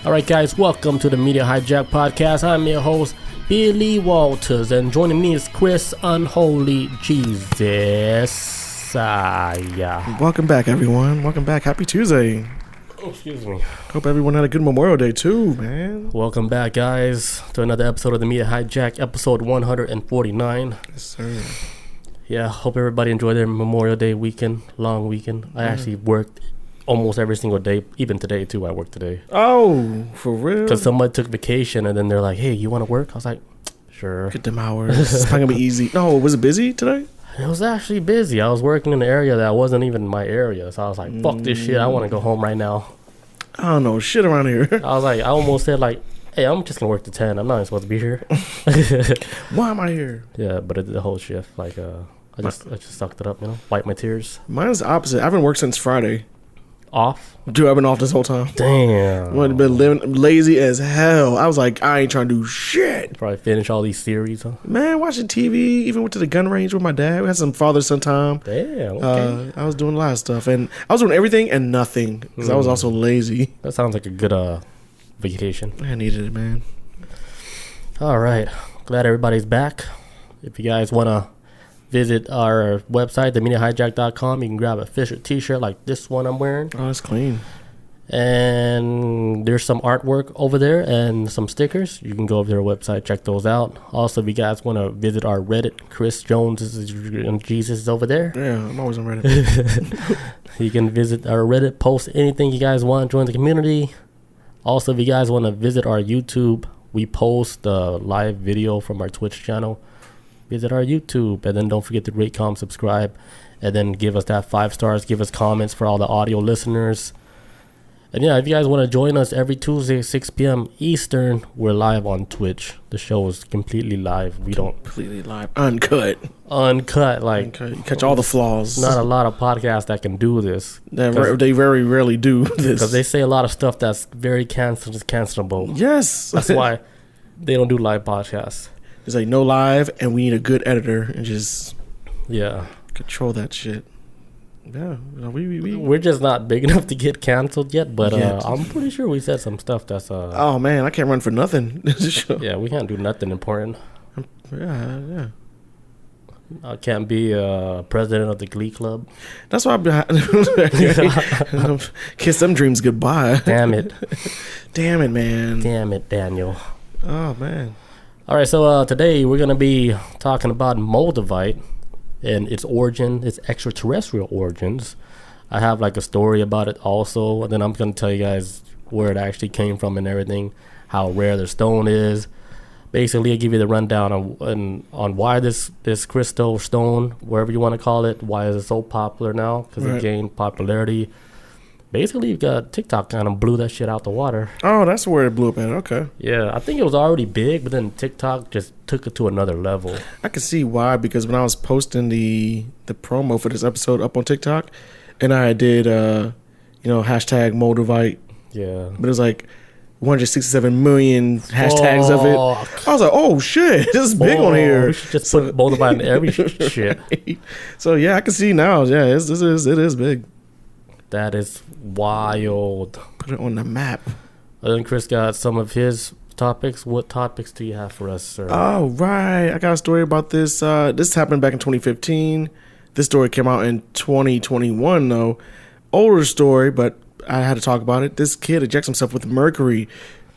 All right, guys, welcome to the Media Hijack Podcast. I'm your host, Billy Walters, and joining me is Chris Unholy Jesus. Yeah. Welcome back, everyone. Welcome back. Happy Tuesday. Oh, excuse me. Hope everyone had a good Memorial Day, too, man. Welcome back, guys, to another episode of the Media Hijack, episode 149. Yes, sir. Yeah, hope everybody enjoyed their Memorial Day weekend, long weekend. I actually worked almost every single day, even today, too. I worked today. Oh, for real? Because somebody took vacation, and then they're like, hey, you want to work? I was like, sure. Get them hours. It's not going to be easy. No, was it busy today? It was actually busy. I was working in an area that wasn't even my area. So I was like, fuck this shit. I want to go home right now. I don't know shit around here. I was like, I almost said like, hey, I'm just going to work to 10. I'm not even supposed to be here. Why am I here? Yeah, but the whole shift, like, I just sucked it up, you know, wiped my tears. Mine's the opposite. I haven't worked since Friday. Off? Dude, I've been off this whole time. Damn. I've been living lazy as hell. I was like, I ain't trying to do shit. Probably finish all these series, huh? Man, watching TV. Even went to the gun range with my dad. We had some father-son time. Damn, okay. I was doing a lot of stuff. And I was doing everything and nothing. Because I was also lazy. That sounds like a good vacation. I needed it, man. All right. Glad everybody's back. If you guys want to visit our website, themediahijack.com, you can grab a official t-shirt like this one I'm wearing. Oh, it's clean. And there's some artwork over there and some stickers. You can go over to our website, check those out. Also, if you guys want to visit our Reddit, Chris Jones and Jesus is over there. Yeah, I'm always on Reddit. You can visit our Reddit, post anything you guys want, join the community. Also, if you guys want to visit our YouTube, we post the live video from our Twitch channel. Visit our YouTube, and then don't forget to rate, comment, subscribe, and then give us that 5 stars. Give us comments for all the audio listeners. And yeah, if you guys want to join us every Tuesday at 6 p.m. Eastern, we're live on Twitch. The show is completely live. We don't completely live, uncut, like you catch all the flaws. Not a lot of podcasts that can do this. They very rarely do this because they say a lot of stuff that's very cancelable. Yes, that's why they don't do live podcasts. It's like no live, and we need a good editor and just control that shit. Yeah, we're just not big enough to get canceled yet, but I'm pretty sure we said some stuff that's oh man, I can't run for nothing. Yeah, we can't do nothing important. Yeah. I can't be president of the Glee Club. That's why I'm kiss them dreams goodbye. Damn it, man. Damn it, Daniel. Oh man. All right, so today we're going to be talking about Moldavite and its origin, its extraterrestrial origins. I have like a story about it also, and then I'm going to tell you guys where it actually came from and everything, how rare the stone is. Basically, I'll give you the rundown on why this crystal stone, wherever you want to call it, why is it so popular now, because it gained popularity. Basically, you got TikTok kind of blew that shit out the water. Oh, that's where it blew up at. Okay. Yeah, I think it was already big, but then TikTok just took it to another level. I can see why, because when I was posting the promo for this episode up on TikTok, and I did, hashtag Moldavite. Yeah. But it was like 167 million hashtags of it. I was like, oh shit, this is big on here. We should just put Moldavite in every shit. Right. So yeah, I can see now. Yeah, it is big. That is wild. Put it on the map. And then Chris got some of his topics. What topics do you have for us, sir? Oh, right. I got a story about this. This happened back in 2015. This story came out in 2021, though. Older story, but I had to talk about it. This kid ejects himself with mercury,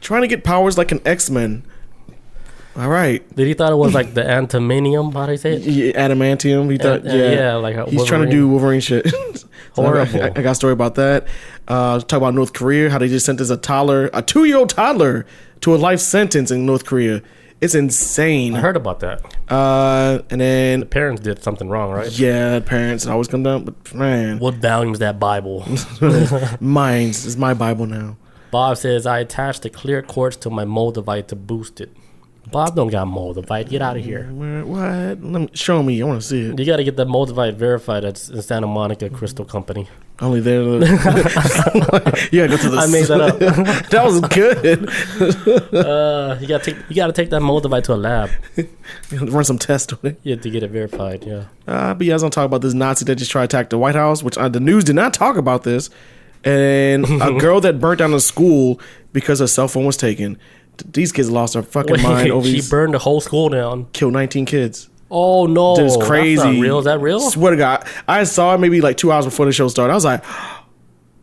trying to get powers like an X-Men. All right. Did he thought it was like the antimonium? How do you say it? Yeah, adamantium. He thought, like he's trying to do Wolverine shit. Horrible. I got a story about that. Talk about North Korea, how they just sentenced a 2-year-old toddler to a life sentence in North Korea. It's insane. I heard about that. And then the parents did something wrong, right? Yeah, parents always come down, but man, what volume is that Bible? Mine's is my Bible now. Bob says I attached the clear quartz to my Moldavite to boost it. Bob don't got Moldavite. Get out of here. What? Show me. I want to see it. You got to get the Moldavite verified at Santa Monica Crystal Company. Only there. You gotta go to the. I made that up. That was good. You gotta take that Moldavite to a lab. Run some tests on it. Yeah, to get it verified. Yeah. But you guys don't talk about this Nazi that just tried to attack the White House, which the news did not talk about this. and a girl that burnt down a school because her cell phone was taken. These kids lost their fucking mind over she burned the whole school down. Killed 19 kids. Oh no, That's crazy. That's not real. Is that real? Swear to God, I saw it maybe like 2 hours before the show started. I was like,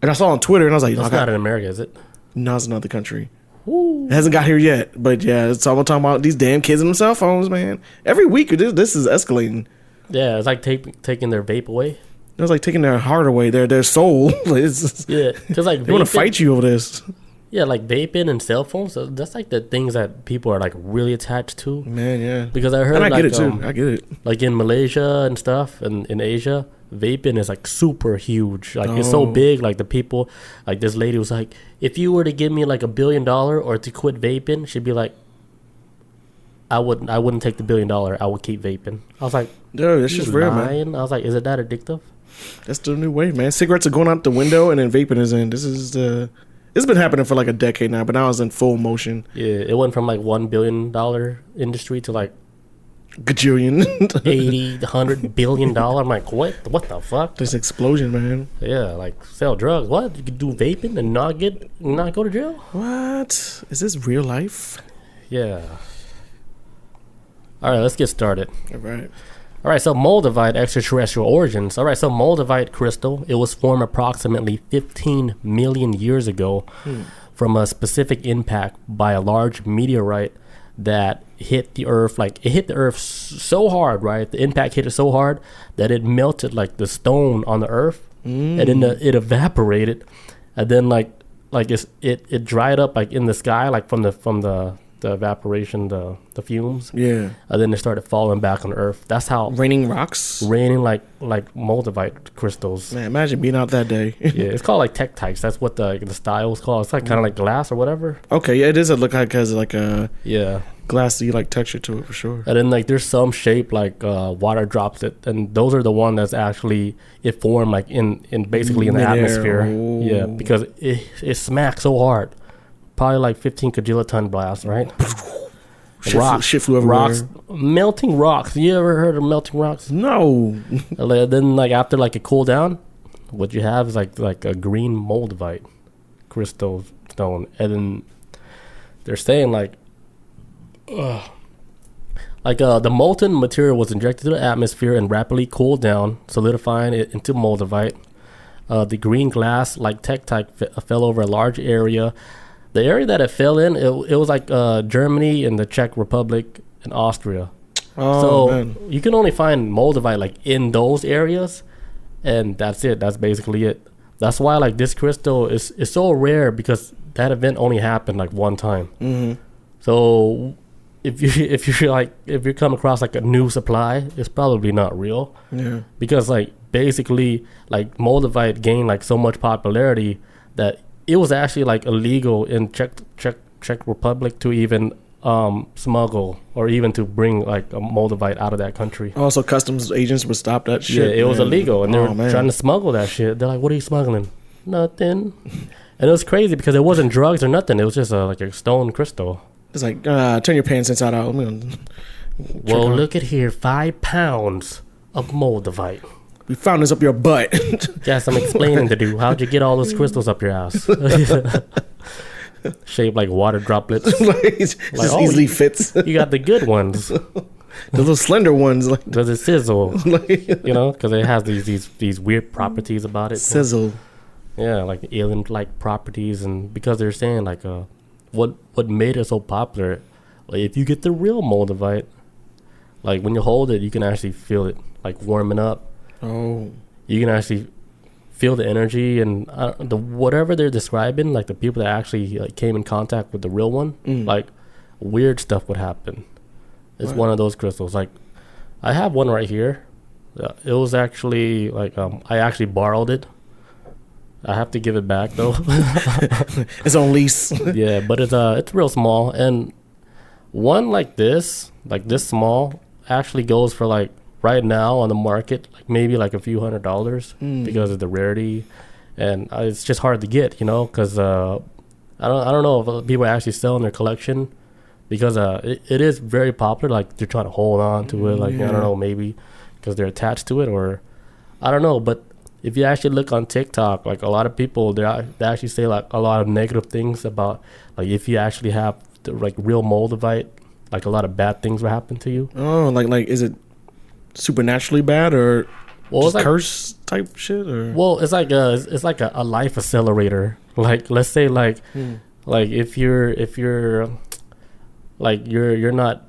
and I saw it on Twitter, and I was like, that's not in America, is it? No, it's another country. Ooh. It hasn't got here yet, but yeah, so I'm talking about these damn kids and them cell phones, man. Every week, this is escalating. Yeah, it's like taking their vape away. It's like taking their heart away, their soul. Yeah, because like they want to fight you over this. Yeah, like vaping and cell phones. So that's like the things that people are like really attached to. Man, yeah. Because I heard, and I like, get it too. I get it. Like in Malaysia and stuff, and in Asia, vaping is like super huge. Like it's so big. Like the people, like this lady was like, if you were to give me like $1 billion or to quit vaping, she'd be like, I wouldn't take the $1 billion. I would keep vaping. I was like, dude, that's just real, man. I was like, is it that addictive? That's the new way, man. Cigarettes are going out the window, and then vaping is in. This is the. It's been happening for like a decade now, but now it's in full motion. Yeah, it went from like $1 billion industry to like gajillion, 80, $100 billion. I'm like, what the fuck? This explosion, man. Yeah, like sell drugs. What? You could do vaping and not go to jail? What? Is this real life? Yeah. All right, let's get started. All right, so Moldavite extraterrestrial origins. All right, so Moldavite crystal, it was formed approximately 15 million years ago from a specific impact by a large meteorite that hit the Earth. Like, it hit the Earth so hard, right? The impact hit it so hard that it melted, like, the stone on the Earth, and then it evaporated, and then, like it dried up, like, in the sky, like, from the evaporation, the fumes. Yeah. And then it started falling back on Earth. That's how raining rocks. Raining like Moldavite crystals. Man, imagine being out that day. Yeah, it's called like tektites. That's what the style is called. It's like kind of like glass or whatever. Okay, yeah, it does look like has like a yeah glassy like texture to it for sure. And then like there's some shape like water drops it, and those are the one that's actually it formed like in basically in the atmosphere. Oh. Yeah, because it smacks so hard. Probably like 15 kiloton blast, right? Shit flew everywhere. Rocks, melting rocks. You ever heard of melting rocks? No. Then like after like it cooled down, what you have is like a green Moldavite crystal stone, and then they're saying the molten material was injected to the atmosphere and rapidly cooled down, solidifying it into Moldavite. The green glass like tektite fell over a large area. The area that it fell in, it was like Germany and the Czech Republic and Austria. Oh, so man. You can only find Moldavite like in those areas, and that's it. That's basically it. That's why like this crystal is so rare, because that event only happened like one time. Mm-hmm. So if you come across like a new supply, it's probably not real. Yeah. Because like basically like Moldavite gained like so much popularity that it was actually like illegal in Czech Republic to even smuggle or even to bring like a Moldavite out of that country. Also, customs agents would stop that shit. Yeah, it was illegal, and they were man. trying to smuggle that shit. They're like, "What are you smuggling?" Nothing. And it was crazy because it wasn't drugs or nothing. It was just like a stone crystal. It's like, turn your pants inside out. Well, look at here, 5 pounds of Moldavite. We found this up your butt. Got some explaining to do. How'd you get all those crystals up your ass? Shaped like water droplets. Just easily fits. You got the good ones. The little slender ones. Does it sizzle? Because it has these weird properties about it. Sizzle. Yeah, like alien-like properties, and because they're saying like what made it so popular, like if you get the real Moldavite, like when you hold it, you can actually feel it like warming up. Oh, you can actually feel the energy and the whatever they're describing. Like the people that actually like came in contact with the real one, like weird stuff would happen. It's one of those crystals. Like I have one right here. It was actually like I actually borrowed it. I have to give it back though. It's on lease. Yeah, but it's real small, and one like this small actually goes for like right now on the market like maybe like a few $100s because of the rarity, and it's just hard to get, because I don't know if people are actually selling their collection, because it is very popular. Like they're trying to hold on to it, like I don't know, maybe because they're attached to it, or I don't know, but if you actually look on TikTok, like a lot of people, they actually say like a lot of negative things about like if you actually have the, like real Moldavite, like a lot of bad things will happen to you. Oh, like is it supernaturally bad or just like, curse type shit? Or well, it's like a life accelerator. Like let's say like if you're like you're not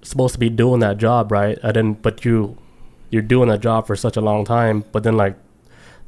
supposed to be doing that job, right? And then but you're doing that job for such a long time, but then like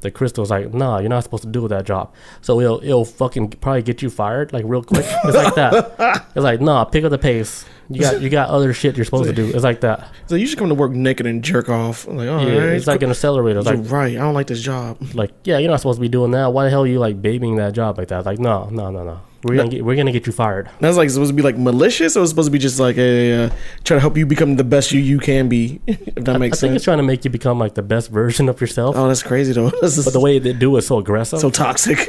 the crystal's like, nah, you're not supposed to do that job. So it'll fucking probably get you fired like real quick. It's like that. It's like, nah, pick up the pace. You got other shit you're supposed to do. It's like that. So you should come to work naked and jerk off. I'm like, oh, yeah, right, it's like an accelerator. It's you're like, right. I don't like this job. Like, yeah, you're not supposed to be doing that. Why the hell are you like babying that job like that? It's like, no. We're gonna get you fired. That's like supposed to be like malicious, or it's supposed to be just like a try to help you become the best you can be. If that makes sense. I think it's trying to make you become like the best version of yourself. Oh, that's crazy though. But the way they do is so aggressive, so toxic.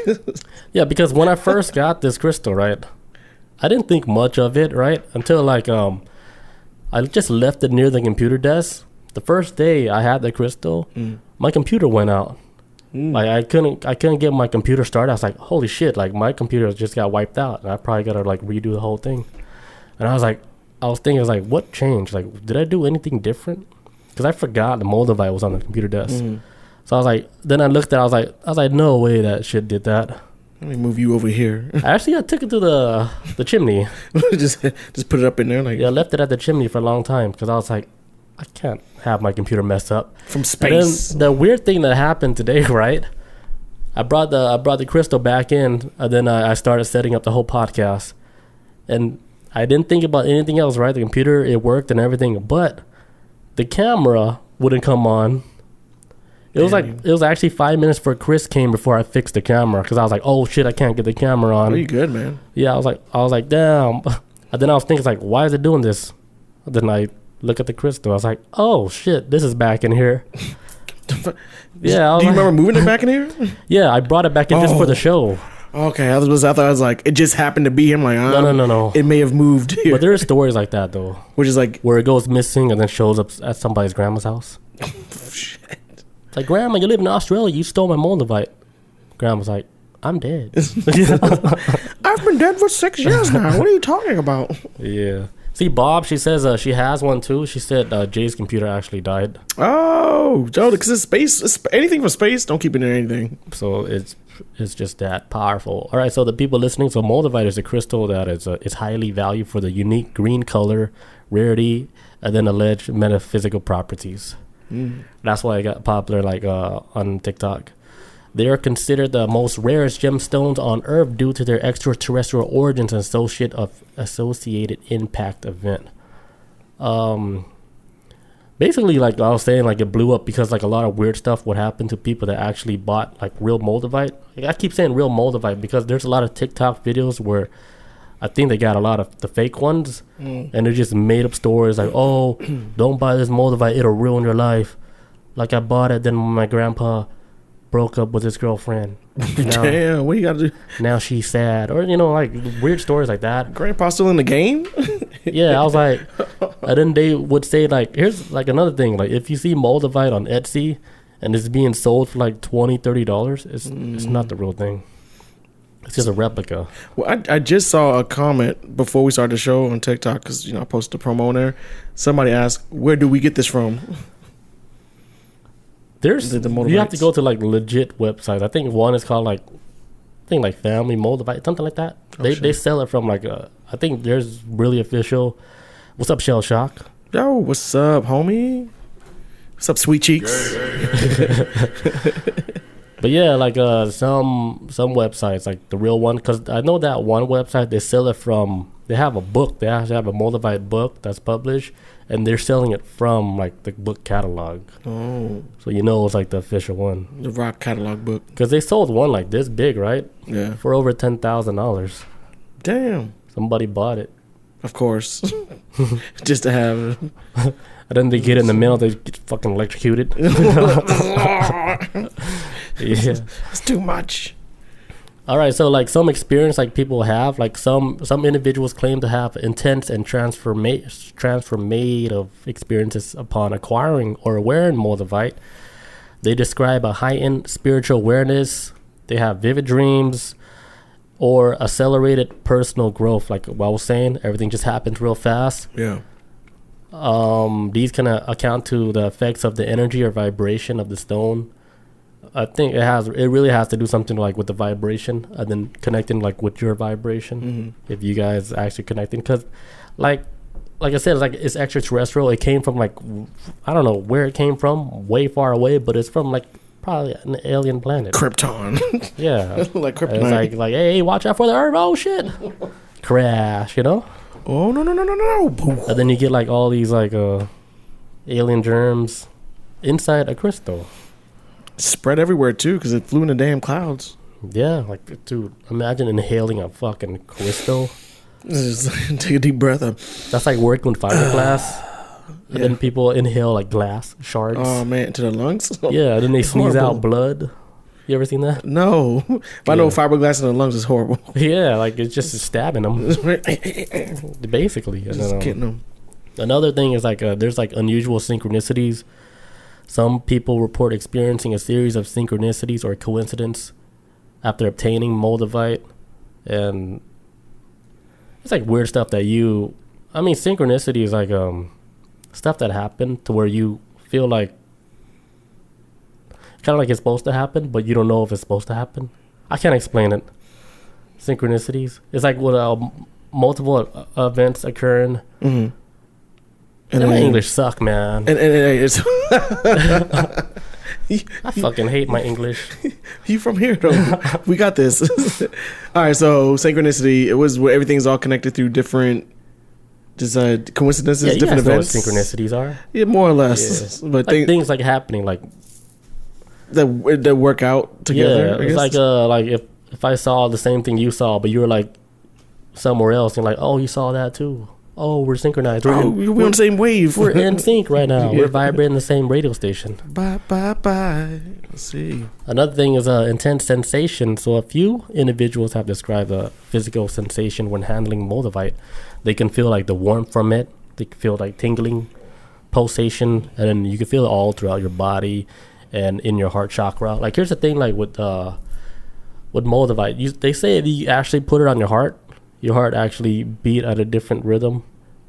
Yeah, because when I first got this crystal, right, I didn't think much of it, right, until like I just left it near the computer desk. The first day I had the crystal, my computer went out. Like I couldn't get my computer started. I was like, holy shit, like my computer just got wiped out and I probably gotta like redo the whole thing. And I was thinking, what changed? Like, did I do anything different? Because I forgot the Moldavite was on the computer desk. So I was like, then I looked at it, I was like, no way that shit did that. Let me move you over here. I took it to the chimney. just put it up in there, like I left it at the chimney for a long time because I was like, I can't have my computer messed up from space. And then the weird thing that happened today, right? I brought the crystal back in, and then I started setting up the whole podcast, and I didn't think about anything else. Right, the computer, it worked and everything, but the camera wouldn't come on. It was actually 5 minutes before Chris came before I fixed the camera because I was like, oh shit, I can't get the camera on. Oh, you good, man? Yeah, I was like, damn. And then I was thinking like, why is it doing this? And then I look at the crystal. I was like, oh shit, this is back in here. Yeah. Do you remember moving it back in here? Yeah, I brought it back in just for the show. Okay, I thought I was like, it just happened to be him. Like, no. It may have moved here. But there are stories like that though, which is like where it goes missing and then shows up at somebody's grandma's house. Shit. It's like, Grandma, you live in Australia. You stole my Moldavite. Grandma's like, I'm dead. I've been dead for 6 years now. What are you talking about? Yeah. See, Bob, she says she has one too. She said Jay's computer actually died. Oh, Joe, because it's space. Anything from space, don't keep it in anything. So it's just that powerful. All right, so the people listening, so Moldavite is a crystal that is highly valued for the unique green color, rarity, and then alleged metaphysical properties. That's why it got popular like on TikTok. They are considered the most rarest gemstones on Earth due to their extraterrestrial origins and associated impact event. Basically, like I was saying, like it blew up because like a lot of weird stuff would happen to people that actually bought like real Moldavite. Like, I keep saying real Moldavite because there's a lot of TikTok videos where I think they got a lot of the fake ones, and they're just made up stories like, oh, don't buy this Moldavite, it'll ruin your life. Like I bought it, then my grandpa broke up with his girlfriend. Damn, what you gotta do? Now she's sad, or like weird stories like that. Grandpa still in the game? Yeah, I was like, and then they would say like, here's like another thing, like if you see Moldavite on Etsy and it's being sold for like $20-$30, it's not the real thing. It's just a replica. Well, I just saw a comment before we started the show on TikTok because I posted a promo on there. Somebody asked, "Where do we get this from?" There's you have to go to like legit websites. I think one is called like Family Moldavite, something like that. They sell it from like I think there's really official. What's up, Shell Shock? Yo, what's up, homie? What's up, sweet cheeks? But yeah, like some websites, like the real one, because I know that one website they sell it from. They have a book. They actually have a Moldavite book that's published, and they're selling it from like the book catalog. Oh, so it's like the official one, the rock catalog book. Because they sold one like this big, right? Yeah, for over $10,000. Damn. Somebody bought it. Of course, just to have it. And then they get in the mail, they get fucking electrocuted. Yeah, it's too much. All right, so like some experience like people have, like some individuals claim to have intense and transformative experiences upon acquiring or wearing Moldavite. They describe a heightened spiritual awareness. They have vivid dreams or accelerated personal growth. Like what I was saying, everything just happens real fast. Yeah. These can account to the effects of the energy or vibration of the stone. I think it really has to do something like with the vibration and then connecting like with your vibration. If you guys actually connecting, because like I said, it's extraterrestrial. It came from like, I don't know where it came from, way far away, but it's from like probably an alien planet. Krypton. Yeah. Like kryptonite. It's like, hey, watch out for the Earth. Oh shit. Crash, you know? Oh no. And then you get like all these like alien germs inside a crystal. Spread everywhere too, because it flew in the damn clouds. Yeah, like dude, imagine inhaling a fucking crystal. Just take a deep breath up. That's like working with fiberglass. And then people inhale like glass shards. Oh man, into the lungs. Yeah, then they sneeze horrible. out blood. You ever seen that? No, but I know fiberglass in the lungs is horrible. Yeah, like it's just stabbing them. Basically. Just getting them. Another thing is like there's like unusual synchronicities. Some people report experiencing a series of synchronicities or coincidence after obtaining Moldavite, and it's like weird stuff that synchronicity is like stuff that happened to where you feel like kind of like it's supposed to happen, but you don't know if it's supposed to happen. I can't explain it. Synchronicities. It's like with multiple events occurring. Mm-hmm. And my English suck, man. And it's I fucking hate my English. You from here though? We got this. All right, so synchronicity. It was where everything's all connected through different, just coincidences, yeah, different events. Know what synchronicities are. Yeah, more or less. Yeah. But like things like happening, like that work out together. Yeah, it's like if I saw the same thing you saw, but you were like somewhere else, and like, oh, you saw that too. Oh, we're synchronized. We're on the same wave. We're in sync right now. Yeah. We're vibrating the same radio station. Bye. Let's see. Another thing is intense sensation. So a few individuals have described a physical sensation when handling Moldavite. They can feel like the warmth from it. They can feel like tingling, pulsation, and then you can feel it all throughout your body and in your heart chakra. Like here's the thing, like with Moldavite, they say if you actually put it on your heart actually beat at a different rhythm.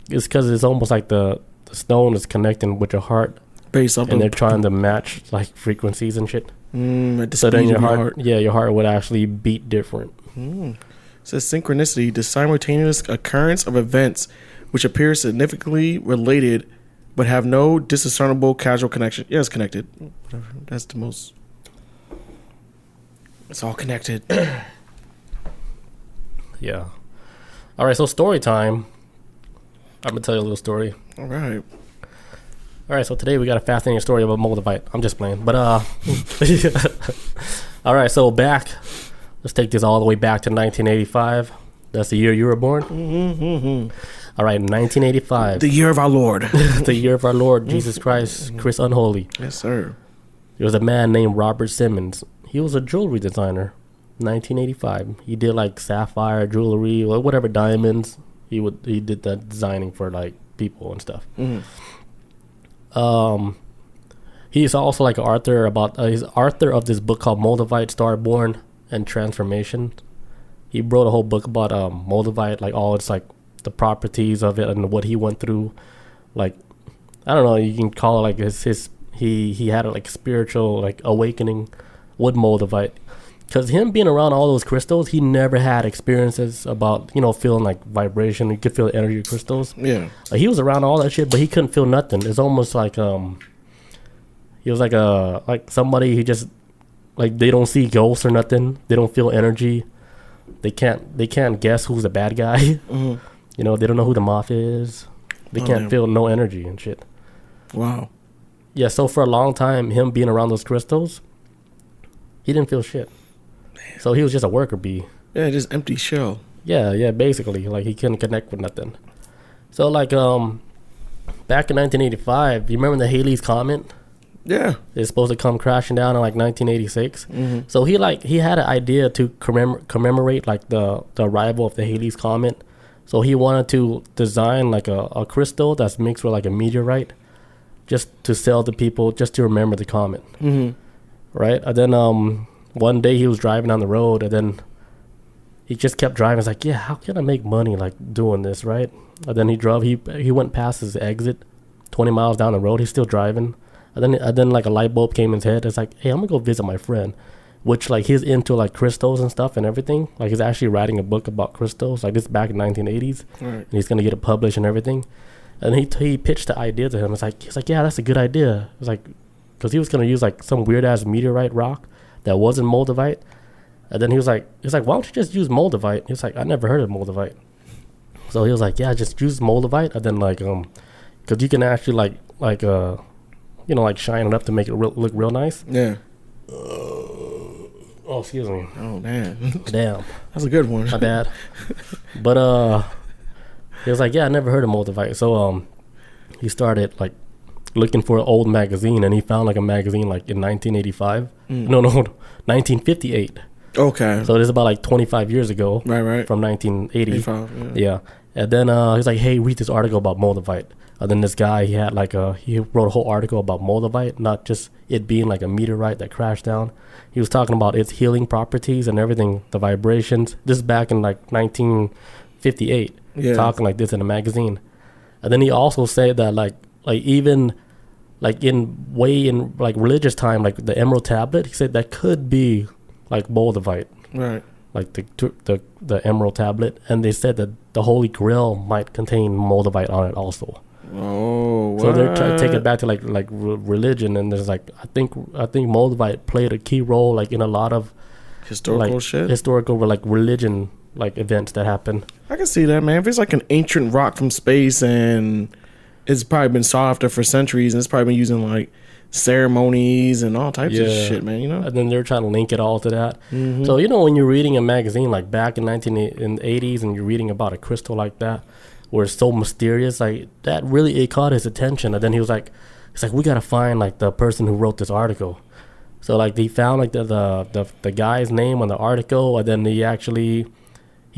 It's because it's almost like the stone is connecting with your heart, and they're trying to match like frequencies and shit. So then your heart, your heart would actually beat different. It says synchronicity, the simultaneous occurrence of events which appear significantly related but have no discernible causal connection. Yeah, it's connected. Whatever. That's the most. It's all connected. Yeah. All right, so story time. I'm going to tell you a little story. All right. So today we got a fascinating story about Moldavite. I'm just playing. But, all right, so let's take this all the way back to 1985. That's the year you were born? All right, 1985. The year of our Lord. The year of our Lord, Jesus Christ, Chris Unholy. Yes, sir. There was a man named Robert Simmons. He was a jewelry designer. 1985. He did like sapphire jewelry or whatever, diamonds. He did that designing for like people and stuff. He's also like an author he's author of this book called Moldavite, Starborn and Transformation. He wrote a whole book about Moldavite, like all its like the properties of it and what he went through. Like I don't know, you can call it like he had a like spiritual like awakening with Moldavite. Because him being around all those crystals, he never had experiences about, feeling like vibration. You could feel the energy of crystals. Yeah. Like he was around all that shit, but he couldn't feel nothing. It's almost like he was like somebody who just like they don't see ghosts or nothing. They don't feel energy. They can't guess who's the bad guy. Mm-hmm. They don't know who the moth is. They can't feel no energy and shit. Wow. Yeah. So for a long time, him being around those crystals, he didn't feel shit. So he was just a worker bee. Yeah, just empty shell. Yeah, basically. Like, he couldn't connect with nothing. So, like, back in 1985, you remember the Halley's Comet? Yeah. It's supposed to come crashing down in, like, 1986. Mm-hmm. So, he had an idea to commemorate, like, the arrival of the Halley's Comet. So, he wanted to design, like, a crystal that's mixed with, like, a meteorite just to sell to people, just to remember the comet. Mm-hmm. right? And then one day he was driving down the road, and then he just kept driving. It's like, yeah, how can I make money like doing this, right? And then he drove. He went past his exit, 20 miles down the road. He's still driving. And then like a light bulb came in his head. It's like, hey, I'm gonna go visit my friend, which like he's into like crystals and stuff and everything. Like he's actually writing a book about crystals. Like this back in 1980s, Right. and he's gonna get it published and everything. And he pitched the idea to him. He's like, yeah, that's a good idea. It's like, because he was gonna use like some weird ass meteorite rock that wasn't Moldavite. And then he was like, why don't you just use Moldavite? He was like, I never heard of Moldavite. So he was like, yeah, just use Moldavite. And then like because you can actually like shine it up to make it look real nice. Yeah. Oh, excuse me. Oh, man. Damn. That's a good one. My bad. But he was like, yeah, I never heard of Moldavite. So he started like looking for an old magazine, and he found like a magazine like in 1985. No, 1958. Okay. So it is about like 25 years ago. Right. From 1980. 85, Yeah. And then he's like, hey, read this article about Moldavite. And then this guy, he wrote a whole article about Moldavite, not just it being like a meteorite that crashed down. He was talking about its healing properties and everything, the vibrations. This is back in like 1958, talking like this in a magazine. And then he also said that like even like in religious time, like the Emerald Tablet, he said that could be like Moldavite. Right. Like the Emerald Tablet. And they said that the Holy Grail might contain Moldavite on it also. Oh, what? So they're trying to take it back to like religion, and there's like I think Moldavite played a key role like in a lot of historical like religion like events that happen. I can see that, man. If it's like an ancient rock from space and it's probably been sought after for centuries, and it's probably been used in like ceremonies and all types of shit, man. You know. And then they're trying to link it all to that. Mm-hmm. So when you're reading a magazine like back in 1980s, and you're reading about a crystal like that, where it's so mysterious, like that really it caught his attention. And then he was like, we gotta find like the person who wrote this article. So like they found like the guy's name on the article, and then he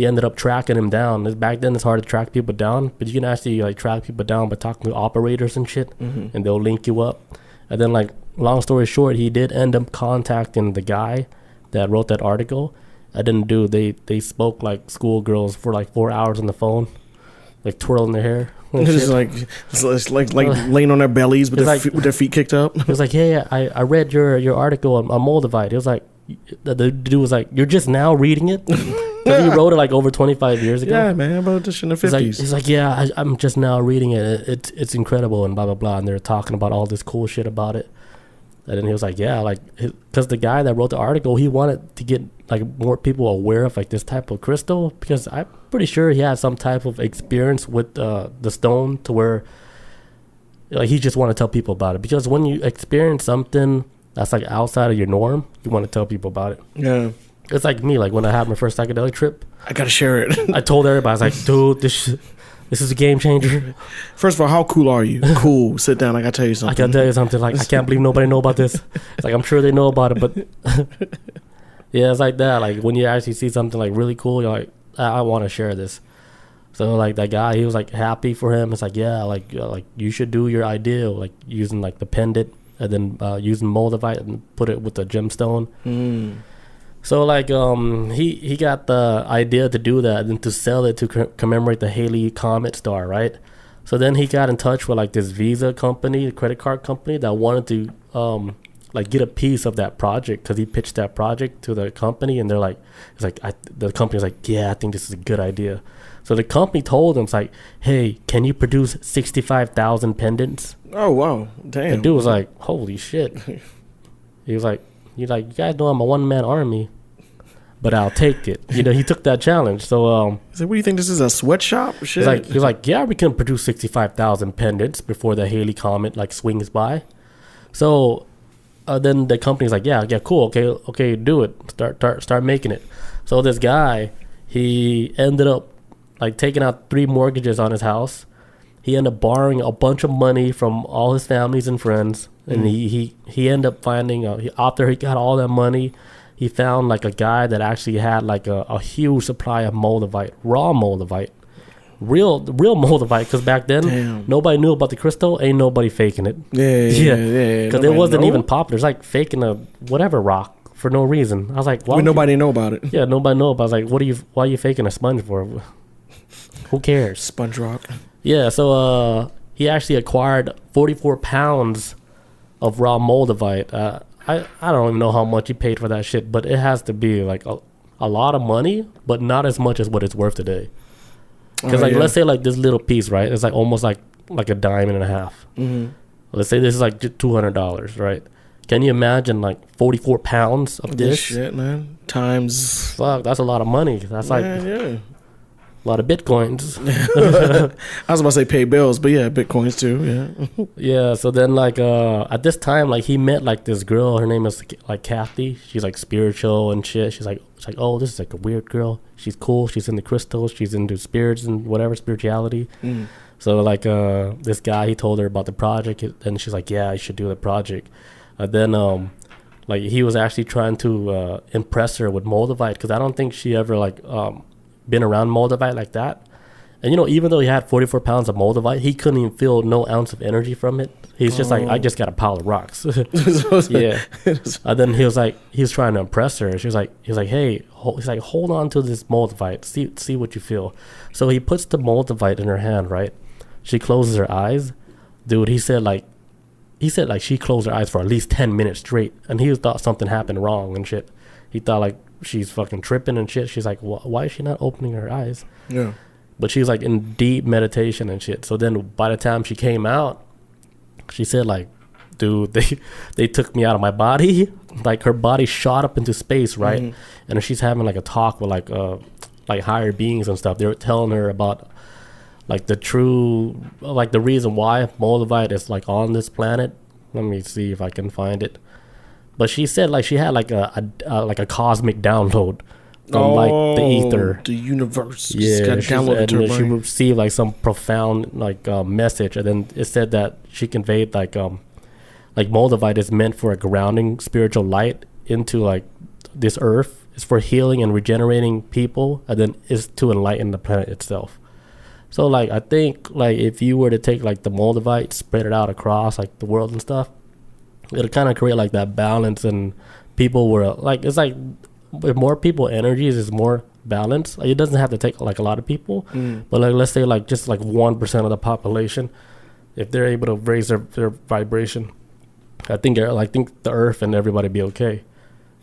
ended up tracking him down. Back then it's hard to track people down, but you can actually like track people down by talking to operators and shit, and they'll link you up. And then like long story short, he did end up contacting the guy that wrote that article. They spoke like schoolgirls for like 4 hours on the phone, like twirling their hair. It's like laying on their bellies with their feet kicked up. He was like, hey, I read your article on Moldavite. It was like, the dude was like, you're just now reading it? Because he wrote it like over 25 years ago. Yeah, man, about this in the 50s. He's like, yeah, I'm just now reading it. It's incredible and blah, blah, blah. And they're talking about all this cool shit about it. And then he was like, yeah, like, because the guy that wrote the article, he wanted to get like more people aware of like this type of crystal, because I'm pretty sure he had some type of experience with the stone to where like he just want to tell people about it. Because when you experience something that's like outside of your norm, you want to tell people about it. Yeah. It's like me, like when I had my first psychedelic trip, I gotta share it. I told everybody, I was like, dude, this is a game changer. First of all, how cool are you? Cool. Sit down. I gotta tell you something. I gotta tell you something. Like, I can't believe nobody know about this. It's like, I'm sure they know about it, but yeah, it's like that. Like when you actually see something like really cool, you're like, I want to share this. So like that guy, he was like happy for him. It's like, yeah, like you should do your ideal, like using like the pendant and then using Moldavite and put it with the gemstone. So like he got the idea to do that and to sell it to commemorate the Halley Comet star, right? So then he got in touch with like this Visa company, the credit card company, that wanted to like get a piece of that project, because he pitched that project to the company, and they're like, the company's like, yeah, I think this is a good idea. So the company told him, it's like, hey, can you produce 65,000 pendants? Oh wow, damn. The dude was like, holy shit. He was like, you guys know I'm a one-man army, but I'll take it. He took that challenge. So he's like, what do you think, this is a sweatshop? Shit. He's like, yeah, we can produce 65,000 pendants before the Halley Comet like swings by. So then the company's like, yeah, cool, okay, do it. Start making it. So this guy, he ended up like taking out 3 mortgages on his house. He ended up borrowing a bunch of money from all his families and friends. And he ended up finding, after he got all that money, he found like a guy that actually had like a huge supply of Moldavite, raw Moldavite. real Moldavite, because back then nobody knew about the crystal. Ain't nobody faking it. Yeah. Because it wasn't even popular. It's like faking a whatever rock for no reason. I was like, why? Nobody know about it. Yeah, nobody know about it. I was like, why are you faking a sponge for? Who cares? Sponge rock. Yeah, so he actually acquired 44 pounds of raw Moldavite. I don't even know how much he paid for that shit, but it has to be like a lot of money, but not as much as what it's worth today. Because let's say like this little piece, right? It's like almost like a dime and a half. Mm-hmm. Let's say this is like $200, right? Can you imagine like 44 pounds of this shit, man? Times. Fuck, that's a lot of money. That's like a lot of bitcoins. I was about to say pay bills, but yeah, bitcoins too. Yeah. Yeah. So then, like, at this time, like, he met like this girl. Her name is like Kathy. She's like spiritual and shit. She's like, oh, this is like a weird girl. She's cool. She's into crystals. She's into spirits and whatever, spirituality. Mm. So like, this guy, he told her about the project, and she's like, yeah, I should do the project. Then, like, he was actually trying to impress her with Moldavite, because I don't think she ever like been around Moldavite like that. And even though he had 44 pounds of Moldavite, he couldn't even feel no ounce of energy from it. He's just like, I just got a pile of rocks. Yeah. And then he was trying to impress her. He was like, hey, he's like, hold on to this Moldavite, see what you feel. So he puts the Moldavite in her hand, right? She closes her eyes. Dude, he said she closed her eyes for at least 10 minutes straight, and he thought something happened wrong and shit. He thought like she's fucking tripping and shit. She's like, why is she not opening her eyes? Yeah. But she's like in deep meditation and shit. So then by the time she came out, she said like, dude, they took me out of my body. Like her body shot up into space, right? Mm-hmm. And she's having like a talk with like higher beings and stuff. They were telling her about like the true, like the reason why Moldavite is like on this planet. Let me see if I can find it. But she said like she had like a cosmic download from like the ether, the universe. Yeah, she received like some profound like message, and then it said that she conveyed like Moldavite is meant for a grounding spiritual light into like this earth. It's for healing and regenerating people, and then it's to enlighten the planet itself. So like I think like if you were to take like the Moldavite, spread it out across like the world and stuff, it'll kind of create like that balance, and people were like, it's like with more people energies is more balance. Like, it doesn't have to take like a lot of people, but like let's say like just like 1% of the population, if they're able to raise their vibration, I think the earth and everybody be okay.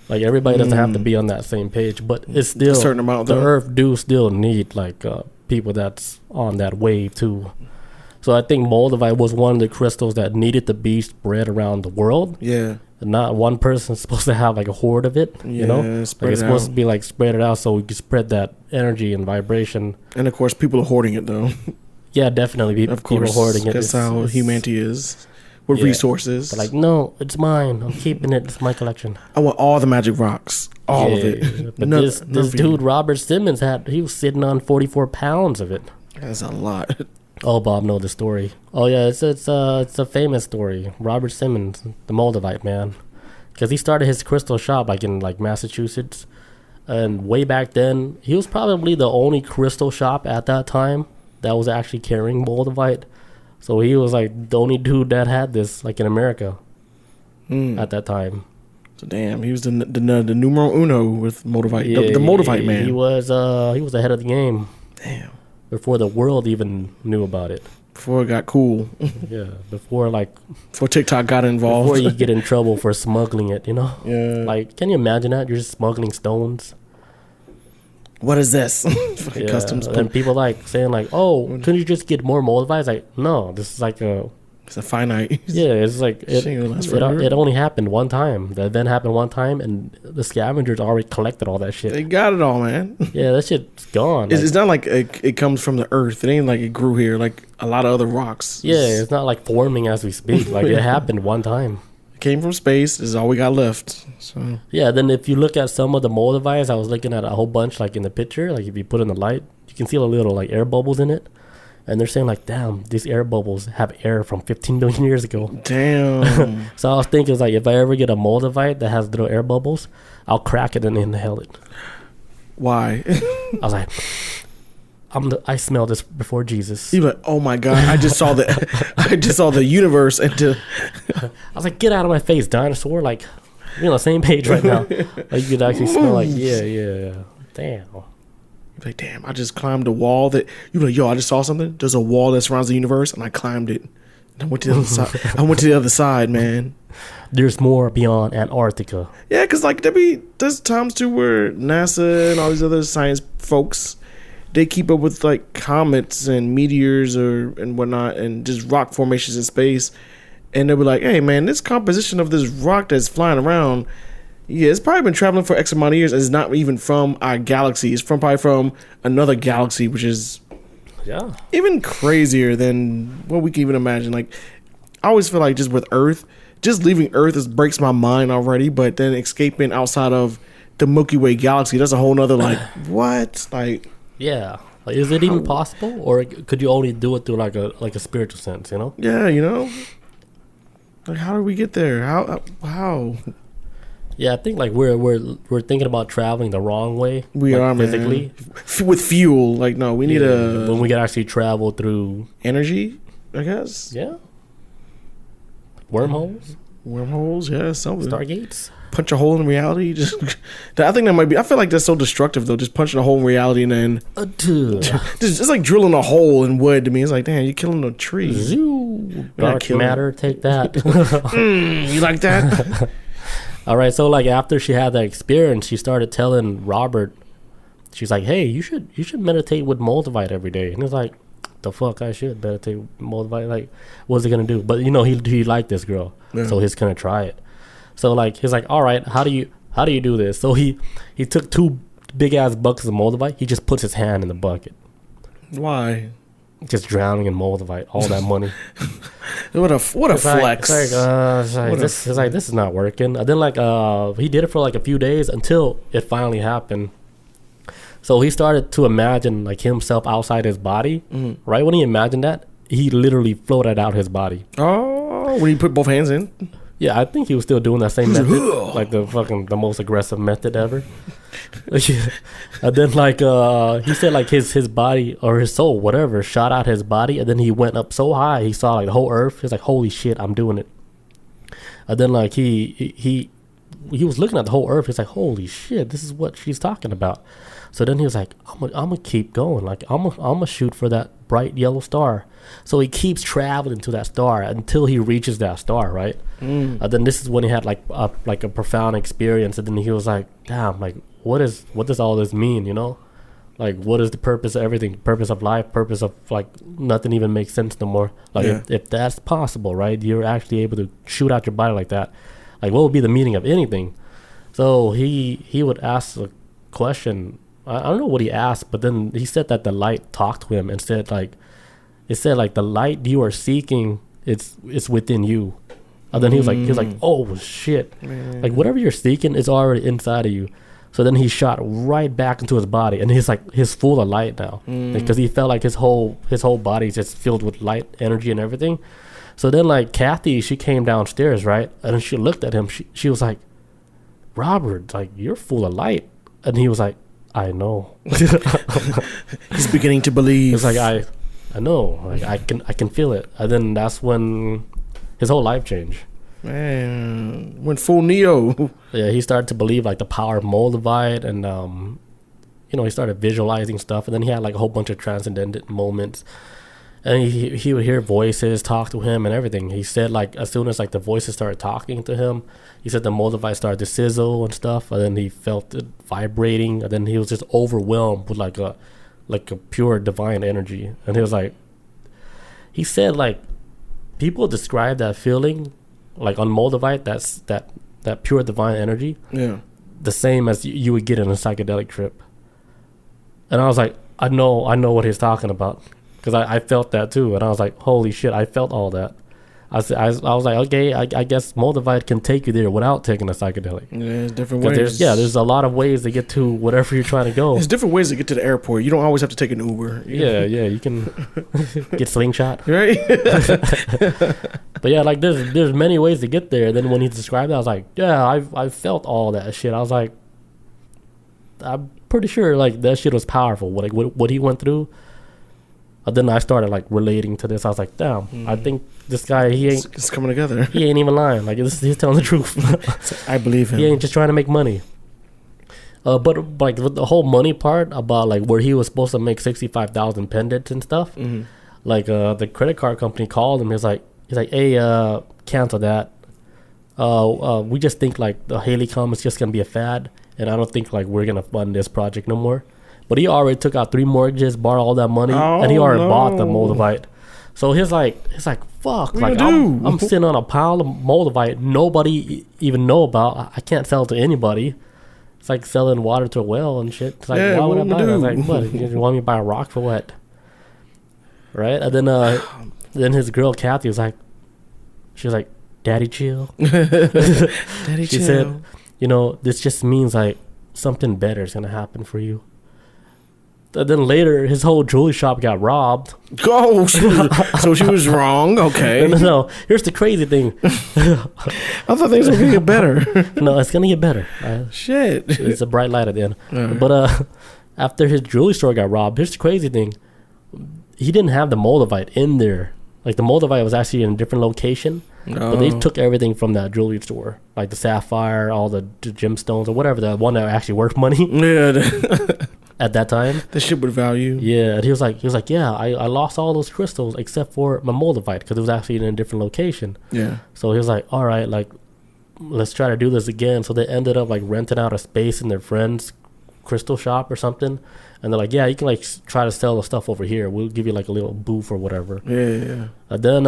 Like everybody doesn't have to be on that same page, but it's still a certain amount. The earth do still need like people that's on that wave too. So I think Moldavite was one of the crystals that needed to be spread around the world. Yeah. And not one person's supposed to have like a hoard of it, you know? Like it's supposed to be like spread it out so we can spread that energy and vibration. And of course, people are hoarding it though. Yeah, definitely. People are hoarding it. That's how humanity is with resources. They're like, no, it's mine. I'm keeping it. It's my collection. I want all the magic rocks. All of it. But this dude, Robert Simmons, he was sitting on 44 pounds of it. That's a lot. Oh, Bob know the story. Oh yeah, it's a famous story. Robert Simmons, the Moldavite man, because he started his crystal shop like in like Massachusetts, and way back then he was probably the only crystal shop at that time that was actually carrying Moldavite. So he was like the only dude that had this like in America at that time. So damn, he was the numero uno with Moldavite. Yeah, the Moldavite man. He was ahead of the game. Damn. Before the world even knew about it. Before it got cool. Yeah, before TikTok got involved. Before you get in trouble for smuggling it, you know? Yeah. Like, can you imagine that? You're just smuggling stones. What is this? Yeah. Customs. And people like saying like, oh, couldn't you just get more Moldavite? It's like, no, this is like it's a finite. Yeah, it's like it only happened one time. The event happened one time, and the scavengers already collected all that shit. They got it all, man. Yeah, that shit's gone. It's not like it comes from the earth. It ain't like it grew here like a lot of other rocks. Yeah, it's not like forming as we speak. Like it happened one time. It came from space. This is all we got left. So yeah, then if you look at some of the Moldavites, I was looking at a whole bunch like in the picture. Like if you put in the light, you can see a little like air bubbles in it. And they're saying like, damn, these air bubbles have air from 15 million years ago. Damn. So I was thinking, like, if I ever get a Moldavite that has little air bubbles, I'll crack it and inhale it. Why? I was like, I smell this before Jesus. You're like, oh my God, I just saw the universe into. I was like, get out of my face, dinosaur! Like, you're on the same page right now. Like, you could actually smell like, yeah. Damn. You're like, damn, I just climbed a wall that you're like, yo, I just saw something. There's a wall that surrounds the universe, and I climbed it. And I went to the other side. I went to the other side, man. There's more beyond Antarctica. Yeah, because like there's times too where NASA and all these other science folks, they keep up with like comets and meteors and whatnot, and just rock formations in space, and they'll be like, hey man, this composition of this rock that's flying around, yeah, it's probably been traveling for X amount of years, and it's not even from our galaxy. It's probably from another galaxy, which is even crazier than what we can even imagine. Like, I always feel like just with Earth, just leaving Earth breaks my mind already, but then escaping outside of the Milky Way galaxy, that's a whole nother like what? Like, yeah. Like, is it even possible, or could you only do it through like a spiritual sense? You know? Yeah, you know. Like, how do we get there? How? Yeah, I think like we're thinking about traveling the wrong way. We like, are, physically man. With fuel. Like, no, we need when we can actually travel through energy, I guess. Yeah. Wormholes, yeah, something. stargates. Punch a hole in reality. Just, I think that might be. I feel like that's so destructive though. Just punching a hole in reality and then it's like drilling a hole in wood to me. It's like, damn, you're killing a tree. Zoo. Dark matter, take that. You like that? All right, so like after she had that experience, she started telling Robert, she's like, hey, you should meditate with Moldavite every day. And he's like, the fuck, I should meditate with Moldavite. Like, what's it gonna do? But you know, he liked this girl, so he's gonna try it. So like he's like, all right, how do you do this? So he took 2 big ass buckets of Moldavite. He just puts his hand in the bucket. Why? Just drowning in Moldavite, all that money. What a flex! This is not working. And then like he did it for like a few days until it finally happened. So he started to imagine like himself outside his body. Mm-hmm. Right when he imagined that, he literally floated out his body. Oh, when he put both hands in. Yeah, I think he was still doing that same method, like the most aggressive method ever. And then like he said like his body or his soul, whatever, shot out his body, and then he went up so high he saw like the whole earth. He's like, holy shit, I'm doing it. And then like he was looking at the whole earth. He's like, holy shit, this is what she's talking about. So then he was like, I'm gonna keep going. Like I'm gonna shoot for that bright yellow star. So he keeps traveling to that star until he reaches that star, right? And then this is when he had like a profound experience. And then he was like, damn, like what does all this mean? You know, like what is the purpose of everything? Purpose of life? Purpose of like nothing even makes sense no more. Like if that's possible, right? You're actually able to shoot out your body like that. Like what would be the meaning of anything? So he would ask a question. I don't know what he asked, but then he said that the light talked to him and said like, it said like the light you are seeking, it's within you. And then he was like, oh shit, like whatever you're seeking is already inside of you. So then he shot right back into his body, and he's full of light now because he felt like his whole body is just filled with light, energy, and everything. So then like Kathy, she came downstairs, right, and she looked at him. She was like, Robert, like you're full of light, and he was like, I know. He's beginning to believe. It's like I know, like I can feel it. And then that's when his whole life changed. Man, went full Neo. Yeah, he started to believe like the power of Moldavite, and he started visualizing stuff. And then he had like a whole bunch of transcendent moments. And he would hear voices talk to him and everything. He said like as soon as like the voices started talking to him, he said the Moldavite started to sizzle and stuff. And then he felt it vibrating. And then he was just overwhelmed with like a pure divine energy. And he said like people describe that feeling like on Moldavite, that's that pure divine energy, the same as you would get in a psychedelic trip. And I was like, I know what he's talking about, because I felt that too. And I was like, holy shit, I felt all that. I was like, okay, I guess Moldavite can take you there without taking a psychedelic. Yeah, there's different ways. There's a lot of ways to get to whatever you're trying to go. There's different ways to get to the airport. You don't always have to take an Uber. Yeah, you can get slingshot. Right? But yeah, like there's many ways to get there. Then when he described it, I was like, yeah, I felt all that shit. I was like, I'm pretty sure like that shit was powerful. What he went through, Then I started like relating to this. I was like, damn, I think this guy, It's coming together. he ain't even lying. Like he's telling the truth. I believe him. He ain't just trying to make money. But like with the whole money part about like where he was supposed to make 65,000 pendants and stuff, like the credit card company called him. He's like, hey, cancel that. We just think like the Helicom is just gonna be a fad, and I don't think like we're gonna fund this project no more. But he already took out 3 mortgages, borrowed all that money, and he already bought the Moldavite. So he's like, fuck, like I'm sitting on a pile of Moldavite nobody even know about. I can't sell it to anybody. It's like selling water to a well and shit. It's like, why would I buy it? I was like, what? You want me to buy a rock for what? Right? And then his girl Kathy was like, she was like, Daddy chill. Daddy She chill. said, you know, this just means like something better is gonna happen for you. And then later, his whole jewelry shop got robbed. Oh, so she was wrong. Okay. No, here's the crazy thing. I thought things were gonna get better. No, it's gonna get better. Shit. It's a bright light at the end. Right. But after his jewelry store got robbed, here's the crazy thing. He didn't have the Moldavite in there. Like the Moldavite was actually in a different location. But they took everything from that jewelry store, like the sapphire, all the gemstones, or whatever, the one that actually worth money. Yeah. At that time. The shit with value. Yeah, and he was like, yeah, I lost all those crystals except for my Moldavite because it was actually in a different location. Yeah. So he was like, all right, like, let's try to do this again. So they ended up like renting out a space in their friend's crystal shop or something. And they're like, yeah, you can like try to sell the stuff over here. We'll give you like a little booth or whatever. Yeah. And then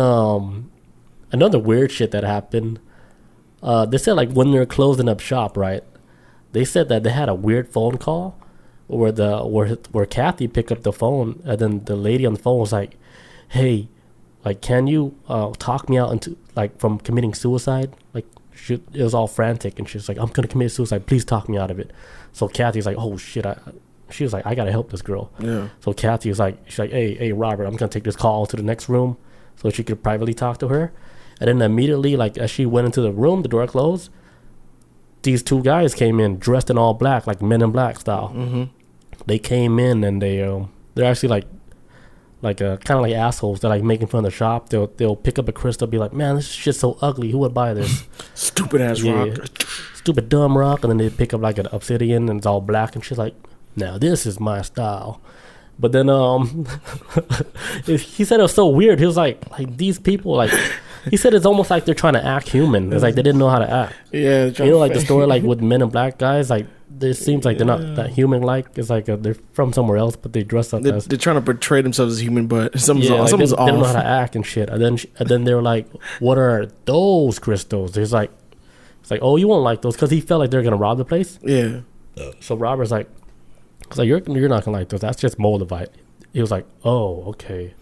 another weird shit that happened. They said like when they're closing up shop, right? They said that they had a weird phone call where Kathy picked up the phone, and then the lady on the phone was like, hey, like, can you talk me out into like from committing suicide? Like it was all frantic, and she's like, I'm gonna commit suicide, please talk me out of it. So Kathy's like, oh shit, she was like, I gotta help this girl. Yeah. So Kathy was like, she's like, hey Robert, I'm gonna take this call to the next room so she could privately talk to her. And then immediately, like as she went into the room, the door closed, these 2 guys came in dressed in all black, like Men in Black style. Mm-hmm. They came in and they're actually like kind of like assholes. They're like making fun of the shop. They'll pick up a crystal, be like, man, this shit's so ugly. Who would buy this? Stupid ass rock. Stupid dumb rock. And then they pick up like an obsidian and it's all black. And she's like, now this is my style. But then he said it was so weird. He was like these people like. He said it's almost like they're trying to act human. It's like they didn't know how to act. Yeah. You know, like the story like with Men in Black guys, like it seems like they're not that human-like. It's like they're from somewhere else, but they dress up as... They're trying to portray themselves as human, but something's off. They don't know how to act and shit. And then they were like, what are those crystals? It's like, oh, you won't like those, because he felt like they're going to rob the place. Yeah. So Robert's like, you're not going to like those. That's just Moldavite. He was like, oh, okay.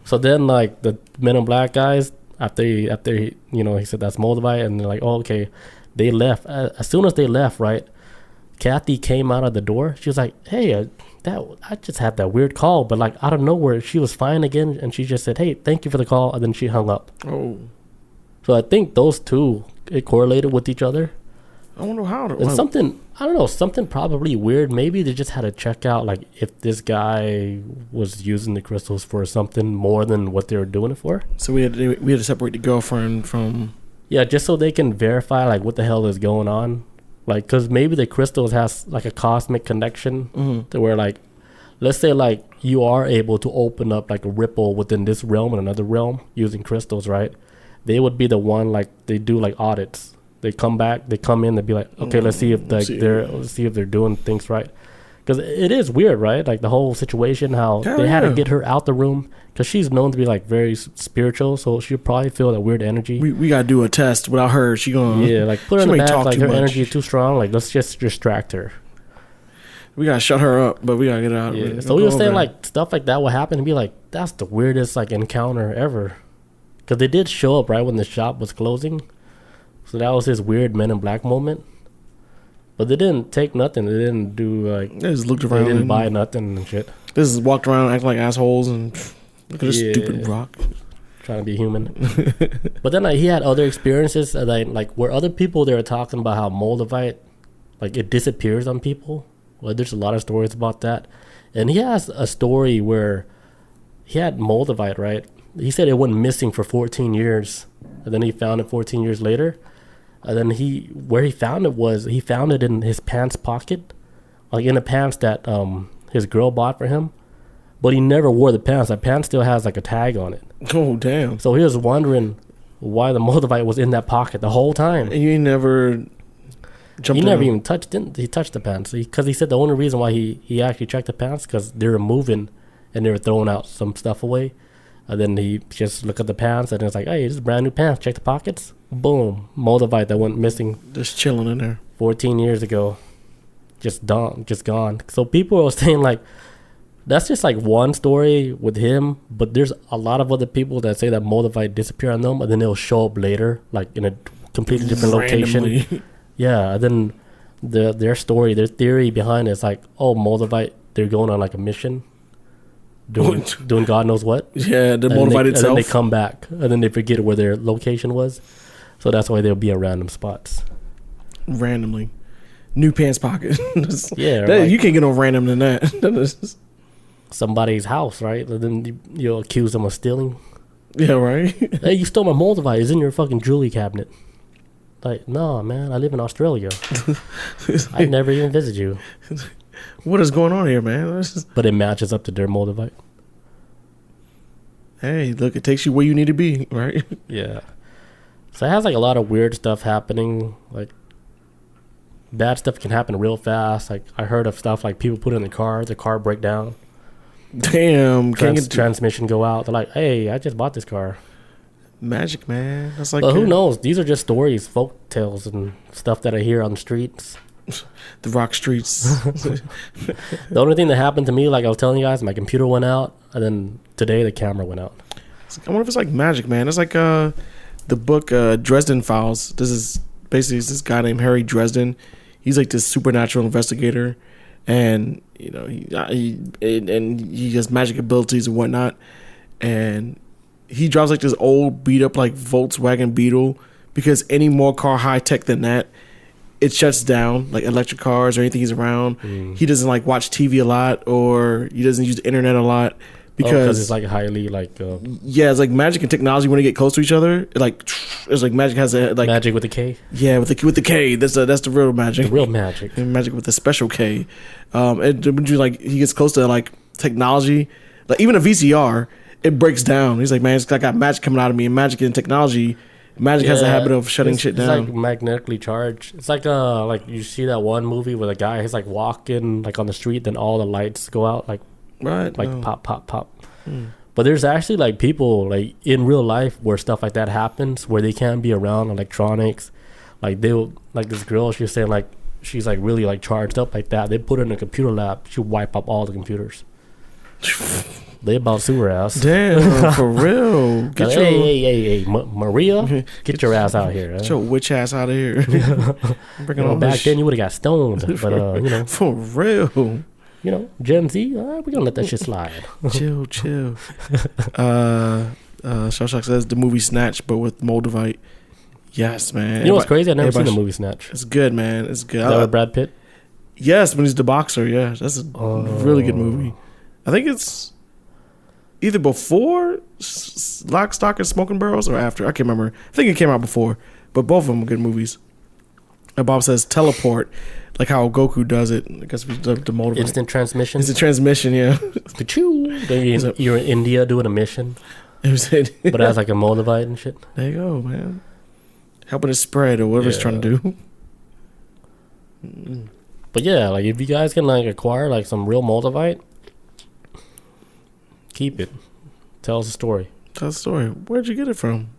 So then, like, the Men in Black guys... After he said that's Moldavite, and they're like, oh, okay. They left. As soon as they left, right, Kathy came out of the door. She was like, hey, I just had that weird call, but like out of nowhere, she was fine again, and she just said, hey, thank you for the call, and then she hung up. Oh. So I think those two, it correlated with each other. I wonder how. And something, I don't know, something probably weird. Maybe they just had to check out, like, if this guy was using the crystals for something more than what they were doing it for. So we had to separate the girlfriend from... Yeah, just so they can verify, like, what the hell is going on. Like, because maybe the crystals has, like, a cosmic connection to where, like, let's say, like, you are able to open up, like, a ripple within this realm and another realm using crystals, right? They would be the one, like, they do, like, audits. They come in, they'd be like, okay, let's see if they're doing things right. Because it is weird, right? Like the whole situation, how they had to get her out the room, because she's known to be like very spiritual, so she'll probably feel that weird energy. We gotta do a test without her. She gonna like put her in the back, like her energy is too strong. Like let's just distract her. We gotta shut her up, but we gotta get her out. Yeah. So we were saying like stuff like that would happen and be like, that's the weirdest like encounter ever, because they did show up right when the shop was closing. So that was his weird Men in Black moment. But they didn't take nothing. They didn't do like... They just looked around. They didn't buy nothing and shit. They just walked around acting like assholes and look at this stupid rock. Trying to be human. But then like, he had other experiences like where other people, they were talking about how Moldavite, like it disappears on people. Well, there's a lot of stories about that. And he has a story where he had Moldavite, right? He said it went missing for 14 years, and then he found it 14 years later. And then where he found it in his pants pocket, like in the pants that his girl bought for him. But he never wore the pants. The pants still has like a tag on it. Oh, damn. So he was wondering why the Moldavite was in that pocket the whole time. And you never jumped in? He never even touched it. He touched the pants. Because he said the only reason why he actually checked the pants because they were moving and they were throwing out some stuff away. And then he just looked at the pants and it's like, hey, this is brand new pants. Check the pockets. Boom. Moldavite that went missing. Just chilling in there. 14 years ago. Just gone. So people are saying like, that's just like one story with him, but there's a lot of other people that say that Moldavite disappeared on them and then they'll show up later, like in a completely different location. Yeah, and then their story, their theory behind it is like, oh, Moldavite, they're going on like a mission. Doing God knows what. Yeah, the Moldavite itself. And then they come back, and then they forget where their location was. So that's why they'll be at random spots. Randomly. New pants pocket. Yeah. Like, you can't get no random than that. Somebody's house, right? And then you'll accuse them of stealing. Yeah, right? Hey, you stole my Moldavite. It's in your fucking jewelry cabinet. Like, no, man. I live in Australia. I never even visit you. What is going on here, man? But it matches up to their Moldavite. Hey, look, it takes you where you need to be, right? Yeah. So it has like a lot of weird stuff happening. Like, bad stuff can happen real fast. Like, I heard of stuff like people put it in the car break down. Damn. Transmission go out. They're like, hey, I just bought this car. Magic, man. That's like. But who knows? These are just stories, folk tales, and stuff that I hear on the streets. The rock streets. The only thing that happened to me, like I was telling you guys, my computer went out, and then today the camera went out. I wonder if it's like magic, man. It's like the book Dresden Files. This is basically this guy named Harry Dresden. He's like this supernatural investigator, and you know he has magic abilities and whatnot. And he drives like this old beat up like Volkswagen Beetle because any more car high tech than that, it shuts down, like electric cars or anything he's around. He doesn't like watch TV a lot, or he doesn't use the internet a lot because it's like highly like yeah, it's like magic and technology when they get close to each other. It's like magic has a like magic with a K. Yeah, with the K. That's the real magic. The real magic. And magic with the special K. And when you like he gets close to like technology, like even a VCR, it breaks down. He's like, man, I got magic coming out of me, and magic and technology. Magic has a habit of shutting shit down. It's like magnetically charged. It's like you see that one movie where the guy is like walking like on the street, then all the lights go out like pop pop pop. But there's actually like people like in real life where stuff like that happens, where they can't be around electronics. Like they'll like this girl, she was saying like she's like really like charged up like that. They put her in a computer lab, she'll wipe up all the computers. They about sue her ass. Damn, for real. Hey, Maria, get your ass out here. Get your witch ass out of here. Back then you would have got stoned, but you know, for real. You know, Gen Z, we're gonna let that shit slide. Chill. Shawshank says the movie Snatch, but with Moldavite. Yes, man. You know what's crazy? I've never seen the movie Snatch. It's good, man. It's good. Is that with Brad Pitt? Yes, when he's the boxer. Yeah, that's a really good movie. I think it's either before Lock, Stock, and Smoking Barrels or after. I can't remember. I think it came out before, but both of them are good movies. And Bob says teleport, like how Goku does it. I guess the Moldavite. Instant transmission. Instant transmission, yeah. Then you're in India doing a mission, but it has like a Moldavite and shit. There you go, man. Helping it spread or whatever it's trying to do. But yeah, like if you guys can like acquire like some real Moldavite, keep it. Tell us a story. Where'd you get it from?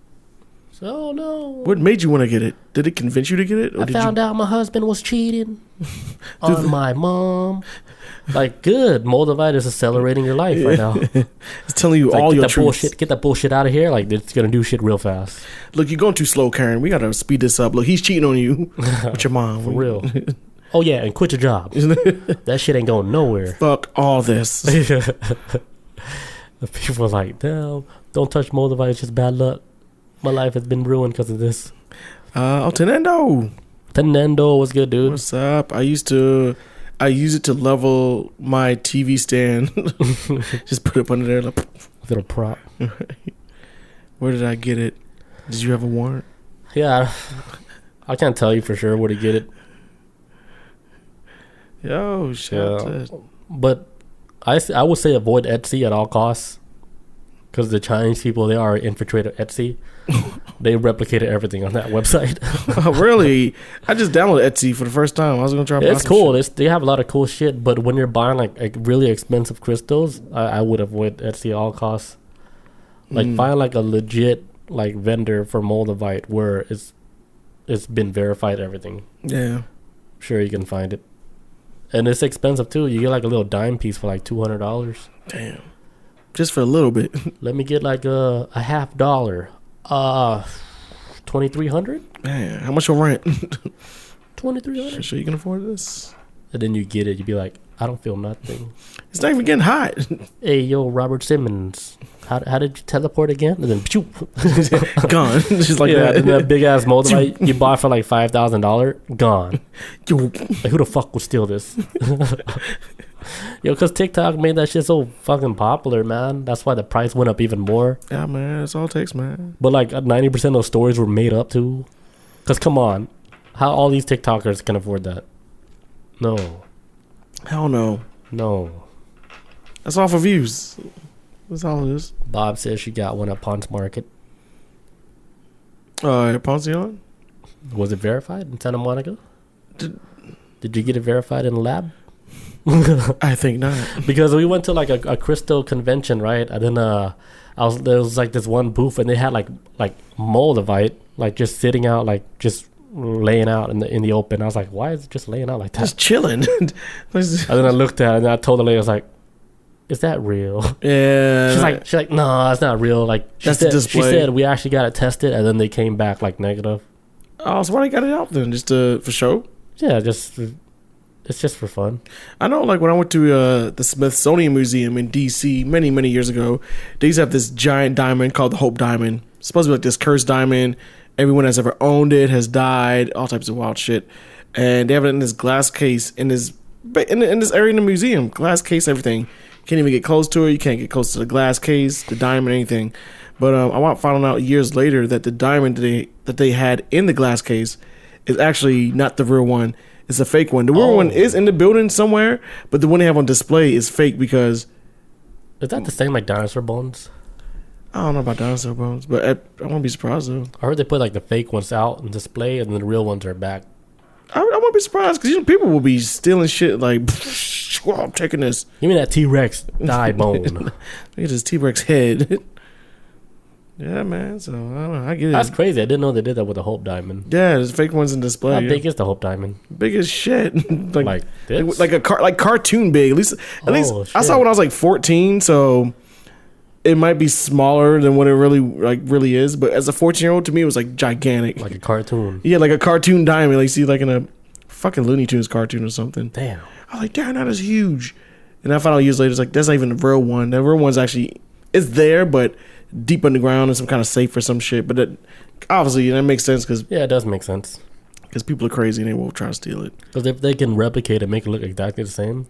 So no. What made you want to get it? Did it convince you to get it? Or I found out my husband was cheating on my mom. Like, good. Moldavite is accelerating your life right now. It's telling you all your truths. Get that bullshit out of here. Like, it's going to do shit real fast. Look, you're going too slow, Karen. We got to speed this up. Look, he's cheating on you with your mom. For real. Oh, yeah, and quit your job. That shit ain't going nowhere. Fuck all this. People are like, damn, don't touch Moldavite. It's just bad luck. My life has been ruined because of this. Tenendo. Tenendo was good, dude. What's up? I used to I use it to level my TV stand. Just put it up under there. Like, little prop. Where did I get it? Did you have a warrant? Yeah, I can't tell you for sure where to get it. Yo, shit. But I would say avoid Etsy at all costs. Because the Chinese people, they are infiltrated Etsy. They replicated everything on that website. Oh, really? I just downloaded Etsy for the first time. I was going to try to buy it's cool. They have a lot of cool shit. But when you're buying like really expensive crystals, I would avoid Etsy at all costs. Like find like a legit like vendor for Moldavite where it's been verified everything. Yeah. Sure, you can find it. And it's expensive too. You get like a little dime piece for like $200. Damn. Just for a little bit. Let me get like a $50. $2,300. Man, how much your rent? $2,300. Sure you can afford this? And then you get it. You be like, I don't feel nothing. It's not even getting hot. Hey, yo, Robert Simmons. How did you teleport again? And then, phew. Gone. Just like yeah, that. and that big ass Moldavite you bought for like $5,000, gone. Like, who the fuck would steal this? Yo, because TikTok made that shit so fucking popular, man. That's why the price went up even more. Yeah, man. That's all it takes, man. But like 90% of those stories were made up too. Because come on. How all these TikTokers can afford that? No. Hell no. No. That's all for views. That's all it is. Bob says she got one at Ponce Market. Poncion? Was it verified in Santa Monica? Did you get it verified in the lab? I think not. Because we went to like a crystal convention, right? And then there was like this one booth and they had like Moldavite like just sitting out, like just laying out in the open. I was like, why is it just laying out like that? Just chilling. And then I looked at it and I told the lady, I was like, is that real? Yeah. She's like, no, it's not real. Like she said we actually got it tested and then they came back like negative. Oh, so why they got it out then? Just for show? Yeah, it's just for fun. I know, like when I went to the Smithsonian Museum in DC many years ago, they used to have this giant diamond called the Hope Diamond. It's supposed to be like this cursed diamond. Everyone that's ever owned it has died. All types of wild shit. And they have it in this glass case in this area in the museum. Glass case, everything. Can't even get close to it. You can't get close to the glass case, the diamond, anything. But I found out years later that the diamond that they had in the glass case is actually not the real one. It's a fake one. The real one is in the building somewhere, but the one they have on display is fake because... Is that the same like dinosaur bones? I don't know about dinosaur bones, but I won't be surprised though. I heard they put like the fake ones out on display and then the real ones are back. I won't be surprised because people will be stealing shit like, well, I'm taking this. You mean that T-Rex thigh bone? Look at this T-Rex head. Yeah, man. So I don't know. I get it. That's crazy. I didn't know they did that with the Hope Diamond. Yeah, there's fake ones in display. How big is the Hope Diamond? Big as shit. like this? like cartoon big. At least shit. I saw it when I was like 14. So it might be smaller than what it really is. But as a 14-year-old, to me, it was like gigantic. Like a cartoon. Yeah, like a cartoon diamond. Like you see like in a fucking Looney Tunes cartoon or something. Damn. I was like, damn, that is huge. And I found out years later, it's like that's not even the real one. The real one's actually it's there, but deep underground and some kind of safe or some shit. But obviously that makes sense because it does make sense because people are crazy and they will try to steal it. Because if they can replicate it, make it look exactly the same,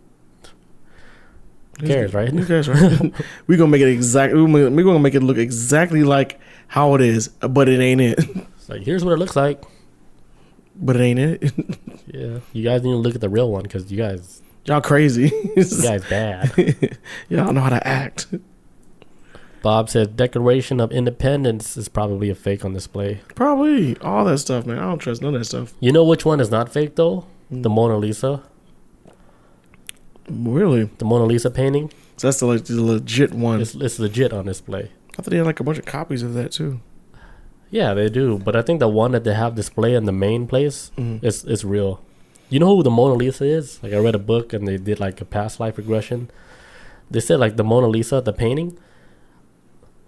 who cares, right? Who cares, right? We're gonna make it exactly. We're gonna make it look exactly like how it is, but it ain't it. It's like here's what it looks like, but it ain't it. Yeah, you guys need to look at the real one because y'all crazy. You guys bad. Y'all know how to act. Bob said Declaration of Independence is probably a fake on display. Probably. All that stuff, man. I don't trust none of that stuff. You know which one is not fake, though? The Mona Lisa. Really? The Mona Lisa painting? So that's the legit one. It's legit on display. I thought they had like a bunch of copies of that, too. Yeah, they do. But I think the one that they have display in the main place is real. You know who the Mona Lisa is? Like, I read a book and they did like a past life regression. They said like the Mona Lisa, the painting...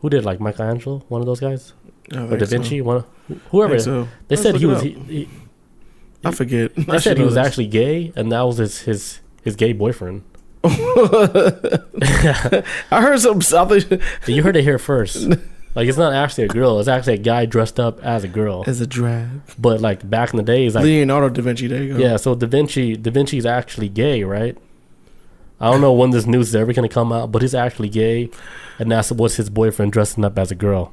Who did like Michelangelo? One of those guys, or Da Vinci? So. Whoever. So. They said he was. I forget. They said he was actually gay, and that was his gay boyfriend. I heard something. You heard it here first. Like it's not actually a girl. It's actually a guy dressed up as a girl. As a drag. But like back in the days, like Leonardo da Vinci. There you go. yeah. So Da Vinci's actually gay, right? I don't know when this news is ever gonna come out, but he's actually gay, and that's what's his boyfriend dressing up as a girl.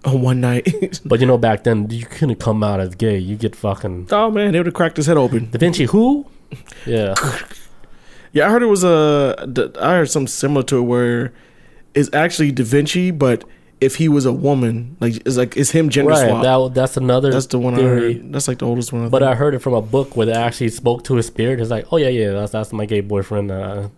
On one night. But you know, back then you couldn't come out as gay. You get fucking. Oh man, they would have cracked his head open. Da Vinci who? Yeah. Yeah, I heard it was I heard something similar to it where it's actually Da Vinci, but if he was a woman, it's him gender Right. swap. That's another. That's the one theory. I heard. That's like the oldest one. But I heard it from a book where they actually spoke to his spirit. It's like, oh yeah, that's my gay boyfriend. And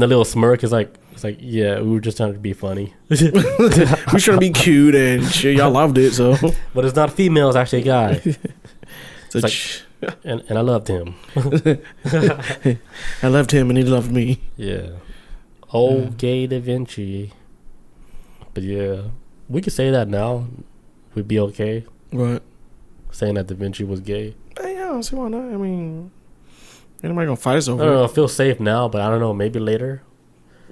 the little smirk is like, it's like, yeah, we were just trying to be funny. we trying to be cute and shit. Y'all loved it, so. But it's not female. It's actually a guy. So And I loved him. I loved him and he loved me. Yeah. Gay Da Vinci. But yeah, we could say that now. We'd be okay What? saying that Da Vinci was gay. Hey, yeah, I don't see why not. I mean, anybody gonna fight us I over don't know. it? I feel safe now, but I don't know. Maybe later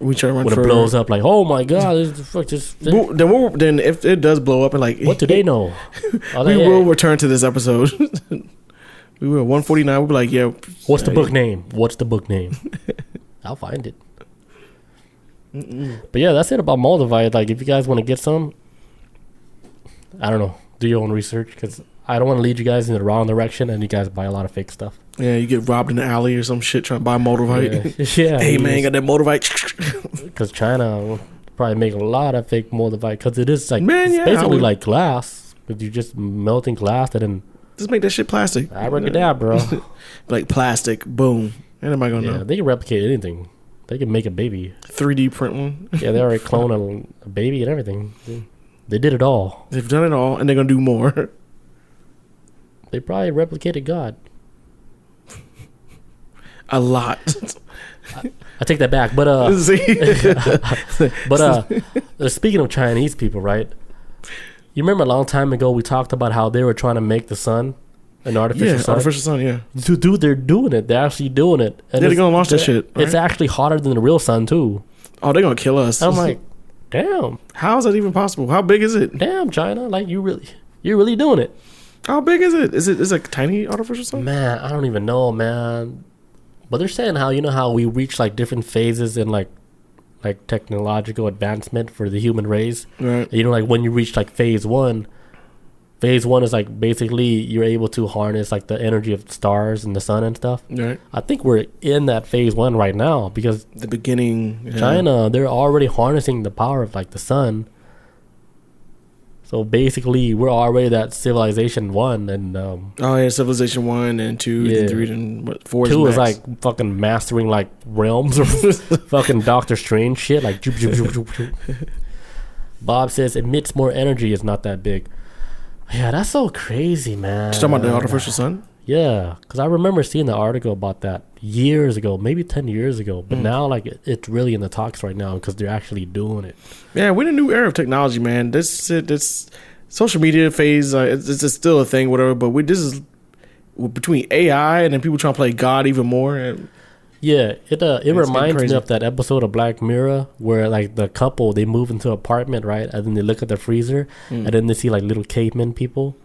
We try to run when for it blows up, like, oh my god, this is the fuck this. Then if it does blow up and like, What do they know? Oh, we they- will return to this episode. We will 149. We'll be like, yeah. What's the book name? What's the book name? I'll find it. But yeah, that's it about Moldavite. Like, if you guys want to get some, I don't know, do your own research because I don't want to lead you guys in the wrong direction and you guys buy a lot of fake stuff. Yeah, you get robbed in the alley or some shit trying to buy Moldavite. Yeah. Hey man, got that Moldavite. Because China will probably make a lot of fake Moldavite because it is like Man, it's yeah, basically like glass, but you're just melting glass and then Just make that shit plastic. abracadabra. Like plastic. Boom. Ain't nobody gonna Yeah, know. they can replicate anything. They can make a baby. 3D print one. Yeah, they already clone a baby and everything. They did it all. They've done it all, and they're gonna do more. They probably replicated God. A lot. I take that back. But See? speaking of Chinese people, right? You remember a long time ago we talked about how they were trying to make the sun an artificial sun? Artificial sun, yeah. Dude, they're doing it. They're actually doing it. And They're gonna launch that shit. It's Right? actually hotter than the real sun too. Oh, they're gonna kill us. I'm like, damn, how is that even possible? How big is it? damn, China, like you're really doing it, How big is it? Is it a tiny artificial sun? man. I don't even know, man. But they're saying how we reach like different phases in like technological advancement for the human race. Right. Like when you reach like phase one is like basically you're able to harness like the energy of stars and the sun and stuff. Right. I think we're in that phase one right now because The beginning. Yeah. China, they're already harnessing the power of like the sun. So basically we're already that civilization one and Oh yeah, Civilization 1 and 2 Yeah. and 3 and what 4 2 is is max. like fucking mastering like realms or fucking Doctor Strange shit like zoop, zoop, zoop, zoop, zoop. Bob says emits more energy is not that big. Yeah, that's so crazy, man. Just talking about the artificial sun. Yeah, because I remember seeing the article about that years ago, maybe 10 years ago. But now, like, it's really in the talks right now because they're actually doing it. Yeah, we're in a new era of technology, man. This social media phase, it's still a thing, whatever. But this is between AI and then people trying to play God even more. And Yeah, it getting reminds me crazy. of that episode of Black Mirror where, like, the couple, they move into an apartment, right? And then they look at the freezer and then they see, like, little cavemen people.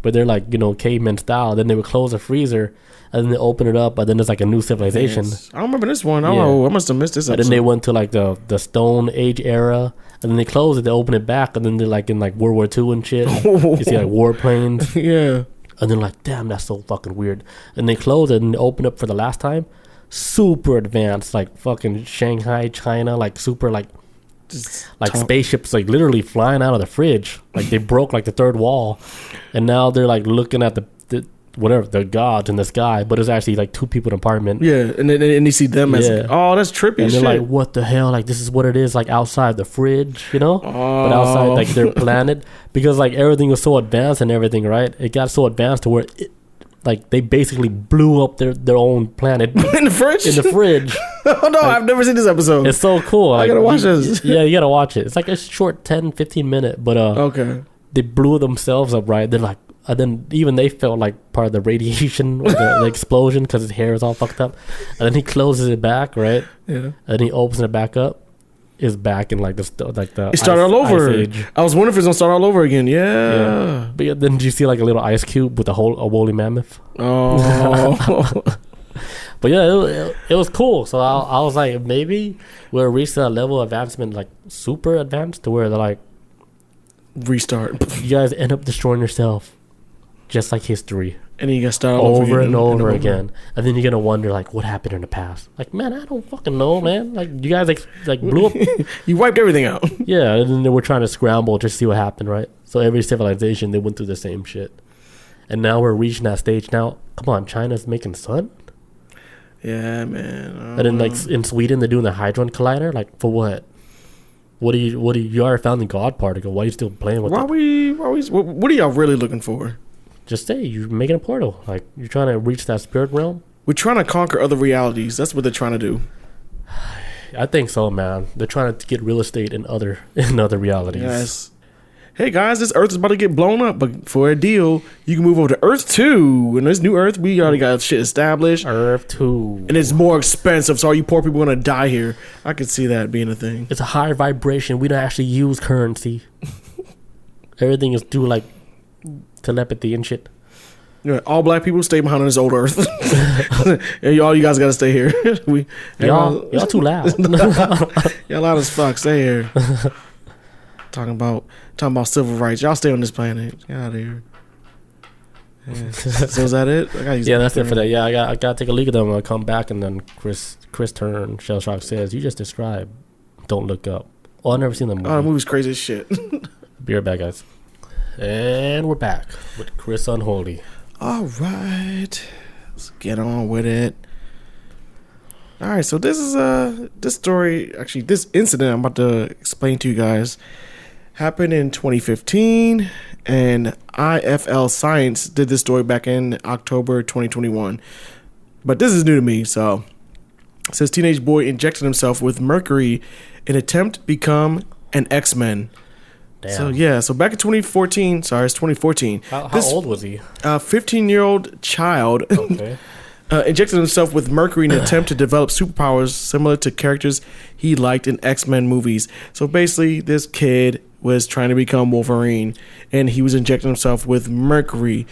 But they're like, you know, caveman style. Then they would close the freezer and then they open it up and then there's like a new civilization. Yes. I don't remember this one. Yeah. Oh, I must have missed this And episode. then they went to like the Stone Age era and then they close it, they open it back and then they're like in like World War II and shit. You see like warplanes. Yeah. And they're like, damn, that's so fucking weird. And they close it and they open up for the last time. Super advanced, like fucking Shanghai, China, like super like spaceships like literally flying out of the fridge. Like they broke like the third wall. And now they're like looking at the whatever, the gods in the sky, but it's actually like two people in an apartment. Yeah, and then you see them as Yeah. oh, that's trippy. And shit. they're like, what the hell? Like, this is what it is, like, outside the fridge, you know? But outside, like, their planet. Because, like, everything was so advanced and everything, right? It got so advanced to where, they basically blew up their own planet in the fridge. in the fridge. Oh, no, I've never seen this episode. It's so cool. I Like, gotta watch this. Yeah, you gotta watch it. It's like a short 10, 15 minute, but Okay. they blew themselves up, right? They're like, and then even they felt like part of the radiation or the explosion because his hair is all fucked up. And then he closes it back, right? Yeah. And he opens it back up. is back in like the It started all over. Ice Age. I was wondering if it's gonna start all over again. Yeah. But yeah, then did you see like a little ice cube with a woolly mammoth? Oh. But yeah, it was cool. So I was like, maybe we'll reach that level of advancement, like super advanced, to where they're like, Restart. you guys end up destroying yourself, just like history. And then you gotta start all over and over again, and then you're gonna wonder like what happened in the past. Like, man, I don't fucking know, man. Like, you guys like blew up. You wiped everything out. Yeah, and then they were trying to scramble to see what happened, right? So every civilization, they went through the same shit, and now we're reaching that stage. Now, come on, China's making sun, Yeah, man. and then like in Sweden, they're doing the hadron collider. Like, for what? What do you already found the God particle? Why are you still playing with it? What are y'all really looking for? Just say you're making a portal. Like, you're trying to reach that spirit realm. We're trying to conquer other realities. That's what they're trying to do. I think so, man. They're trying to get real estate in other realities. Yes. Hey guys, this Earth is about to get blown up, but for a deal, you can move over to Earth 2. And this new Earth, we already got shit established. Earth 2. And it's more expensive, so all you poor people are gonna die here. I could see that being a thing. It's a higher vibration. We don't actually use currency. Everything is through like telepathy and shit. Yeah, all black people stay behind on this old Earth. All you guys gotta stay here. Y'all too loud. Y'all loud as fuck. Stay here. Talking about civil rights. Y'all stay on this planet. Get out of here. Yeah. So is that it? Yeah, that's it for that. Yeah, I gotta take a look at them. I'll come back, and then Chris Turn, Shell Shock says, "You just described. Don't look up." Oh, I've never seen the movie. Oh, the movie's crazy as shit. Be right back, guys. And we're back with Chris Unholy. All right, let's get on with it. All right, so this is this story, actually this incident I'm about to explain to you guys happened in 2015, and IFL Science did this story back in October 2021. But this is new to me, so it says teenage boy injected himself with mercury in attempt to become an X-Men. Damn. So yeah, so back in 2014, sorry, it's 2014. How old was he? 15-year-old child. Okay. Injected himself with mercury in an attempt to develop superpowers similar to characters he liked in X-Men movies. So basically, this kid was trying to become Wolverine, and he was injecting himself with mercury.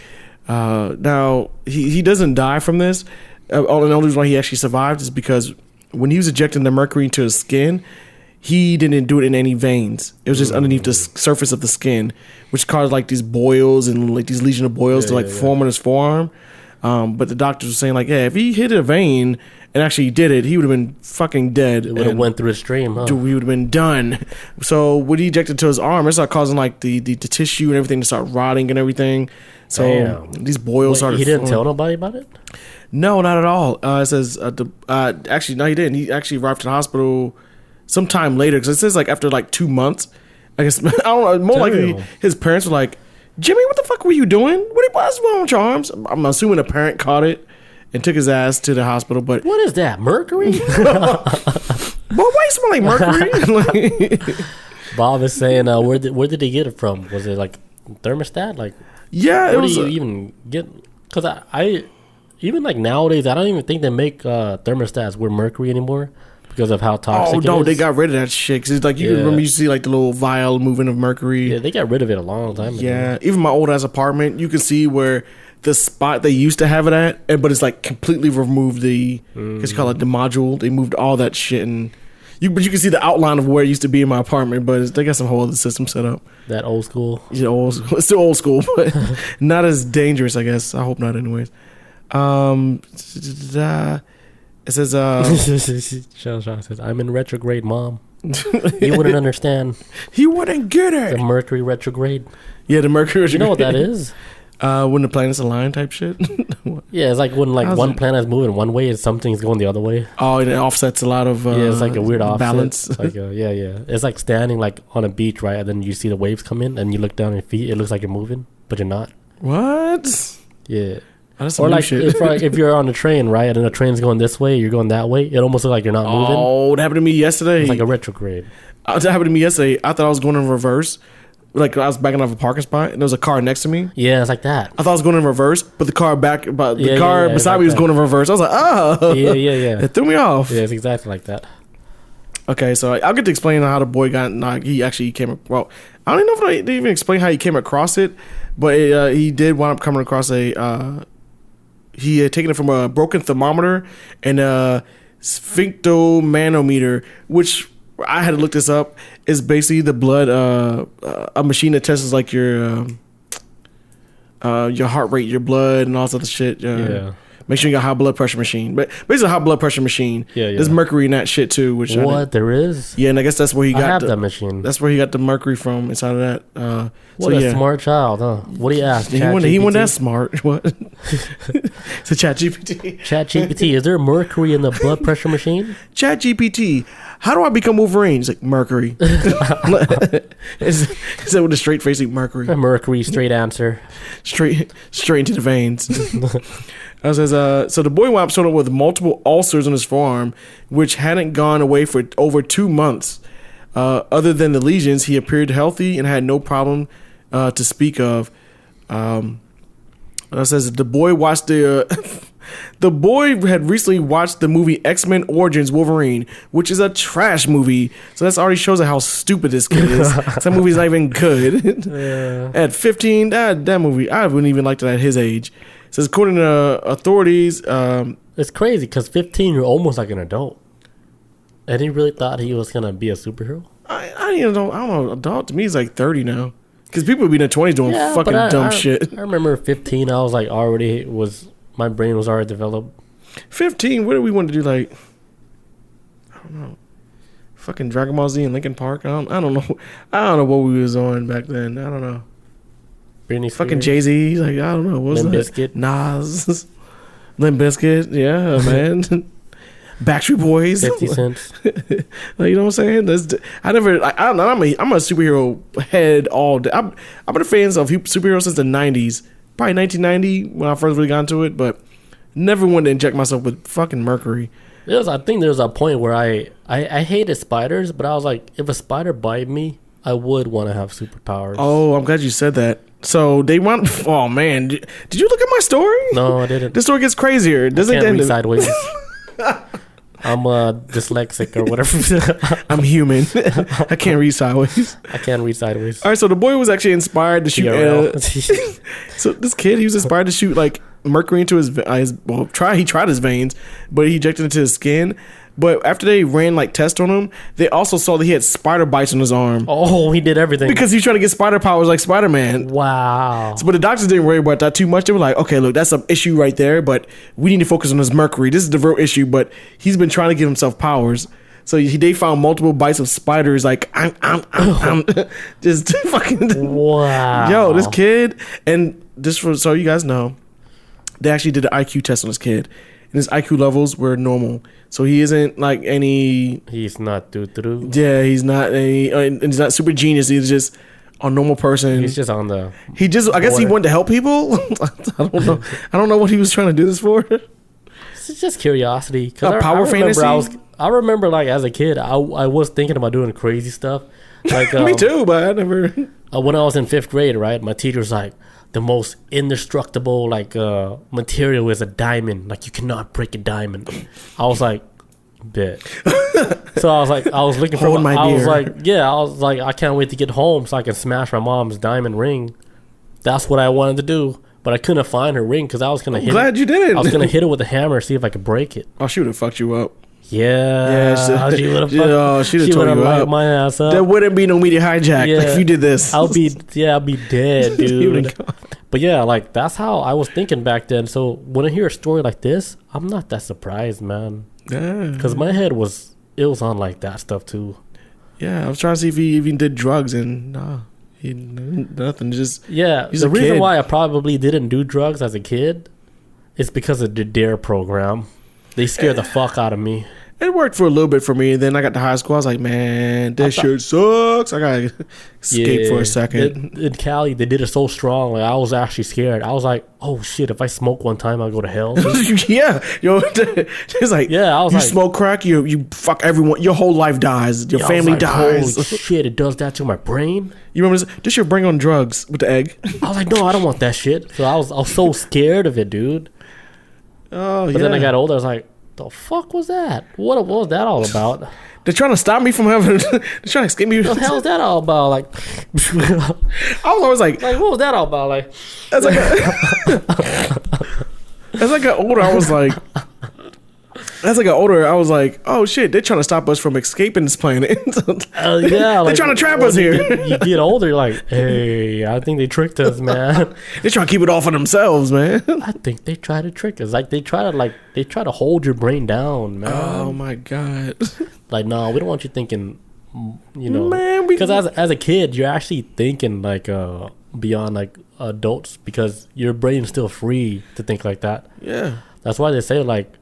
Now, he doesn't die from this. The only reason why he actually survived is because when he was injecting the mercury into his skin, he didn't do it in any veins. It was just underneath the surface of the skin, which caused like these boils and like these legion of boils to form on his forearm. But the doctors were saying like, yeah, if he hit a vein and actually did it, he would have been fucking dead. It would have went through his stream, huh? He would have been done. So when he injected to his arm, it started causing like the tissue and everything to start rotting and everything. So these boils started. He didn't tell nobody about it? No, not at all. It says actually no, he didn't. He actually arrived to the hospital sometime later, because it says like after like 2 months. I guess I don't know. More likely, his parents were like, "Jimmy, what the fuck were you doing? What's wrong with your arms?" I'm assuming a parent caught it and took his ass to the hospital. But what is that, mercury? Boy, why you smell like mercury? Bob is saying, where did he get it from? Was it like thermostat? Like, yeah, where do you even get? Because I even like nowadays, I don't even think they make thermostats with mercury anymore, because of how toxic it is. Oh, no, they got rid of that shit. Because it's like, you remember you see like the little vial moving of mercury. Yeah, they got rid of it a long time ago. Yeah, even my old ass apartment, you can see where the spot they used to have it at, but it's like completely removed because you call it the module. They moved all that shit, but you can see the outline of where it used to be in my apartment, but they got some whole other system set up. That old school? Yeah, it's still old school, but not as dangerous, I guess. I hope not anyways. It says, Shell Shock says, "I'm in retrograde, Mom." You wouldn't understand. He wouldn't get it. The Mercury retrograde. Yeah, the Mercury retrograde. You know what that is? When the planets align type shit. Yeah, it's like when one planet's moving one way and something's going the other way. Oh, and it offsets a lot of it's like a weird offset. Balance. It's like yeah. It's like standing like on a beach, right? And then you see the waves come in and you look down at your feet. It looks like you're moving, but you're not. What? Yeah. That's or like shit. if you're on a train, right, and the train's going this way, you're going that way. It almost looks like you're not moving. Oh, that happened to me yesterday. It's like a retrograde. That happened to me yesterday. I thought I was going in reverse. Like I was backing off a parking spot, and there was a car next to me. Yeah, it's like that. I thought I was going in reverse, but the car beside like me was going in reverse. I was like, oh, yeah. It threw me off. Yeah, it's exactly like that. Okay, so I'll get to explain how the boy got. He actually came. Well, I don't even know if I didn't even explain how he came across it, but he did wind up coming across a. He had taken it from a broken thermometer and a sphygmomanometer, which I had to look this up. Is basically the blood, a machine that tests like your heart rate, your blood, and all this other shit. Yeah. Make sure you got a high blood pressure machine. But basically a high blood pressure machine. Yeah. There's mercury in that shit too. Which there is? Yeah, and I guess that's where he got I have that machine. That's where he got the mercury from inside of that. What a smart child, huh? What do you ask? He wasn't that smart. What? It's a ChatGPT. ChatGPT, is there mercury in the blood pressure machine? ChatGPT, how do I become Wolverine? He's like, mercury. Is that with a straight face? Like, mercury. A mercury, straight answer. Straight into the veins. Says, so the boy wound up showing up with multiple ulcers on his forearm, which hadn't gone away for over 2 months. Other than the lesions, he appeared healthy and had no problem to speak of. It says the boy watched the boy had recently watched the movie X-Men Origins Wolverine, which is a trash movie. So that already shows how stupid this kid is. That movie's not even good. Yeah. At 15, that movie, I wouldn't even like it at his age. It says according to authorities, it's crazy because 15, you're almost like an adult. And he really thought he was gonna be a superhero. I don't know. Adult to me is like 30 now. Because people would be in their 20s doing fucking dumb shit. I remember 15, I was like my brain was already developed. 15, what do we want to do? Like, I don't know. Fucking Dragon Ball Z and Linkin Park. I don't know. I don't know what we was on back then. I don't know. Britney fucking Jay-Z. Like, I don't know. What was Limp that? Bizkit. Nas. Limp Bizkit. Yeah, man. Backstreet Boys. 50 Cent. Like, you know what I'm saying? I'm a superhero head all day. I've been a fan of superheroes since the 90s. Probably 1990 when I first really got into it, but never wanted to inject myself with fucking mercury. I think there was a point where I hated spiders, but I was like, if a spider bite me, I would want to have superpowers. Oh, I'm glad you said that. So they want. Oh man, did you look at my story? No, I didn't. The story gets crazier. Doesn't I can't read sideways. I'm dyslexic or whatever. I'm human. I can't read sideways. I can't read sideways. All right, so the boy was actually inspired to shoot. So this kid, he was inspired to shoot like mercury into his he tried his veins, but he injected it into his skin. But after they ran like tests on him, they also saw that he had spider bites on his arm. Oh, he did everything because he was trying to get spider powers like Spider-Man. Wow. But the doctors didn't worry about that too much. They were like, okay, look, that's an issue right there, but we need to focus on his mercury. This is the real issue. But he's been trying to give himself powers. So they found multiple bites of spiders. Like I'm just fucking. Wow. Yo, this kid, and just so you guys know, they actually did an IQ test on this kid. And his IQ levels were normal. So he isn't like any... He's not doo-doo. Yeah, he's not he's not super genius. He's just a normal person. He's just on the... I guess he wanted to help people. I don't know. I don't know what he was trying to do this for. It's just curiosity. Power fantasy? I remember like as a kid, I was thinking about doing crazy stuff. Like me too, but I never... when I was in 5th grade, right, my teacher was like, the most indestructible material is a diamond. Like you cannot break a diamond. I was like, bet. So I was looking for my beer. I was like, I can't wait to get home so I can smash my mom's diamond ring. That's what I wanted to do, but I couldn't find her ring because I was gonna glad you did it. I was gonna hit it with a hammer, see if I could break it. Oh, she would have fucked you up. Yeah, she would have. She would have light my ass up. There wouldn't be no media hijack if you did this. I'll be dead, dude. But yeah, like that's how I was thinking back then. So when I hear a story like this, I'm not that surprised, man. Yeah, because my head was on like that stuff too. Yeah, I was trying to see if he even did drugs, and nothing. Just the reason why I probably didn't do drugs as a kid is because of the DARE program. They scared the fuck out of me. It worked for a little bit for me. And then I got to high school. I was like, man, this shit sucks. I got to escape for a second. In Cali, they did it so strong. Like, I was actually scared. I was like, oh, shit, if I smoke one time, I'll go to hell. Yeah. Yo, it's like, I was you smoke crack, you fuck everyone. Your whole life dies. Your family dies. Holy shit, it does that to my brain. You remember this your brain on drugs with the egg? I was like, no, I don't want that shit. So I was so scared of it, dude. Oh, But then I got older. I was like, the fuck was that? What was that all about? They're trying to stop me from having. They're trying to escape me. What the hell's that all about? Like, I was always like, what was that all about? Like, as I got older, I was like, oh shit, they're trying to stop us from escaping this planet. yeah, they're trying to trap us here. You get older, you're like, hey, I think they tricked us, man. They're trying to keep it all for themselves, man. I think they try to trick us. Like they try to hold your brain down, man. Oh my god. Like, no, we don't want you thinking, you know, man. Because as a kid, you're actually thinking like beyond like adults because your brain's still free to think like that. Yeah. That's why they say like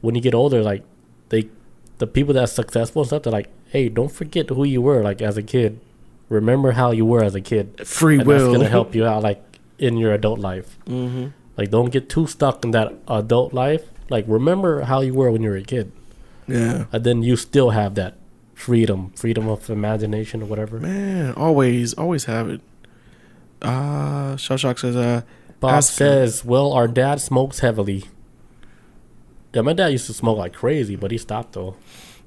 when you get older, like the people that are successful and stuff, they're like, hey, don't forget who you were like as a kid. Remember how you were as a kid. Free and will. That's gonna help you out like in your adult life. Mm-hmm. Like don't get too stuck in that adult life. Like remember how you were when you were a kid. Yeah. And then you still have that freedom of imagination or whatever. Man, always have it. Shawshock says, Bob says, well, our dad smokes heavily. Yeah, my dad used to smoke like crazy, but he stopped though.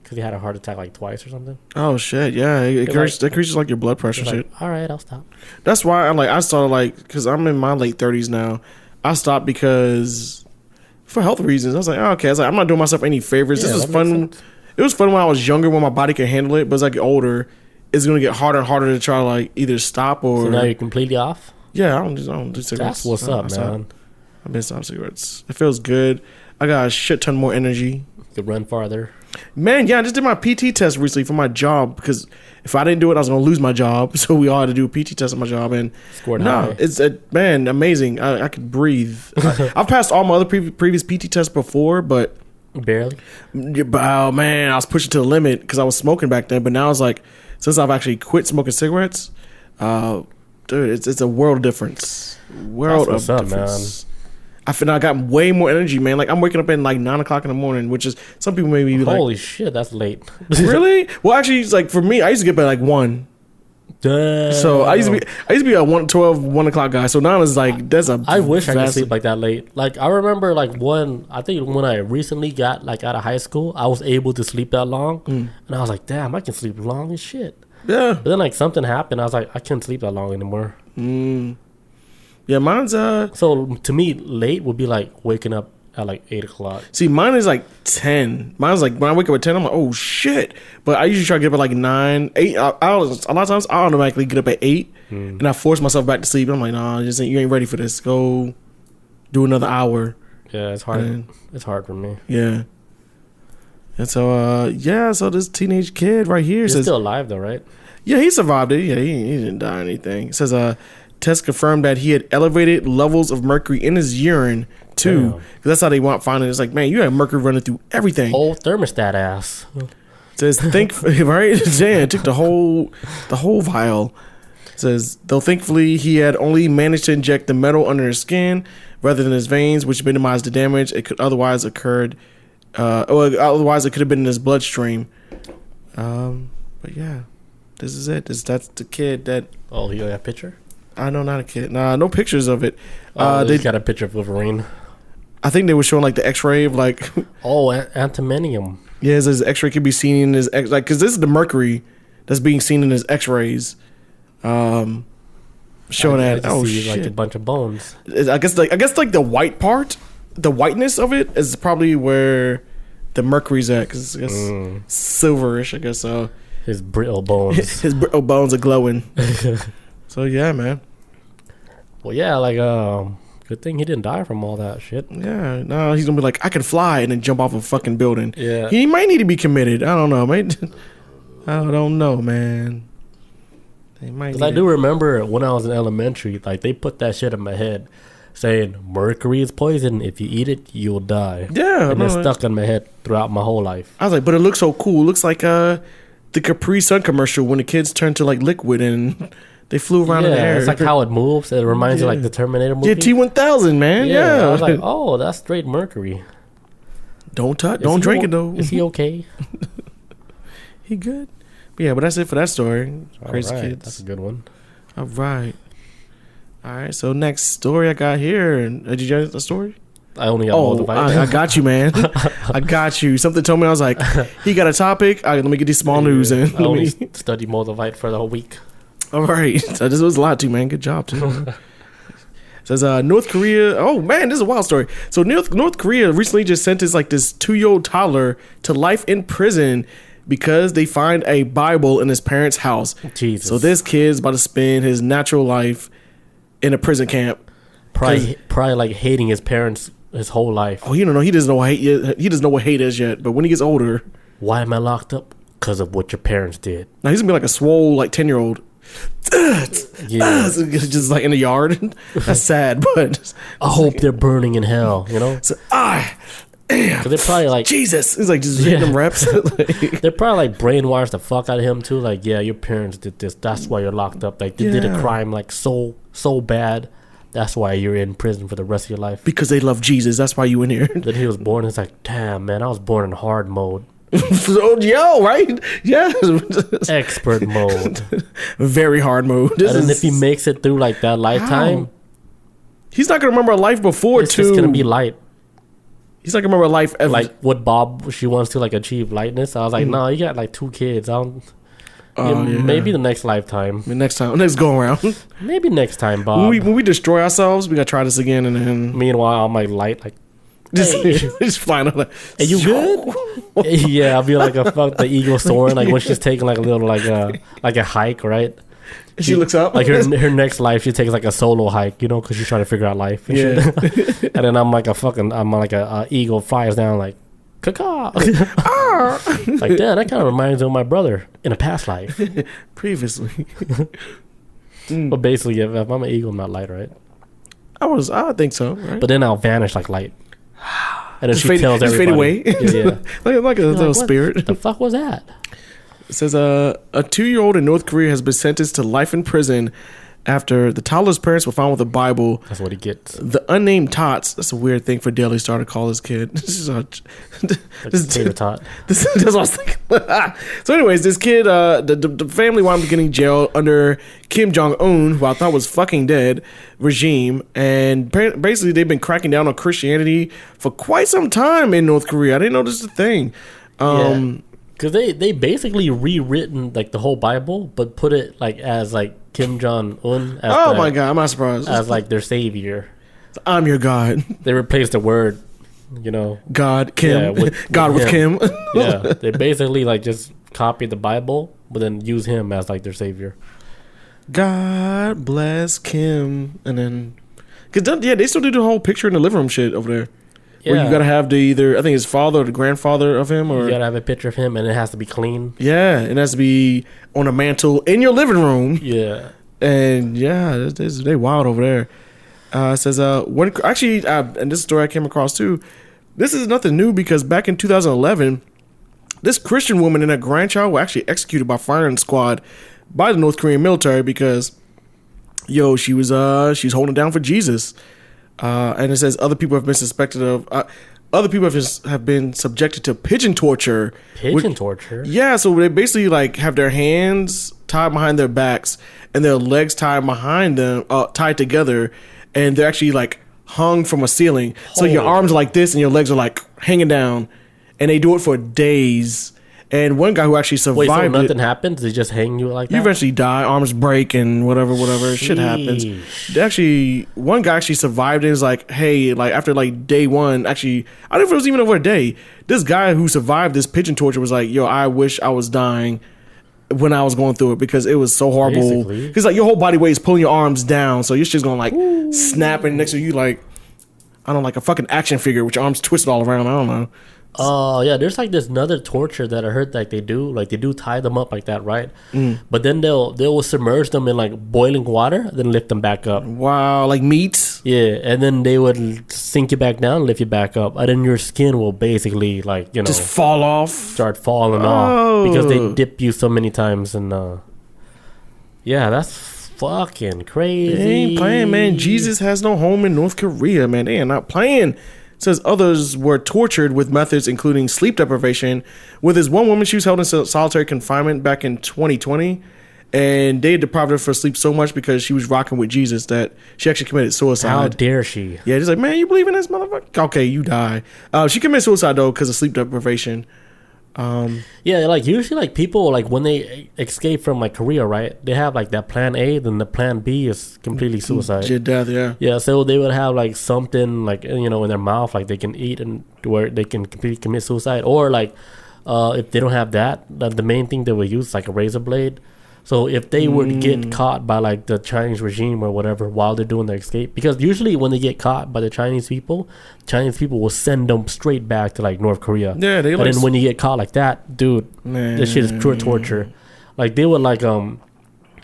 Because he had a heart attack like twice or something. oh shit, yeah. It increases like your blood pressure He's shit. like, all right, I'll stop. That's why I started like, because I'm in my late 30s now. I stopped because for health reasons. I was like, oh, okay. I was like, I'm not doing myself any favors. Yeah, This is that fun. makes sense. It was fun when I was younger, when my body could handle it. But as I get older, it's gonna get harder and harder to try to like either stop or. So now you're completely off? Yeah, I don't do cigarettes. That's what's up, man. I've been stopping cigarettes. It feels good. I got a shit ton more energy. You could run farther. Man, yeah, I just did my PT test recently for my job because if I didn't do it, I was gonna lose my job. So we all had to do a PT test on my job, and Scored high. it's man, amazing. I could breathe. I've passed all my other previous PT tests before, but Barely. oh man, I was pushing to the limit because I was smoking back then. But now it's like since I've actually quit smoking cigarettes, dude, it's a world of difference. World That's of what's up, difference. I feel like I got way more energy, man. Like I'm waking up at like 9 o'clock in the morning, which is some people may be like, Holy shit, that's late. really? Well, actually, it's like for me, I used to get up at like 1. Damn. So I used to be a 1 o'clock guy. So now it's like that's a. I wish I could vast- sleep like that late. Like I remember, like I think when I recently got like out of high school, I was able to sleep that long, and I was like, damn, I can sleep long as shit. Yeah. But then like something happened, I was like, I can't sleep that long anymore. Yeah, mine's So to me, late would be like waking up at like 8 o'clock. See, mine is like 10. Mine's like when I wake up at 10, I'm like, oh shit. But I usually try to get up at like 9, 8. A lot of times I automatically get up at 8, and I force myself back to sleep. I'm like, nah, you ain't ready for this. Go do another hour. Yeah, it's hard. And- It's hard for me. Yeah. And so, so this teenage kid right here He's says, still alive though, right? yeah, he survived it. Yeah, he didn't die or anything. It says, test confirmed that he had elevated levels of mercury in his urine too. Damn. 'Cause that's how they want finding. It's like, man, you have mercury running through everything. Whole thermostat ass. Says right? Yeah, it took the whole vial. Says though thankfully he had only managed to inject the metal under his skin rather than his veins, which minimized the damage it could otherwise occurred. Otherwise it could have been in his bloodstream. But yeah, this is it. That's the kid that. Oh, you got a picture? I know, not a kid. Nah, no pictures of it. They They got a picture of Wolverine. I think they were showing like the X-ray of like. Oh, antimonium. Yeah, his X-ray can be seen in his like because this is the mercury that's being seen in his X-rays. Showing I that just see, shit. like a bunch of bones. I guess like the white part, the whiteness of it is probably where the mercury's at because it's silverish. I guess so. His brittle bones. His brittle bones are glowing. So yeah, man. Well, yeah, like good thing he didn't die from all that shit. Yeah, no, he's gonna be like, I can fly and then jump off a fucking building. Yeah. He might need to be committed. I don't know, man. I don't know, man. They might. Because I do remember when I was in elementary, like they put that shit in my head, saying mercury is poison. If you eat it, you'll die. Yeah, and no, it stuck in my head throughout my whole life. I was like, but it looks so cool. It looks like the Capri Sun commercial when the kids turn to like liquid and they flew around in the air. It's like how it moves. It reminds you like the Terminator movie. Yeah, T-1000, man. Yeah. I was like, oh, that's straight mercury. Don't drink it though. Is he okay? He good. But yeah, but that's it for that story. Crazy All right, kids. that's a good one. All right. So next story I got here, and did you get a story? I only got Moldavite. I got you, man. I got you. Something told me, I was like, he got a topic. All right, let me get these small news in. I only studied Moldavite for the whole week. All right. So this was a lot too, man. Good job, too. Says North Korea. Oh, man, this is a wild story. So North Korea recently just sentenced like this 2-year-old toddler to life in prison because they find a Bible in his parents' house. Jesus. So this kid's about to spend his natural life in a prison camp. Probably like hating his parents his whole life. Oh, you don't know. He doesn't know what hate. He doesn't know what hate is yet. But when he gets older, why am I locked up? Because of what your parents did. Now he's gonna be like a swole, like 10-year-old. Yeah. Just like in the yard. That's sad, but I hope they're burning in hell. You know. So, Because they're probably like Jesus. He's like just hitting them reps. They're probably like brainwashed the fuck out of him too. Like, yeah, your parents did this. That's why you're locked up. Like, they did a crime like so bad. That's why you're in prison for the rest of your life. Because they love Jesus. That's why you in here. Then he was born. It's like, damn, man, I was born in hard mode. So, yo, right? Yeah. Expert mode. Very hard mode. And then if he makes it through like that lifetime, he's not gonna remember a life before it's just gonna be light. He's not gonna remember a life ever. Like what Bob, she wants to like achieve lightness. I was like, no, you got like 2 kids. I don't. Maybe the next lifetime. Next go around. Maybe next time, Bob. When we destroy ourselves, we gotta try this again, and then. Meanwhile, I'm like light, like just flying on that. Are you good? Yeah, I'll be like the eagle soaring, like when she's taking like a little like a hike, right? She looks up. Like her next life, she takes like a solo hike, you know, because she's trying to figure out life. And shit. And then I'm like a eagle flies down like. Caca. Like, damn, that kind of reminds me of my brother in a past life. Previously. But basically, if I'm an eagle, I'm not light, right? I think so, right? But then I'll vanish like light. And then just she tells everybody. Fade away. Yeah. like a little spirit. What the fuck was that? It says a 2-year-old in North Korea has been sentenced to life in prison after the toddler's parents were found with a Bible. That's what he gets. The unnamed Tots. That's a weird thing for Daily Star to call his kid. This is Tater tot. That's what I was thinking. So, anyways, this kid, the family wound up getting jailed under Kim Jong-un, who I thought was fucking dead, regime. And basically, they've been cracking down on Christianity for quite some time in North Korea. I didn't know this was a thing. Because they basically rewritten like the whole Bible, but put it like as like Kim Jong-un. My God, I'm not surprised. As like their savior. I'm your God. They replaced the word, you know. God, Kim. Yeah, God with Kim. Yeah, they basically like just copied the Bible, but then use him as like their savior. God bless Kim. And then, because they still do the whole picture in the living room shit over there. Yeah. Where you gotta have I think his father or the grandfather of him, or you gotta have a picture of him, and it has to be clean. Yeah, it has to be on a mantle in your living room. Yeah, and they wild over there. It says and this story I came across too. This is nothing new because back in 2011, this Christian woman and her grandchild were actually executed by firing squad by the North Korean military because, she's holding down for Jesus. And it says other people have been subjected to pigeon torture. Torture? Yeah, so they basically like have their hands tied behind their backs and their legs tied behind them, tied together, and they're actually like hung from a ceiling. So your arms are like this and your legs are like hanging down, and they do it for days. And one guy who actually survived. Wait, so nothing happens? They just hang you like that? You eventually die, arms break, and whatever. Shit happens. One guy actually survived and is like, hey, like after like day one, actually, I don't know if it was even over a day. This guy who survived this pigeon torture was like, I wish I was dying when I was going through it because it was so horrible. Because like your whole body weight is pulling your arms down, so you're just going like snap, and next to you like, I don't know, like a fucking action figure with your arms twisted all around. I don't know. Oh yeah, there's like this another torture that I heard like they do tie them up like that, right? But then they'll submerge them in like boiling water, then lift them back up. Wow, like meat? Yeah, and then they would sink you back down, lift you back up, and then your skin will basically like just fall off, start falling off because they dip you so many times, and that's fucking crazy. They ain't playing, man. Jesus has no home in North Korea, man. They are not playing. Says others were tortured with methods including sleep deprivation. With this one woman, she was held in solitary confinement back in 2020, and they deprived her for sleep so much because she was rocking with Jesus that she actually committed suicide. How dare she? Yeah, he's like, man, you believe in this motherfucker? Okay, you die. She committed suicide though because of sleep deprivation. Yeah, like usually like people like when they escape from like Korea, right? They have like that plan A, then the plan B is completely suicide. Death, yeah. Yeah, so they would have like something like in their mouth like they can eat and where they can completely commit suicide, or like if they don't have that, the main thing they would use is like a razor blade. So if they were to get caught by like the Chinese regime or whatever while they're doing their escape, because usually when they get caught by the Chinese people will send them straight back to like North Korea. Yeah, and then when you get caught like that, dude, this shit is pure torture. Like they would like I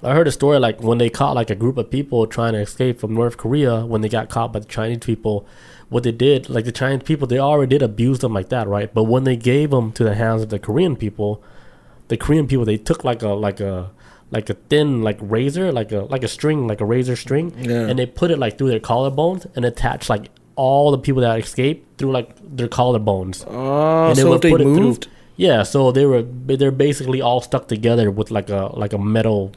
heard a story like when they caught like a group of people trying to escape from North Korea when they got caught by the Chinese people. What they did, like the Chinese people, they already did abuse them like that, right? But when they gave them to the hands of the Korean people, they took like a thin like razor, like a string, like a razor string, and they put it like through their collarbones and attached like all the people that escaped through like their collarbones. Oh, and so if they moved? So they're basically all stuck together with like a metal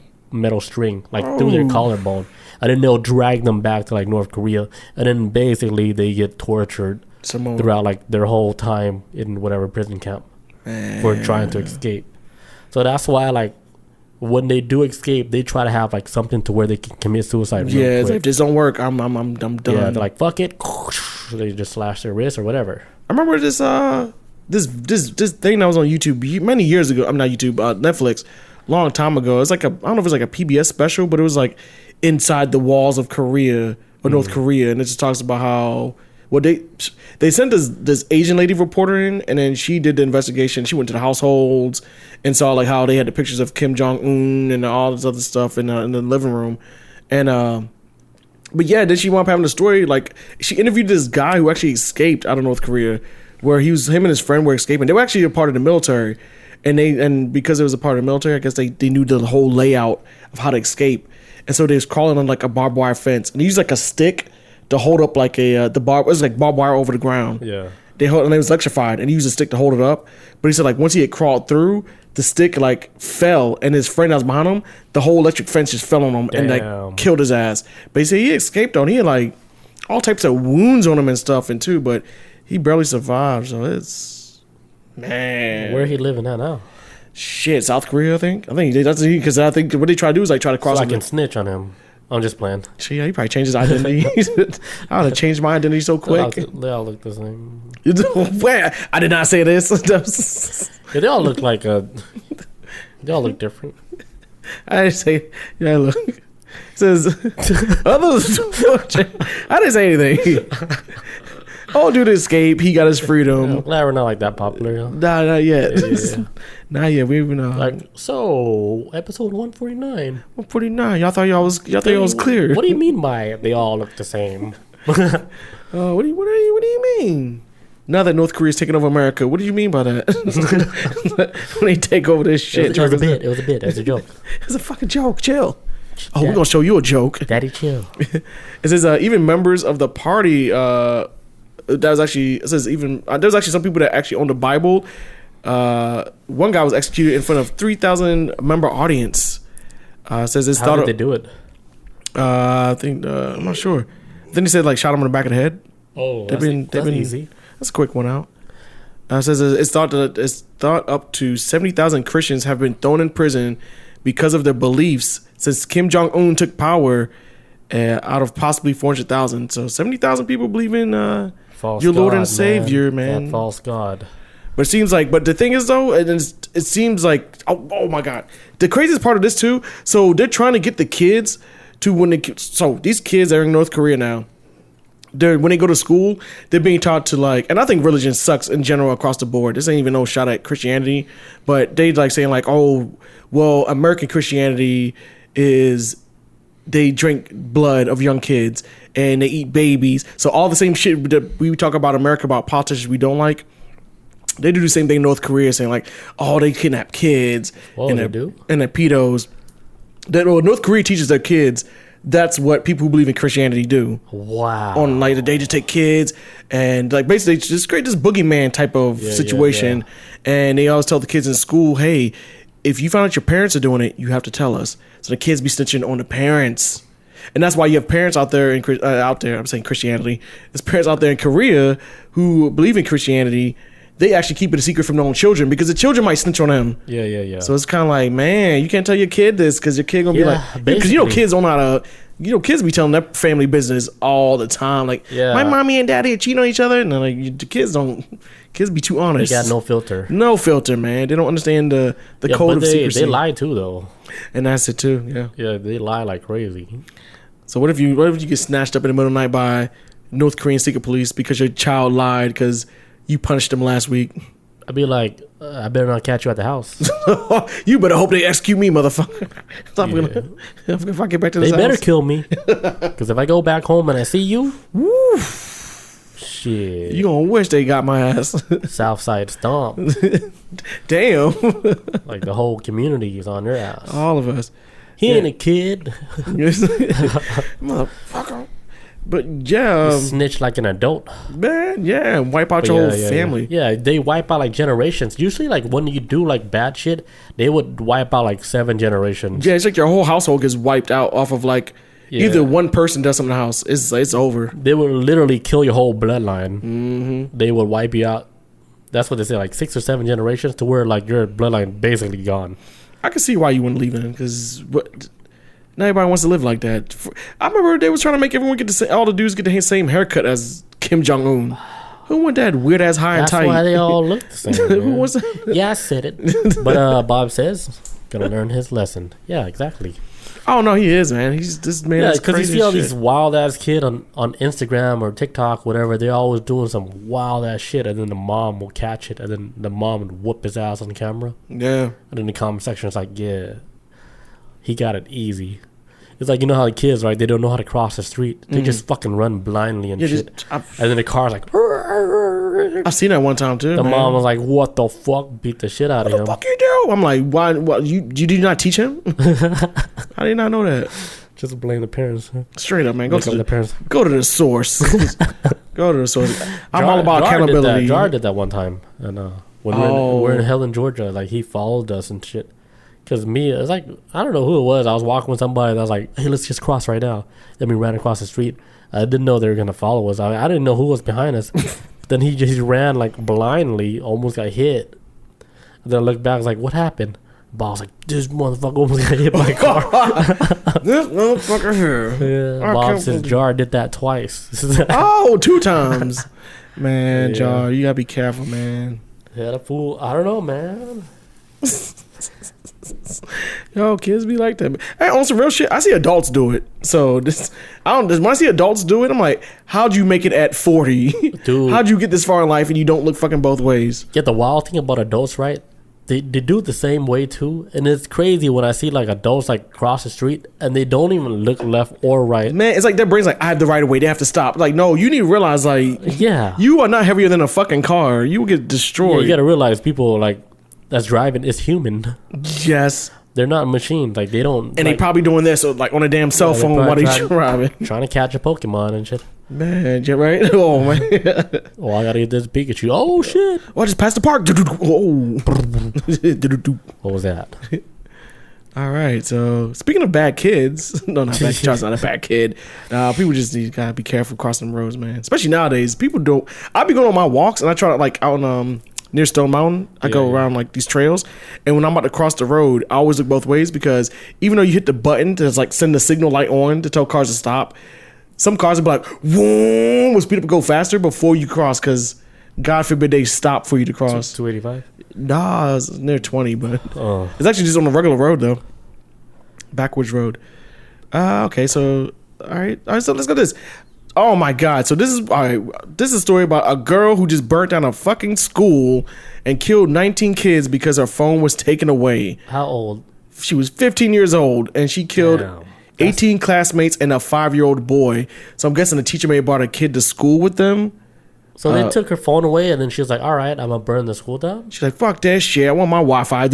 string like through their collarbone, and then they'll drag them back to like North Korea, and then basically they get tortured throughout like their whole time in whatever prison camp for trying to escape. So that's why like when they do escape, they try to have like something to where they can commit suicide. Yeah, it's like, if this don't work, I'm done. Yeah, they're like, fuck it. They just slash their wrist or whatever. I remember this thing that was on YouTube many years ago. I'm not YouTube, Netflix, long time ago. It's like I don't know if it was like a PBS special, but it was like inside the walls of Korea or North Korea, and it just talks about how they sent this Asian lady reporter in, and then she did the investigation. She went to the households and saw like how they had the pictures of Kim Jong-un and all this other stuff in the living room, and but yeah, then she wound up having a story like she interviewed this guy who actually escaped out of North Korea, where him and his friend were escaping. They were actually a part of the military, and because it was a part of the military, I guess they knew the whole layout of how to escape, and so they was crawling on like a barbed wire fence, and they used like a stick to hold up like it was like barbed wire over the ground. Yeah. And it was electrified, and he used a stick to hold it up. But he said like once he had crawled through, the stick like fell, and his friend that was behind him, the whole electric fence just fell on him and like killed his ass. But he said he escaped on. He had like all types of wounds on him and stuff, and too, but he barely survived. So it's where he living at now? Shit, South Korea, I think. That's because I think what they try to do is like try to cross. So I can snitch on him. I'm just playing. Yeah, he probably changed his identity. I would have changed my identity so quick. They all look the same. Where? I did not say this. Yeah, they all look like they all look different. I didn't say. Yeah, look. It says others. I didn't say anything. Oh, dude escape. He got his freedom. Yeah, glad we're not like that popular. Nah, not yet. Yeah. Not yet. We even like so. Episode 149. 149. Y'all thought y'all was clear. What do you mean by they all look the same? What do you mean? Now that North Korea's taking over America, what do you mean by that? When they take over this shit. It was a bit. It was a bit. It's a joke. It's a fucking joke. Chill. Oh, we're gonna show you a joke. Daddy, chill. It says even members of the party. There was actually some people that actually owned the Bible. One guy was executed in front of 3,000 member audience. Says this. How did they do it? I think I'm not sure. Then he said like shot him in the back of the head. Oh, that's easy. That's a quick one out. Says it's thought up to 70,000 Christians have been thrown in prison because of their beliefs since Kim Jong-un took power. Out of possibly 400,000, so 70,000 people believe in your Lord and Savior, man. That false God. But it seems like, but the thing is though, it seems like, oh my God, the craziest part of this too. So they're trying to get the kids to so these kids are in North Korea now. When they go to school, they're being taught to like, and I think religion sucks in general across the board. This ain't even no shot at Christianity, but they like saying like, oh, well, American Christianity is. They drink blood of young kids and they eat babies. So all the same shit that we talk about America, about politicians we don't like, they do the same thing in North Korea, saying like, oh, they kidnap kids and they're pedos. North Korea teaches their kids that's what people who believe in Christianity do. Wow. On like they just take kids and like basically just create this boogeyman type of situation. Yeah. And they always tell the kids in school, hey, if you find out your parents are doing it, you have to tell us. So the kids be snitching on the parents. And that's why you have parents out there I'm saying Christianity. There's parents out there in Korea who believe in Christianity. They actually keep it a secret from their own children because the children might snitch on them. Yeah. So it's kind of like, man, you can't tell your kid this because your kid gonna be like, because kids don't know how to, kids be telling their family business all the time. Like, my mommy and daddy are cheating on each other, and like the kids be too honest. They got no filter, man. They don't understand the code of secrecy. They lie too, though, and that's it too. Yeah, they lie like crazy. So what if you get snatched up in the middle of the night by North Korean secret police because your child lied because you punished them last week? I'd be like, I better not catch you at the house. You better hope they execute me, motherfucker. If I get back to this house. They better kill me. Because if I go back home and I see you, woo, shit. You gonna wish they got my ass. Southside stomp. Damn. Like the whole community is on their ass. All of us. He ain't a kid. Motherfucker. But yeah, snitch like an adult, man. Yeah, wipe out your whole family. Yeah, they wipe out like generations. Usually, like when you do like bad shit, they would wipe out like 7 generations. Yeah, it's like your whole household gets wiped out off of like either one person does something in the house. It's over. They would literally kill your whole bloodline. Mm-hmm. They would wipe you out. That's what they say, like 6 or 7 generations to where like your bloodline basically gone. I can see why you wouldn't leave it because not everybody wants to live like that. I remember they was trying to make everyone all the dudes get the same haircut as Kim Jong-un. Who want that weird ass high and tight? That's why they all look the same. Who wants that? Yeah, I said it. But Bob says, gonna learn his lesson. Yeah, exactly. Oh no, he is, man. This man. Yeah, because you see all these wild ass kid on Instagram or TikTok, whatever. They're always doing some wild ass shit, and then the mom will catch it, and then the mom would whoop his ass on camera. Yeah. And in the comment section, it's like, yeah, he got it easy. It's like, you know how the kids, right? They don't know how to cross the street. They just fucking run blindly and shit. And then the car's like... I've seen that one time, too, The mom was like, what the fuck? Beat the shit out of him. What the fuck you do? I'm like, why? You did not teach him? I did not know that. Just blame the parents. Straight up, man. Go to the parents. Go to the source. Go to the source. I'm all about accountability. Jar did that one time. And when we're in Helen, Georgia, like, he followed us and shit. Because me, it's like, I don't know who it was. I was walking with somebody and I was like, hey, let's just cross right now. Then we ran across the street. I didn't know they were going to follow us. I didn't know who was behind us. Then he just ran like blindly, almost got hit. And then I looked back, I was like, what happened? But I was like, this motherfucker almost got hit by a car. This motherfucker here. Yeah, Bob says Jar did that twice. 2 times. Man, Jar, you got to be careful, man. Yeah, the fool, I don't know, man. Yo, kids be like that. Hey, on some real shit, I see adults do it. So when I see adults do it, I'm like, how'd you make it at 40? Dude, how'd you get this far in life and you don't look fucking both ways? Yeah, the wild thing about adults, right? They do it the same way too, and it's crazy when I see like adults like cross the street and they don't even look left or right. Man, it's like their brain's like, I have the right of way. They have to stop. Like, no, you need to realize, like, yeah, you are not heavier than a fucking car. You will get destroyed. Yeah, you gotta realize people like that's driving is human. Yes. They're not machines. Like, they don't... And they probably doing this like on a damn cell phone while they driving. Trying to catch a Pokemon and shit. Man, you're right. Oh, man. Oh, I gotta get this Pikachu. Oh, shit. Oh, I just passed the park. Oh. What was that? All right. So, speaking of bad kids... No, not bad. Charles not a bad kid. People just gotta be careful crossing roads, man. Especially nowadays. People don't... I be going on my walks and I try to, like, out on... near Stone Mountain, I go around like these trails, and when I'm about to cross the road, I always look both ways because even though you hit the button to like send the signal light on to tell cars to stop, some cars will be like, "Whoa!" will speed up and go faster before you cross because God forbid they stop for you to cross. 285? Nah, it's near 20, but it's actually just on the regular road though, backwards road. Okay, so all right, so let's go to this. Oh my God! So this is a story about a girl who just burnt down a fucking school and killed 19 kids because her phone was taken away. How old? She was 15 years old and she killed 18 classmates and a 5-year-old boy. So I'm guessing the teacher may have brought a kid to school with them. So they took her phone away and then she was like, "All right, I'm gonna burn the school down." She's like, "Fuck that shit! I want my Wi-Fi."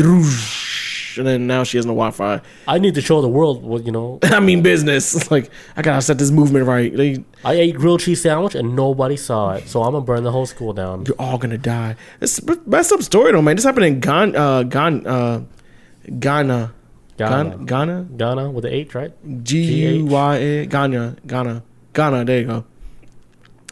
And then now she has no Wi-Fi. I need to show the world what, you know. I mean business. Like, I gotta set this movement right. I ate grilled cheese sandwich and nobody saw it, so I'm gonna burn the whole school down. You're all gonna die. It's a messed up story though, man. This happened in Ghana. Ghana. Ghana with the H, right? Guya. Ghana. There you go.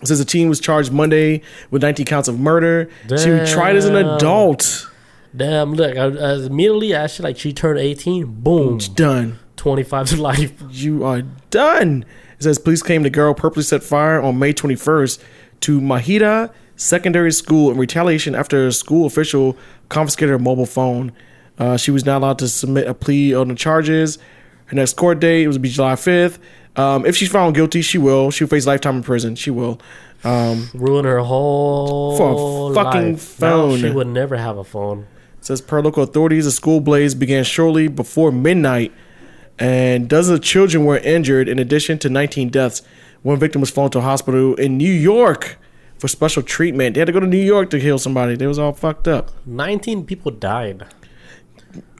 It says the teen was charged Monday with 19 counts of murder. Damn. She was tried as an adult. Damn, look, immediately after like she turned 18, boom. Done. 25 to life. You are done. It says police claimed the girl purposely set fire on May 21st to Mahida Secondary School in retaliation after a school official confiscated her mobile phone. She was not allowed to submit a plea on the charges. Her next court date was be July 5th. If she's found guilty, she'll face lifetime in prison. She will. Ruin her whole for a fucking life. phone. Now she would never have a phone. It says per local authorities, the school blaze began shortly before midnight, and dozens of children were injured in addition to 19 deaths. One victim was flown to a hospital in New York for special treatment. They had to go to New York to heal somebody. They was all fucked up. 19 people died.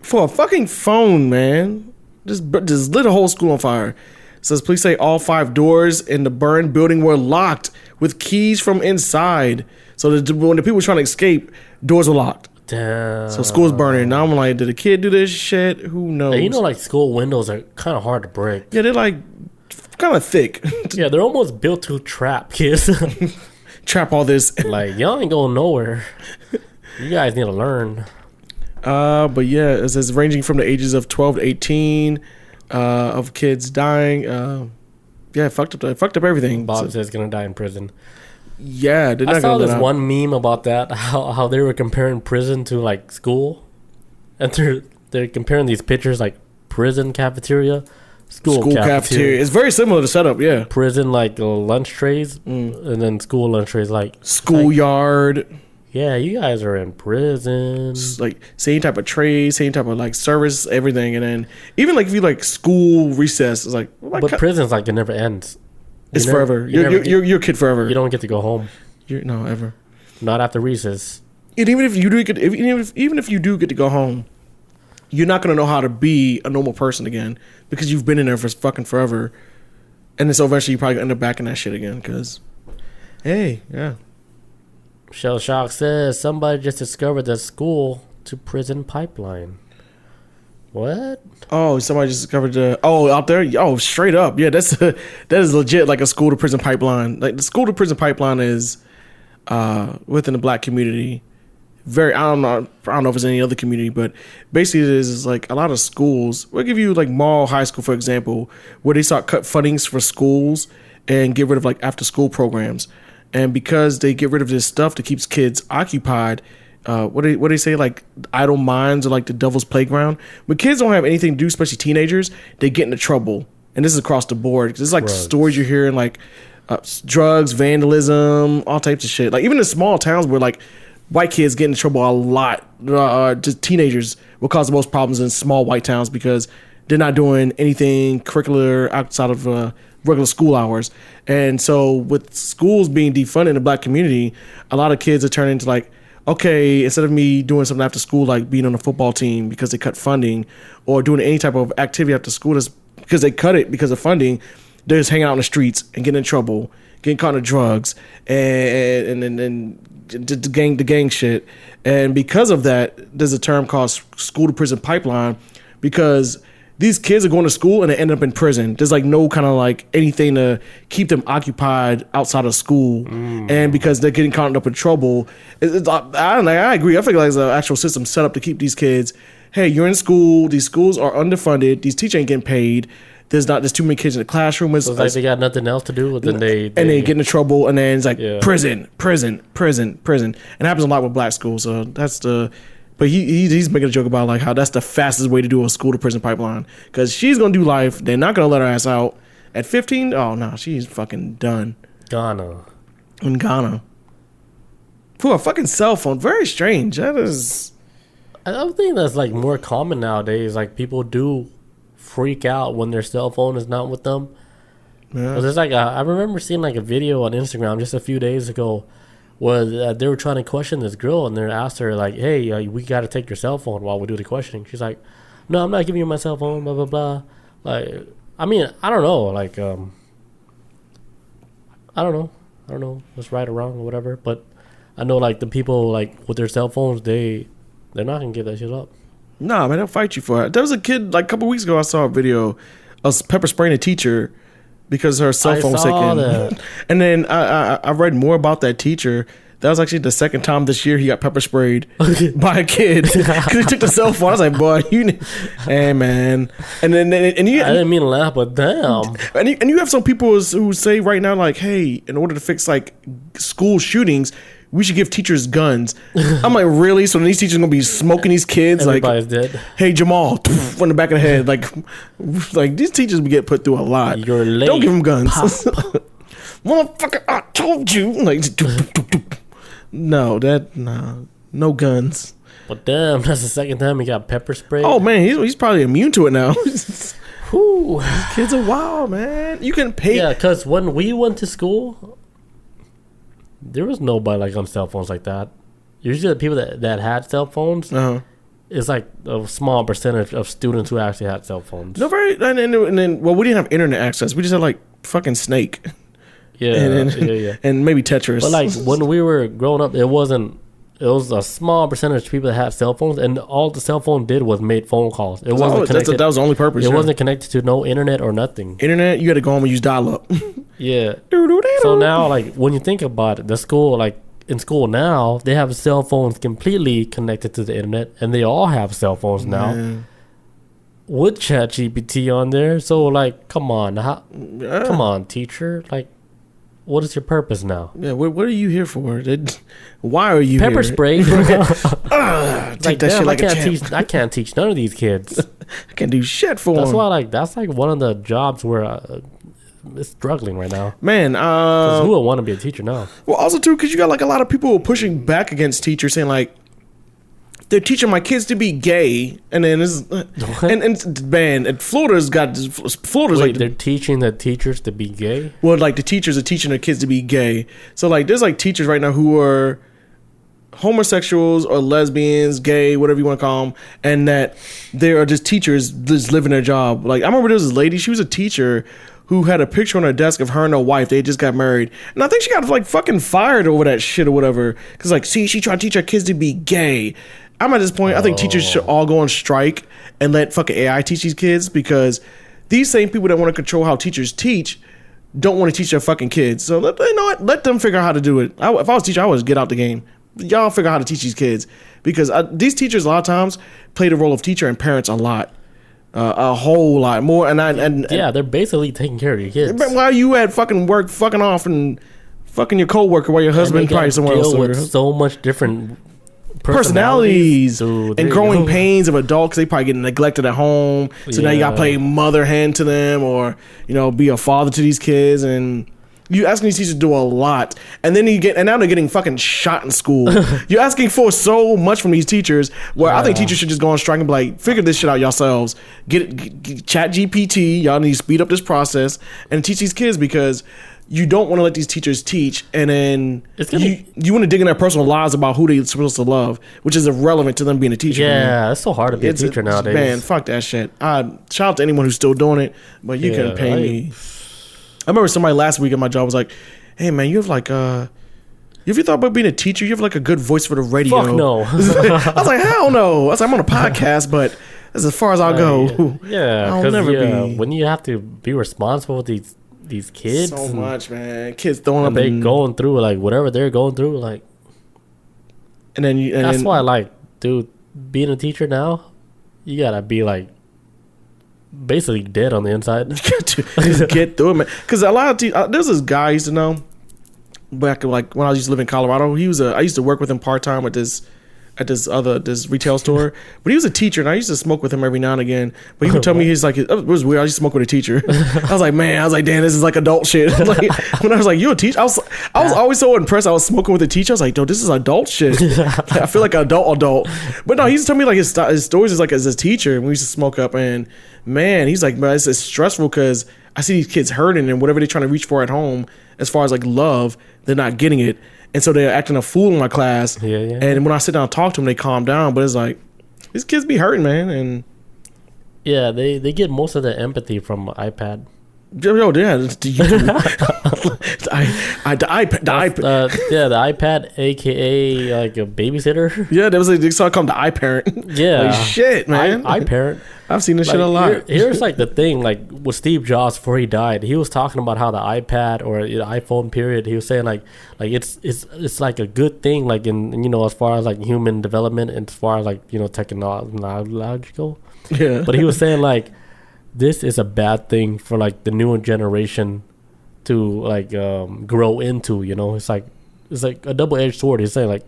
For a fucking phone, man. Just lit a whole school on fire. It says police say all 5 doors in the burned building were locked with keys from inside. So when the people were trying to escape, doors were locked. Damn. So school's burning. Now I'm like, did a kid do this shit? Who knows? And you know, like school windows are kind of hard to break. Yeah, they're like kind of thick. Yeah, they're almost built to trap kids. Trap all this. Like, y'all ain't going nowhere. You guys need to learn. But yeah, it says ranging from the ages of 12 to 18 of kids dying. Yeah, fucked up everything. Bob says gonna die in prison. Yeah, I saw this one meme about that, how they were comparing prison to like school, and they're comparing these pictures like prison cafeteria, school cafeteria. It's very similar to setup, yeah. Prison like lunch trays, and then school lunch trays like schoolyard. Yeah, you guys are in prison. It's like same type of trade, same type of like service, everything, and then even like if you like school recess, it's like. But prison's like it never ends. It's forever. You're a kid forever. You don't get to go home. No, ever. Not after recess. And even if you do get, even if you do get to go home, you're not gonna know how to be a normal person again because you've been in there for fucking forever, and then so eventually you probably end up back in that shit again. Because, hey, yeah. Shell Shock says somebody just discovered the school to prison pipeline. What? Oh, somebody just discovered out there. Oh, straight up, yeah. That is legit like a school to prison pipeline. Like the school to prison pipeline is within the black community. I don't know if it's any other community, but basically it is like a lot of schools. We'll give you like Mall High School, for example, where they start cut fundings for schools and get rid of like after school programs. And because they get rid of this stuff that keeps kids occupied, what they say, like idle minds are like the devil's playground. When kids don't have anything to do, especially teenagers, they get into trouble. And this is across the board. Because it's like stories you're hearing, like drugs, vandalism, all types of shit. Like even in small towns where like white kids get in trouble a lot, just teenagers will cause the most problems in small white towns because they're not doing anything curricular outside of regular school hours. And so with schools being defunded in the black community, a lot of kids are turning into like, okay, instead of me doing something after school, like being on a football team because they cut funding, or doing any type of activity after school because they cut it because of funding, they're just hanging out in the streets and getting in trouble, getting caught in drugs and the gang shit. And because of that, there's a term called school to prison pipeline, because these kids are going to school and they end up in prison. There's like no kind of like anything to keep them occupied outside of school. And because they're getting caught up in trouble, I agree. I feel like there's an actual system set up to keep these kids. Hey, you're in school. These schools are underfunded. These teachers ain't getting paid. There's too many kids in the classroom. It's like they got nothing else to do. Then they get into trouble, and then it's like prison. And it happens a lot with black schools. So that's the. But he's making a joke about like how that's the fastest way to do a school to prison pipeline, because she's gonna do life. They're not gonna let her ass out at 15. Oh no, she's fucking done. In Ghana. For a fucking cell phone, very strange. That is. I think that's like more common nowadays. Like people do freak out when their cell phone is not with them. Yeah. There's like I remember seeing like a video on Instagram just a few days ago where they were trying to question this girl, and they asked her like, hey, we got to take your cell phone while we do the questioning. She's like, no, I'm not giving you my cell phone, blah blah blah. Like, I mean, I don't know, like I don't know what's right or wrong or whatever, but I know like the people like with their cell phones, they're not gonna give that shit up. Nah, man, they'll fight you for it. There was a kid like a couple weeks ago. I saw a video of pepper spraying a teacher because her cell phone was taken. And then I read more about that teacher. That was actually the second time this year he got pepper sprayed by a kid because he took the cell phone. I was like, boy, hey man. And then I didn't mean to laugh, but damn. And you have some people who say right now, like, hey, in order to fix like school shootings, we should give teachers guns. I'm like, really? So these teachers gonna be smoking these kids? Everybody's like, dead. Hey, Jamal, on the back of the head. Like these teachers get put through a lot. You're late. Don't give them guns. Motherfucker, I told you. Like, no guns. But damn, that's the second time he got pepper sprayed. Oh man, he's probably immune to it now. Whew. These kids are wild, man. You can pay. Yeah, because when we went to school, there was nobody like on cell phones like that. Usually the people that had cell phones, it's like a small percentage of students who actually had cell phones. No, and then well, we didn't have internet access. We just had like fucking Snake. Yeah, and maybe Tetris. But like when we were growing up, it was a small percentage of people that had cell phones, and all the cell phone did was made phone calls. It wasn't connected. That was the only purpose. It wasn't connected to no internet or nothing. Internet, you had to go home and use dial-up. Yeah. So now, like when you think about it, the school, like in school now, they have cell phones completely connected to the internet, and they all have cell phones now. Man. With ChatGPT on there. So like, come on, come on, teacher, like. What is your purpose now? Yeah, what are you here for? Why are you pepper here? Spray? Take that shit like a champ. I can't teach none of these kids. I can't do shit for them. That's why, that's one of the jobs where it's struggling right now. Man, who would want to be a teacher now? Well, also too, because you got like a lot of people pushing back against teachers, saying like, they're teaching my kids to be gay, and then Florida's Wait, like they're teaching the teachers to be gay. Well, like the teachers are teaching their kids to be gay. So like, there's like teachers right now who are homosexuals or lesbians, gay, whatever you want to call them, and that they are just teachers just living their job. Like I remember there was this lady, she was a teacher who had a picture on her desk of her and her wife. They just got married, and I think she got like fucking fired over that shit or whatever. Because like, see, she tried to teach her kids to be gay. I'm at this point, I think teachers should all go on strike and let fucking AI teach these kids, because these same people that want to control how teachers teach don't want to teach their fucking kids. So let them figure out how to do it. If I was a teacher, I would get out the game. Y'all figure out how to teach these kids, because these teachers a lot of times play the role of teacher and parents a lot. A whole lot more. And they're basically taking care of your kids. While you at fucking work, fucking off and fucking your coworker while your husband probably somewhere else. With so much different personalities and growing pains of adults, they probably get neglected at home. So now you gotta play mother hen to them, or be a father to these kids, and you asking these teachers to do a lot, and then now they're getting fucking shot in school. You're asking for so much from these teachers, where I think teachers should just go on strike and be like, figure this shit out yourselves. Get Chat GPT. Y'all need to speed up this process and teach these kids, because you don't want to let these teachers teach, and then you want to dig in their personal lives about who they're supposed to love, which is irrelevant to them being a teacher. Yeah, it's so hard to be a teacher nowadays. Man, fuck that shit. Shout out to anyone who's still doing it, but you couldn't pay me. I remember somebody last week at my job was like, hey man, you have like have you thought about being a teacher? You have like a good voice for the radio. Fuck no. I was like, hell no. I was like, I'm on a podcast, but that's as far as I'll go. Yeah, I'll never be. When you have to be responsible with these kids, so much, man. Kids throwing up, they going through like whatever they're going through, like, and then that's why, like, dude, being a teacher now, you gotta be like basically dead on the inside. Just get through it, man. Because a lot of there's this guy I used to know back like when I used to live in Colorado. I used to work with him part time at this retail store, but he was a teacher, and I used to smoke with him every now and again. But he would tell me, he's like, it was weird. I used to smoke with a teacher. I was like, damn, this is like adult shit. Like, when I was like, you a teacher? I was always so impressed. I was smoking with a teacher. I was like, no, this is adult shit. Like, I feel like an adult. But no, he used to tell me like his stories is like as a teacher, and we used to smoke up, and man, he's like, man, it's stressful because I see these kids hurting, and whatever they're trying to reach for at home, as far as like love, they're not getting it. And so they're acting a fool in my class. Yeah. And when I sit down and talk to them, they calm down. But it's like, these kids be hurting, man. And yeah, they get most of the empathy from iPad. Yo, yeah, the iPad, aka like a babysitter. Yeah, there was they started calling the iParent. Yeah, like, shit, man. iParent. I've seen this like, shit a lot. Here's like the thing, like with Steve Jobs before he died, he was talking about how the iPad or the iPhone period, he was saying like it's like a good thing, like in as far as like human development and as far as like technological. Yeah, but he was saying like this is a bad thing for like the newer generation to like grow into. It's like a double-edged sword. He's saying like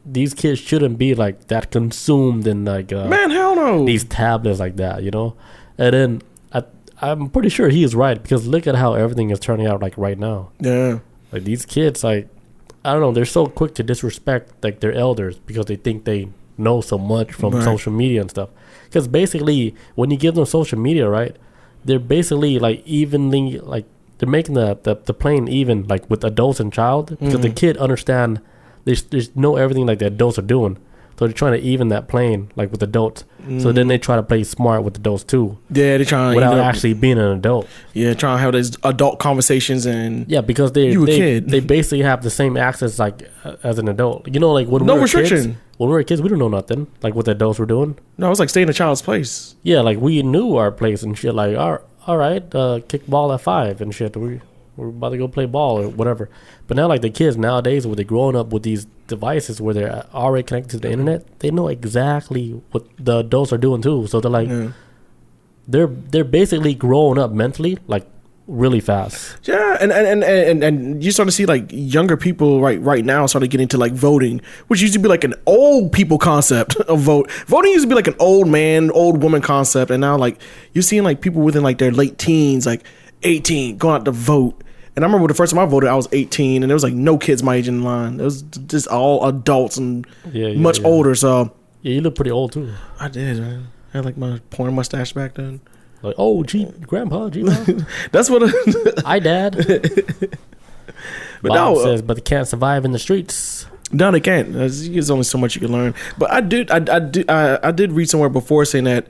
these kids shouldn't be like that consumed in like man, hell no, these tablets like that, and then I'm pretty sure he is right, because look at how everything is turning out like right now. Yeah, like these kids, like I don't know, they're so quick to disrespect like their elders because they think they know so much from social media and stuff. Because basically when you give them social media, right, they're basically like evenly, like they're making the playing even like with adults and child, because the kid understand they know everything like the adults are doing, so they're trying to even that playing like with adults. So then they try to play smart with adults too. Yeah, they're trying without actually being an adult. Yeah, trying to have these adult conversations and because they basically have the same access like as an adult. Like when no we were restriction. Kids, when we were kids, we didn't know nothing like what the adults were doing. No, it was like stay in a child's place. Yeah, like we knew our place and shit. Like all right, kick ball at 5 and shit. We're about to go play ball or whatever. But now, like the kids nowadays, where they're growing up with these devices where they're already connected to the internet, they know exactly what the adults are doing too. So they're like, they're basically growing up mentally like really fast. Yeah, and you start to see like younger people right now started getting to like voting, which used to be like an old people concept of voting used to be like an old man, old woman concept, and now like you're seeing like people within like their late teens, like 18, going out to vote. And I remember the first time I voted, I was 18, and there was like no kids my age in line. It was just all adults and much older. So yeah, you look pretty old too. I did, man. I had like my porn mustache back then. Like, grandpa, that's what I dad. But Bob says, but they can't survive in the streets. No, they can't. There's only so much you can learn. But I did read somewhere before saying that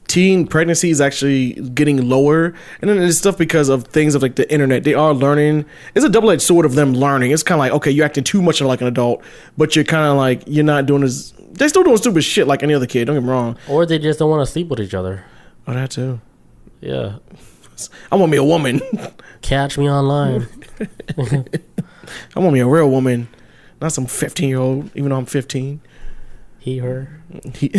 teen pregnancy is actually getting lower, and then it's stuff because of things of like the internet. They are learning. It's a double-edged sword of them learning. It's kind of like, okay, you're acting too much like an adult, but you're kind of like, you're not doing as, they're still doing stupid shit like any other kid, don't get me wrong. Or they just don't want to sleep with each other. Oh, that too. Yeah. I want me a woman. Catch me online. I want me a real woman, not some 15-year-old, even though I'm 15. He, her. They.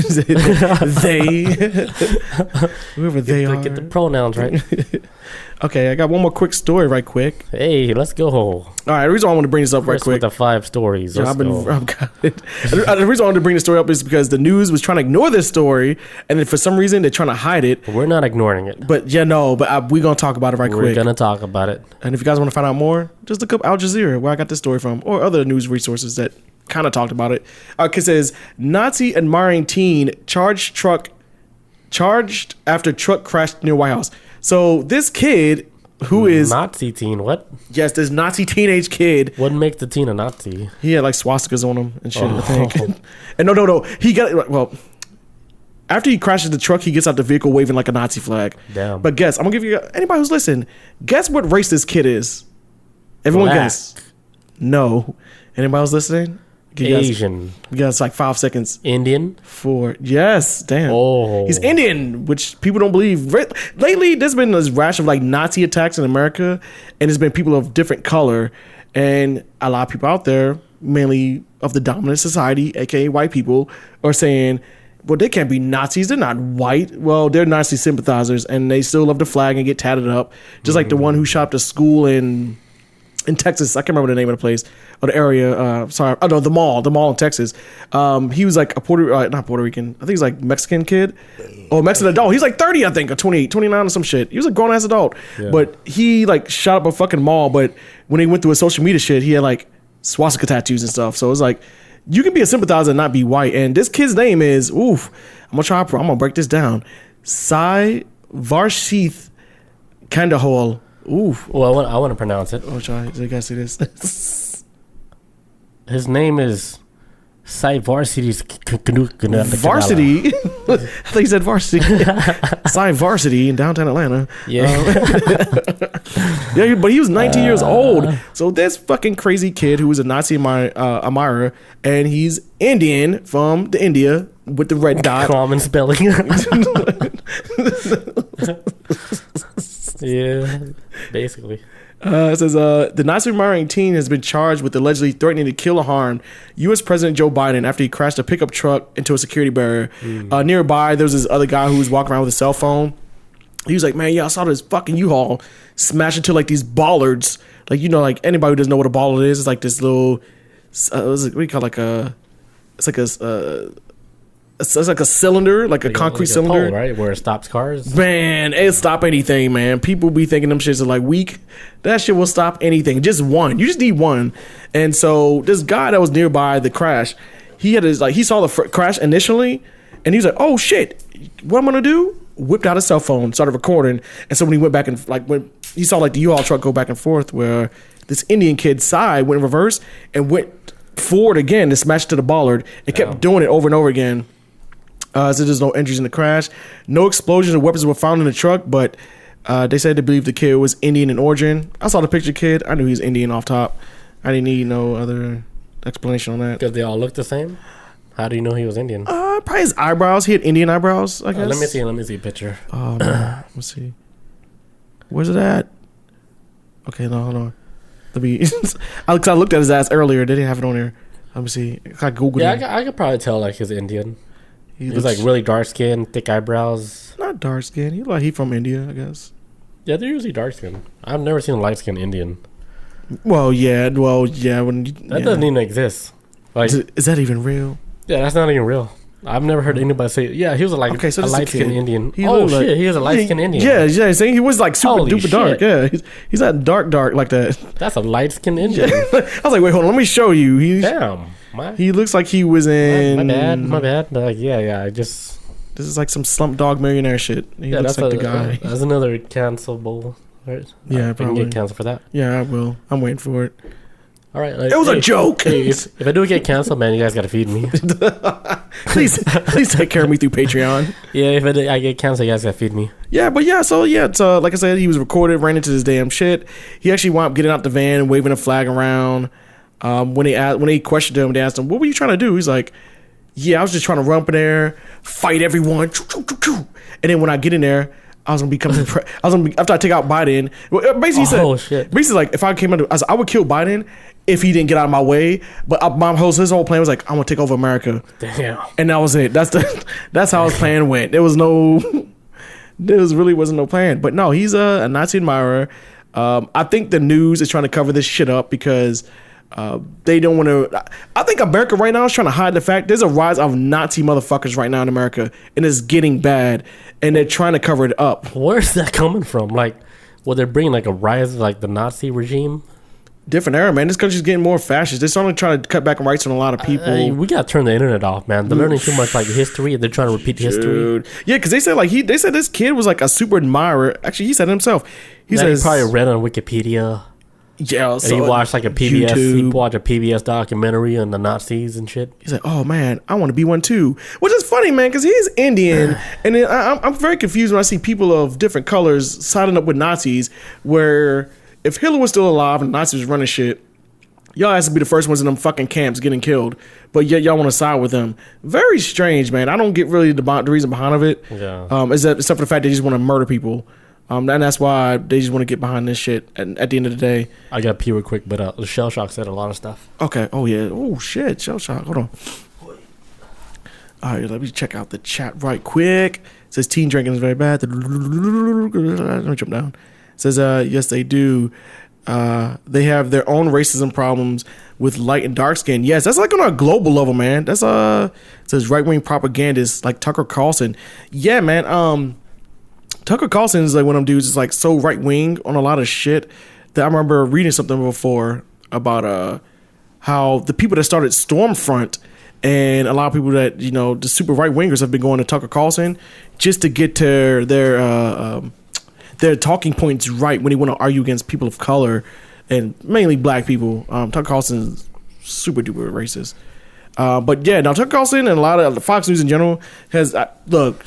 Whoever they are. Get the pronouns right. Okay, I got one more quick story right quick. Hey, let's go. All right, the reason I want to bring this up right quick. With the 5 stories. The reason I wanted to bring the story up is because the news was trying to ignore this story, and then for some reason they're trying to hide it. We're not ignoring it. But we're going to talk about it quick. We're going to talk about it. And if you guys want to find out more, just look up Al Jazeera, where I got this story from, or other news resources that kind of talked about it. It says, Nazi admiring teen charged after truck crashed near White House. So this kid who is Nazi teen, what? Yes, this Nazi teenage kid. What makes the teen a Nazi? He had like swastikas on him and shit, I think. And no. He got, well, after he crashes the truck, he gets out the vehicle waving like a Nazi flag. Damn. But guess, I'm gonna give you, anybody who's listening, guess what race this kid is? Everyone Black. Guess. No. Anybody who's listening? Asian. We got like 5 seconds. Indian? 4. Yes, damn. Oh. He's Indian, which people don't believe. Lately, there's been this rash of like Nazi attacks in America, and there's been people of different color, and a lot of people out there, mainly of the dominant society, aka white people, are saying, well, they can't be Nazis. They're not white. Well, they're Nazi sympathizers, and they still love the flag and get tatted up, just like the one who shot up the school in Texas. I can't remember the name of the place or the area. The mall in Texas. He was like a not Puerto Rican. I think he's like Mexican kid or Mexican adult. He's like 30, I think, or 28, 29 or some shit. He was a grown ass adult, but he like shot up a fucking mall. But when he went through his social media shit, he had like swastika tattoos and stuff. So it's like, you can be a sympathizer and not be white. And this kid's name is, I'm gonna break this down. Sai Varshith Kandahol. Oof. Well, I want to pronounce it. Oh, try. So you guys see this? His name is Varsity's Varsity. I thought you said varsity. Sci Varsity in downtown Atlanta. Yeah. Yeah, but he was 19 years old. So this fucking crazy kid who was a Nazi admirer, and he's Indian from the India with the red dot. Common spelling. Yeah, basically. It says the Nazi admiring teen has been charged with allegedly threatening to kill or harm U.S. President Joe Biden after he crashed a pickup truck into a security barrier. Nearby, there was this other guy who was walking around with a cell phone. He was like, "Man, yeah, I saw this fucking U-Haul smash into like these bollards. Like, you know, like anybody who doesn't know what a bollard is, it's like this little, what do you call it? It's like a cylinder, like a concrete like cylinder, pole, right? Where it stops cars. Man, it'll stop anything, man. People be thinking them shits are like weak. That shit will stop anything. Just one. You just need one. And so this guy that was nearby the crash, he had his he saw the crash initially, and he was like, "Oh shit, what I'm gonna do?" Whipped out his cell phone, started recording, and so when he went back and when he saw the U-Haul truck go back and forth, where this Indian kid's side went in reverse and went forward again to smash to the bollard, and kept doing it over and over again. So there's no injuries in the crash. No explosions or weapons were found in the truck, but they said they believe the kid was Indian in origin. I saw the picture kid. I knew he was Indian off top. I didn't need no other explanation on that. Because they all look the same? How do you know he was Indian? Probably his eyebrows. He had Indian eyebrows, I guess. Let me see a picture. Oh, no. Let's see. Where's it at? Okay, no, hold on. Let me... I looked at his ass earlier. They didn't have it on there. Let me see. I Googled it. Yeah, I could probably tell he's Indian. He's like really dark skin, thick eyebrows. Not dark skin. He from India, I guess. Yeah, they're usually dark skin. I've never seen a light skinned Indian. Well, yeah. That doesn't even exist. Like, is that even real? Yeah, that's not even real. I've never heard anybody say, yeah, he was a light skinned Indian. He was a light skinned Indian. Yeah, saying he was like super duper dark. Yeah, he's not dark like that. That's a light skinned Indian. I was like, wait, hold on, let me show you. Damn. He looks like he was in... My bad. Like, yeah, This is like some Slumdog Millionaire shit. He looks like the guy. That's another cancelable, right? Yeah, probably. I can get canceled for that. Yeah, I will. I'm waiting for it. All right. It was a joke. Hey, if I do get canceled, man, you guys got to feed me. please take care of me through Patreon. Yeah, if I get canceled, you guys got to feed me. Yeah, but yeah, so yeah, it's, like I said, he was recorded, ran into this damn shit. He actually wound up getting out the van and waving a flag around. When they questioned him, they asked him, "What were you trying to do?" He's like, "Yeah, I was just trying to run up in there, fight everyone." And then when I get in there, I was gonna become. After I take out Biden. Basically, he said, shit. Basically, like if I came under, I would kill Biden if he didn't get out of my way. But his whole plan was like, I'm gonna take over America. Damn. And that was it. That's how his plan went. There really wasn't no plan. But no, he's a Nazi admirer. I think the news is trying to cover this shit up because. They don't want to. I think America right now is trying to hide the fact there's a rise of Nazi motherfuckers right now in America, and it's getting bad, and they're trying to cover it up. Where's that coming from? Like, they're bringing like a rise of like the Nazi regime. Different era, man. This country's getting more fascist. They're starting to try to cut back on rights on a lot of people. We gotta turn the internet off, man. They're learning too much like history, and they're trying to repeat history. Yeah, because they said this kid was like a super admirer. Actually, he said it himself. He says he probably read on Wikipedia. Yeah, and he watched like a PBS. YouTube. He watched a PBS documentary on the Nazis and shit. He's like, "Oh man, I want to be one too." Which is funny, man, because he's Indian, and I'm very confused when I see people of different colors siding up with Nazis. Where if Hitler was still alive and Nazis was running shit, y'all has to be the first ones in them fucking camps getting killed, but yet y'all want to side with them. Very strange, man. I don't get really the reason behind it. Yeah. Except for the fact they just want to murder people. And that's why they just want to get behind this shit. And at the end of the day, I got to pee real quick, but the shell shock said a lot of stuff. Okay. Oh yeah. Oh shit. Shell shock. Hold on. All right. Let me check out the chat right quick. It says teen drinking is very bad. Let me jump down. It says yes they do. They have their own racism problems with light and dark skin. Yes, that's like on a global level, man. That's it says right wing propagandists like Tucker Carlson. Yeah, man. Tucker Carlson is like one of them dudes is like so right wing on a lot of shit that I remember reading something before about how the people that started Stormfront and a lot of people that the super right wingers have been going to Tucker Carlson just to get to their talking points right when they want to argue against people of color and mainly black people. Tucker Carlson is super duper racist. But yeah, now Tucker Carlson and a lot of Fox News in general has look.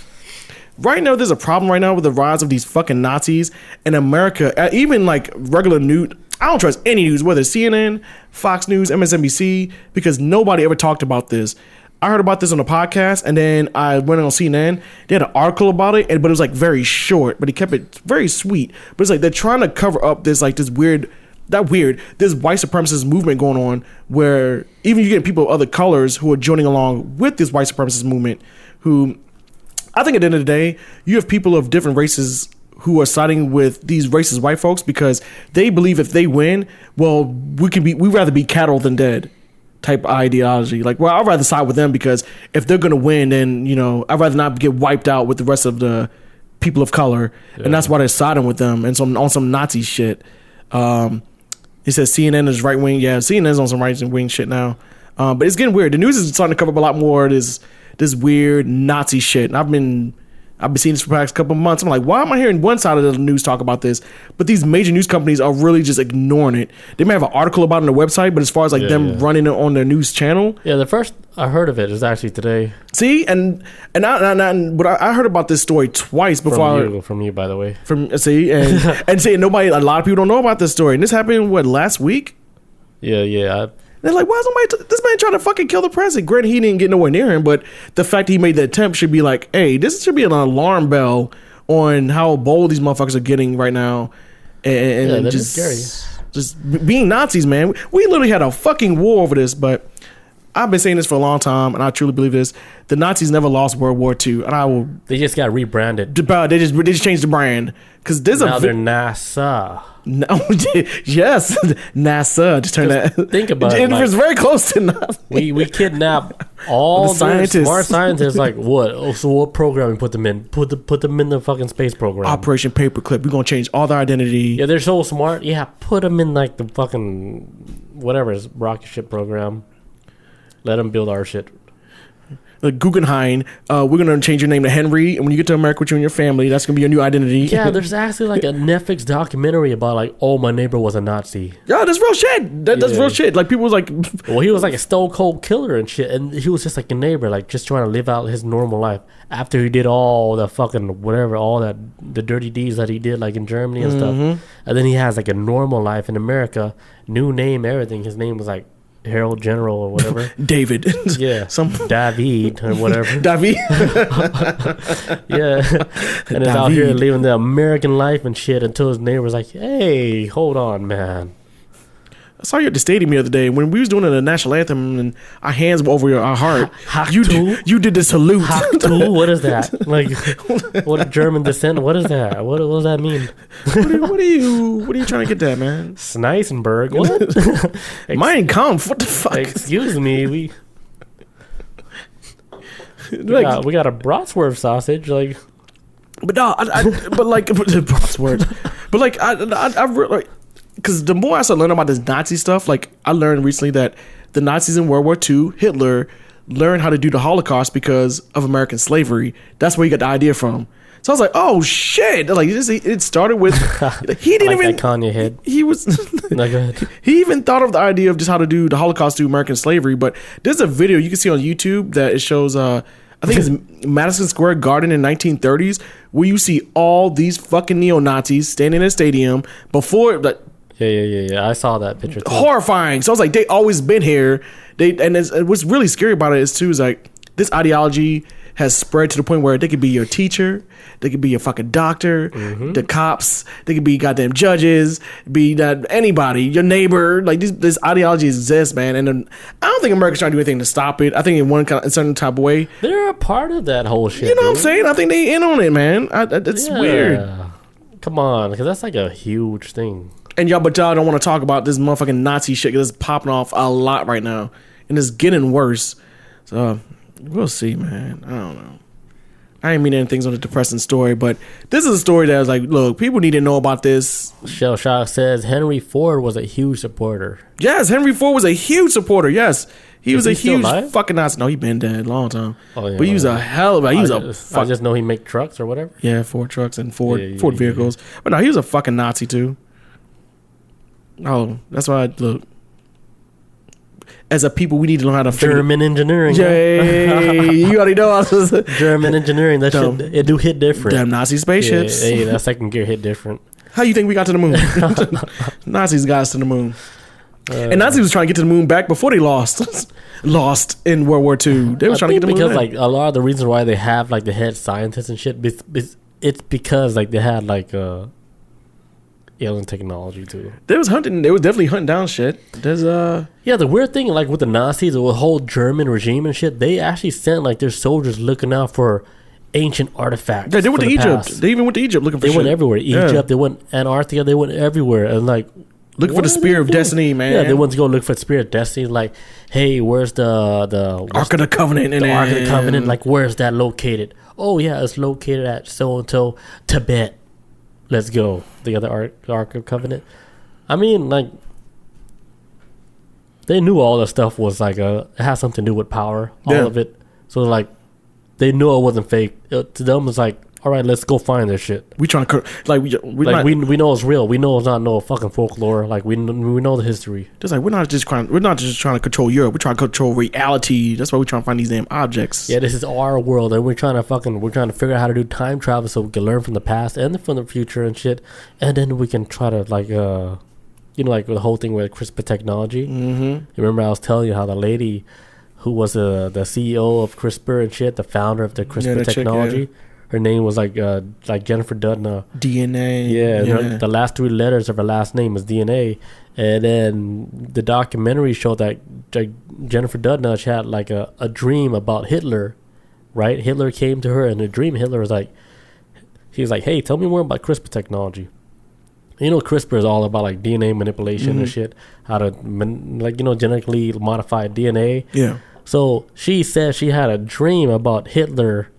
Right now, there's a problem right now with the rise of these fucking Nazis in America. Even like regular news, I don't trust any news, whether it's CNN, Fox News, MSNBC, because nobody ever talked about this. I heard about this on a podcast, and then I went on CNN. They had an article about it, but it was like very short, but he kept it very sweet. But it's like they're trying to cover up this like this weird, this white supremacist movement going on, where even you get people of other colors who are joining along with this white supremacist movement, who I think at the end of the day, you have people of different races who are siding with these racist white folks because they believe if they win, well, we'd rather be cattle than dead type ideology. Like, well, I'd rather side with them because if they're going to win, then, you know, I'd rather not get wiped out with the rest of the people of color. Yeah. And that's why they're siding with them and on some Nazi shit. He says CNN is right wing. Yeah, CNN is on some right wing shit now. But it's getting weird. The news is starting to cover up a lot more of this weird Nazi shit. And I've been seeing this for the past couple of months. I'm like, why am I hearing one side of the news talk about this? But these major news companies are really just ignoring it. They may have an article about it on their website, but as far as like running it on their news channel. Yeah, the first I heard of it is actually today. See, but I heard about this story twice before. From you, by the way. And see, a lot of people don't know about this story. And this happened, last week? Yeah. They're like, why is this man trying to fucking kill the president? Granted, he didn't get nowhere near him, but the fact he made the attempt should be like, hey, this should be an alarm bell on how bold these motherfuckers are getting right now. And that just is scary. Just being Nazis, man. We literally had a fucking war over this, but I've been saying this for a long time, and I truly believe this. The Nazis never lost World War II, and They just got rebranded. They just changed the brand because they're NASA. No, yes, NASA. Just turn that. Think about it. It was very close to NASA. We kidnap all the scientists. Smart scientists. Like what? Oh, so what program we put them in? Put them in the fucking space program. Operation Paperclip. We're gonna change all their identity. Yeah, they're so smart. Yeah, put them in like the fucking whatever is rocket ship program. Let them build our shit. Like Guggenheim, we're gonna change your name to Henry, and when you get to America with you and your family, that's gonna be your new identity. Yeah, there's actually like a Netflix documentary about like, oh, my neighbor was a Nazi. Yeah, that's real shit. That's real shit. Like people was like, well, he was like a stone cold killer and shit, and he was just like a neighbor, like just trying to live out his normal life after he did all the fucking whatever, all that the dirty deeds that he did like in Germany and stuff, and then he has like a normal life in America, new name, everything. His name was like Harold General or whatever. David. Yeah. Some David or whatever. David. Yeah. And he's out here living the American life and shit until his neighbor's like, hey, hold on, man. I saw you at the stadium the other day when we was doing the national anthem and our hands were over our heart. You did the salute. What is that? Like, what a German descent? What is that? What does that mean? What are you trying to get at, man? Schneissenberg. What? Mein Kampf. What the fuck? Excuse me. We got a bratwurst sausage. Like, but no, but like bratwurst. But like I really. Because the more I started learning about this Nazi stuff, like I learned recently that the Nazis in World War II, Hitler, learned how to do the Holocaust because of American slavery. That's where he got the idea from. So I was like, oh shit! Like it started with he didn't like even that Kanye head. He was he even thought of the idea of just how to do the Holocaust to American slavery. But there's a video you can see on YouTube that it shows. I think it's Madison Square Garden in 1930s, where you see all these fucking neo-Nazis standing in a stadium before like. Yeah. I saw that picture too. Horrifying. So I was like, they always been here. What's really scary about it is like this ideology has spread to the point where they could be your teacher, they could be your fucking doctor, the cops, they could be goddamn judges, be that anybody, your neighbor. Like this ideology exists, man. And I don't think America's trying to do anything to stop it. I think in a certain type of way, they're a part of that whole shit. You know what I'm saying? I think they in on it, man. It's weird. Come on, because that's like a huge thing. And y'all don't want to talk about this motherfucking Nazi shit because it's popping off a lot right now. And it's getting worse. So, we'll see, man. I don't know. I ain't mean anything's on a depressing story, but this is a story that was like, look, people need to know about this. Shell Shock says Henry Ford was a huge supporter. Yes, Henry Ford was a huge supporter, yes. He was a huge fucking Nazi. No, he been dead a long time. Oh, yeah, but he was a hell of a... I just know he make trucks or whatever. Yeah, Ford trucks and Ford vehicles. Yeah. But no, he was a fucking Nazi too. Oh, that's why look. as a people, we need to learn how to figure German engineering. Yay! You already know. German engineering. That shit, it do hit different. Damn Nazi spaceships. Yeah, hey, that second gear hit different. How you think we got to the moon? Nazis got us to the moon. And Nazis was trying to get to the moon back before they lost in World War II. They was trying to get to the moon because then. like a lot of the reasons why they have like the head scientists and shit, it's because like they had like alien technology too. They was hunting. They was definitely hunting down shit. There's yeah. The weird thing like with the Nazis, the whole German regime and shit, they actually sent like their soldiers looking out for ancient artifacts. Yeah, they went to Egypt. Past. They even went to Egypt looking for shit. They went everywhere. Egypt. Yeah. They went Antarctica. They went everywhere and like. Looking for the Spear of Destiny, man. Yeah, they went to go look for the Spear of Destiny. Like, hey, where's the Ark of the Covenant? The Ark of the Covenant. Like, where's that located? Oh yeah, it's located at so and so Tibet. Let's go. The other Ark of Covenant. I mean, like, they knew all that stuff was like it has something to do with power. All of it. So like, they knew it wasn't fake. To them, it's like, all right, let's go find this shit. We trying to we know it's real. We know it's not no fucking folklore. Like we know the history. Just like we're not just trying to control Europe. We're trying to control reality. That's why we're trying to find these damn objects. Yeah, this is our world, and we're trying to figure out how to do time travel so we can learn from the past and from the future and shit, and then we can try to like like the whole thing with CRISPR technology. Mm-hmm. You remember I was telling you how the lady who was the CEO of CRISPR and shit, the founder of the CRISPR technology. Chick, her name was like Jennifer Doudna. DNA. Yeah. The last 3 letters of her last name is DNA. And then the documentary showed that Jennifer Doudna, she had like a dream about Hitler, right? Hitler came to her in a dream. Hitler was like, he's like, hey, tell me more about CRISPR technology. You know, CRISPR is all about like DNA manipulation and shit, how to genetically modify DNA. Yeah. So she said she had a dream about Hitler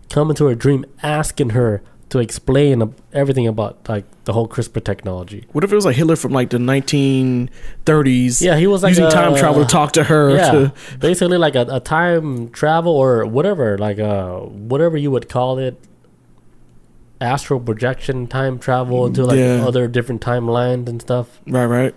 coming to her dream asking her to explain everything about like the whole CRISPR technology. What if it was like Hitler from like the 1930s? Yeah, he was like using time travel to talk to her. Yeah, basically like a time travel or whatever, like whatever you would call it, astral projection, time travel into like other different timelines and stuff. Right.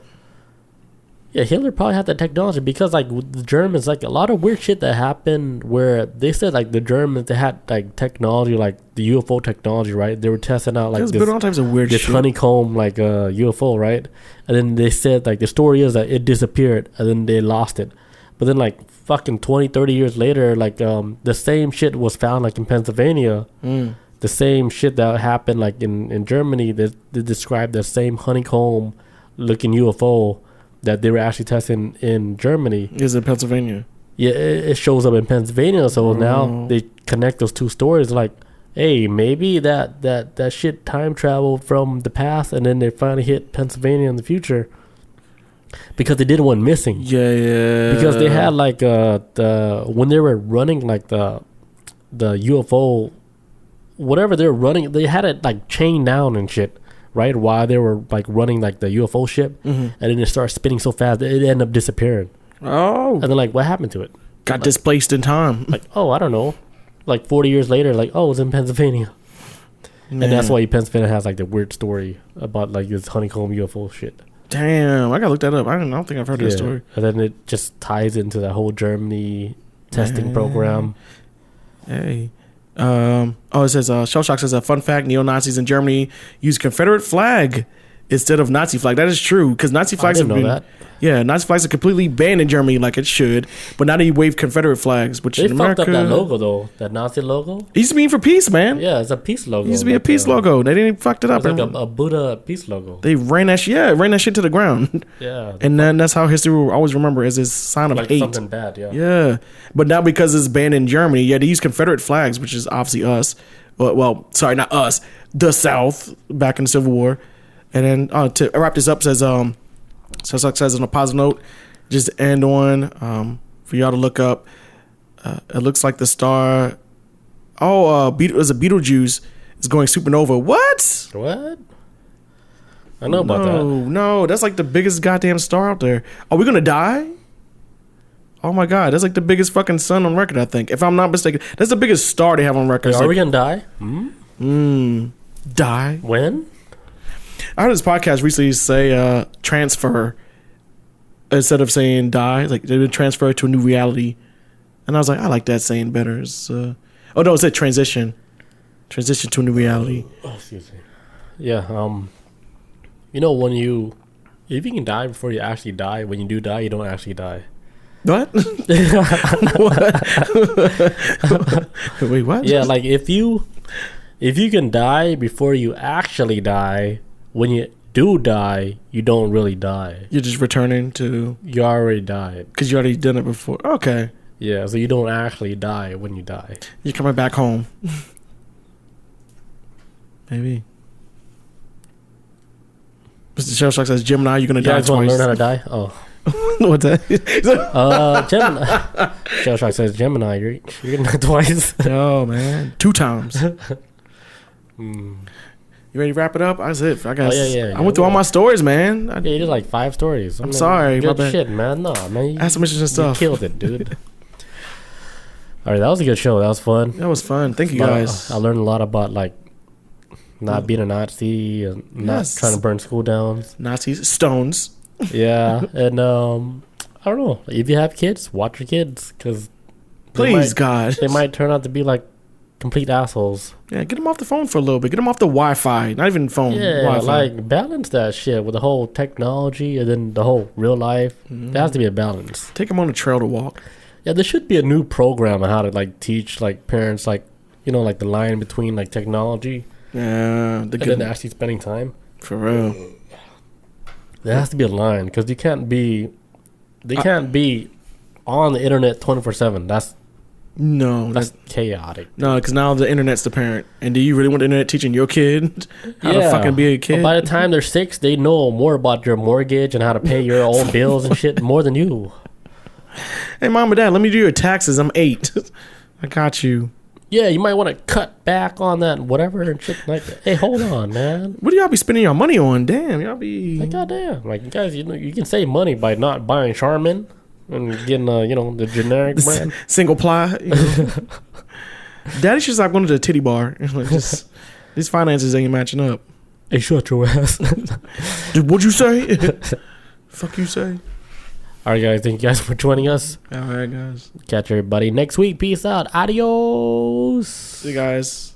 Yeah, Hitler probably had that technology because like with the Germans, like a lot of weird shit that happened where they said like the Germans, they had like technology, like the UFO technology, right? They were testing out like all types of weird this shit. honeycomb like UFO, right? And then they said like the story is that it disappeared and then they lost it. But then like fucking 20, 30 years later, like the same shit was found like in Pennsylvania. The same shit that happened like in Germany, they described the same honeycomb looking UFO that they were actually testing in Germany. Is in Pennsylvania. Yeah, it shows up in Pennsylvania. So now they connect those two stories like, hey, maybe that shit time traveled from the past and then they finally hit Pennsylvania in the future. Because they did one missing. Yeah. Because they had like when they were running like the UFO, whatever they were running, they had it like chained down and shit. Right, while they were like running like the UFO ship, and then it started spinning so fast that it ended up disappearing. Oh, and then like, what happened to it? Got displaced in time. Like, oh, I don't know. Like 40 years later, like, oh, it's in Pennsylvania, and that's why Pennsylvania has like the weird story about like this honeycomb UFO shit. Damn, I gotta look that up. I don't think I've heard that story. And then it just ties into that whole Germany testing program. Hey. It says Shellshock says a fun fact: neo-Nazis in Germany use Confederate flag instead of Nazi flag. That is true because Nazi flags have been Nazi flags are completely banned in Germany like it should, but now they wave Confederate flags, which they in America, fucked up that logo though, that Nazi logo. It used to mean for peace, man. Yeah, it's a peace logo. It used to be a peace logo. They didn't fucked it up. It's like a Buddha peace logo. They ran that shit to the ground. Yeah, and then that's how history will always remember as this sign of like hate. Something bad. Yeah, but now because it's banned in Germany, they use Confederate flags, which is obviously us. Well, sorry, not us. The South back in the Civil War. And then to wrap this up, says on a positive note, just to end on for y'all to look up. It looks like the star. It was a Beetlejuice is going supernova. What? I know about that. No, that's like the biggest goddamn star out there. Are we gonna die? Oh my god, that's like the biggest fucking sun on record, I think. If I'm not mistaken, that's the biggest star they have on record. Are we gonna die? Die? When? I heard this podcast recently say transfer instead of saying die, like they've been transferred to a new reality. And I was like, I like that saying better. It's, oh no, it said transition to a new reality. Oh, excuse me. Yeah. You know, if you can die before you actually die, when you do die, you don't actually die. What? What? Wait, what? Yeah, like if you can die before you actually die, when you do die, you don't really die. You're just returning to... You already died. Because you already done it before. Okay. Yeah, so you don't actually die when you die. You're coming back home. Maybe. Mr. Shell Shock says, Gemini, you're going to die twice. You guys want to learn how to die? Oh. What's that? Gemini. Shell Shock says, Gemini, you're going to die twice. Oh, man. 2 times. You ready to wrap it up? That's it. I guess. I went through all my stories, man. Yeah, you did like 5 stories. I'm sorry. Good shit, man. No, man. I had some interesting stuff. You killed it, dude. All right, that was a good show. That was fun. That was fun. Thank you, guys. I learned a lot about, like, not being a Nazi and not trying to burn school down. Nazis. Stones. Yeah. And, I don't know. If you have kids, watch your kids. Because God. They might turn out to be, like, complete assholes. Yeah, get them off the phone for a little bit. Get them off the Wi-Fi. Not even phone. Yeah, Wi-Fi. like, balance that shit with the whole technology and then the whole real life. There has to be a balance. Take them on a trail to walk. Yeah, there should be a new program on how to, like, teach, like, parents, like, you know, like, the line between, like, technology and then actually spending time. For real. There has to be a line, because they can't be on the internet 24/7. That's chaotic. No, because now the internet's the parent. And do you really want the internet teaching your kid how to fucking be a kid? But by the time they're 6, they know more about your mortgage and how to pay your own bills and shit more than you. Hey, mom and dad, let me do your taxes. I'm 8. I got you. Yeah, you might want to cut back on that whatever and shit like that. Hey, hold on, man. What do y'all be spending your money on? Damn, y'all be... Like, goddamn. Like, you guys, you know, you can save money by not buying Charmin and getting, the generic brand. Single ply. You know? Daddy should stop going to the titty bar. Like, just, these finances ain't matching up. Hey, shut your ass. What'd you say? Fuck you say? All right, guys. Thank you guys for joining us. All right, guys. Catch everybody next week. Peace out. Adios. See you guys.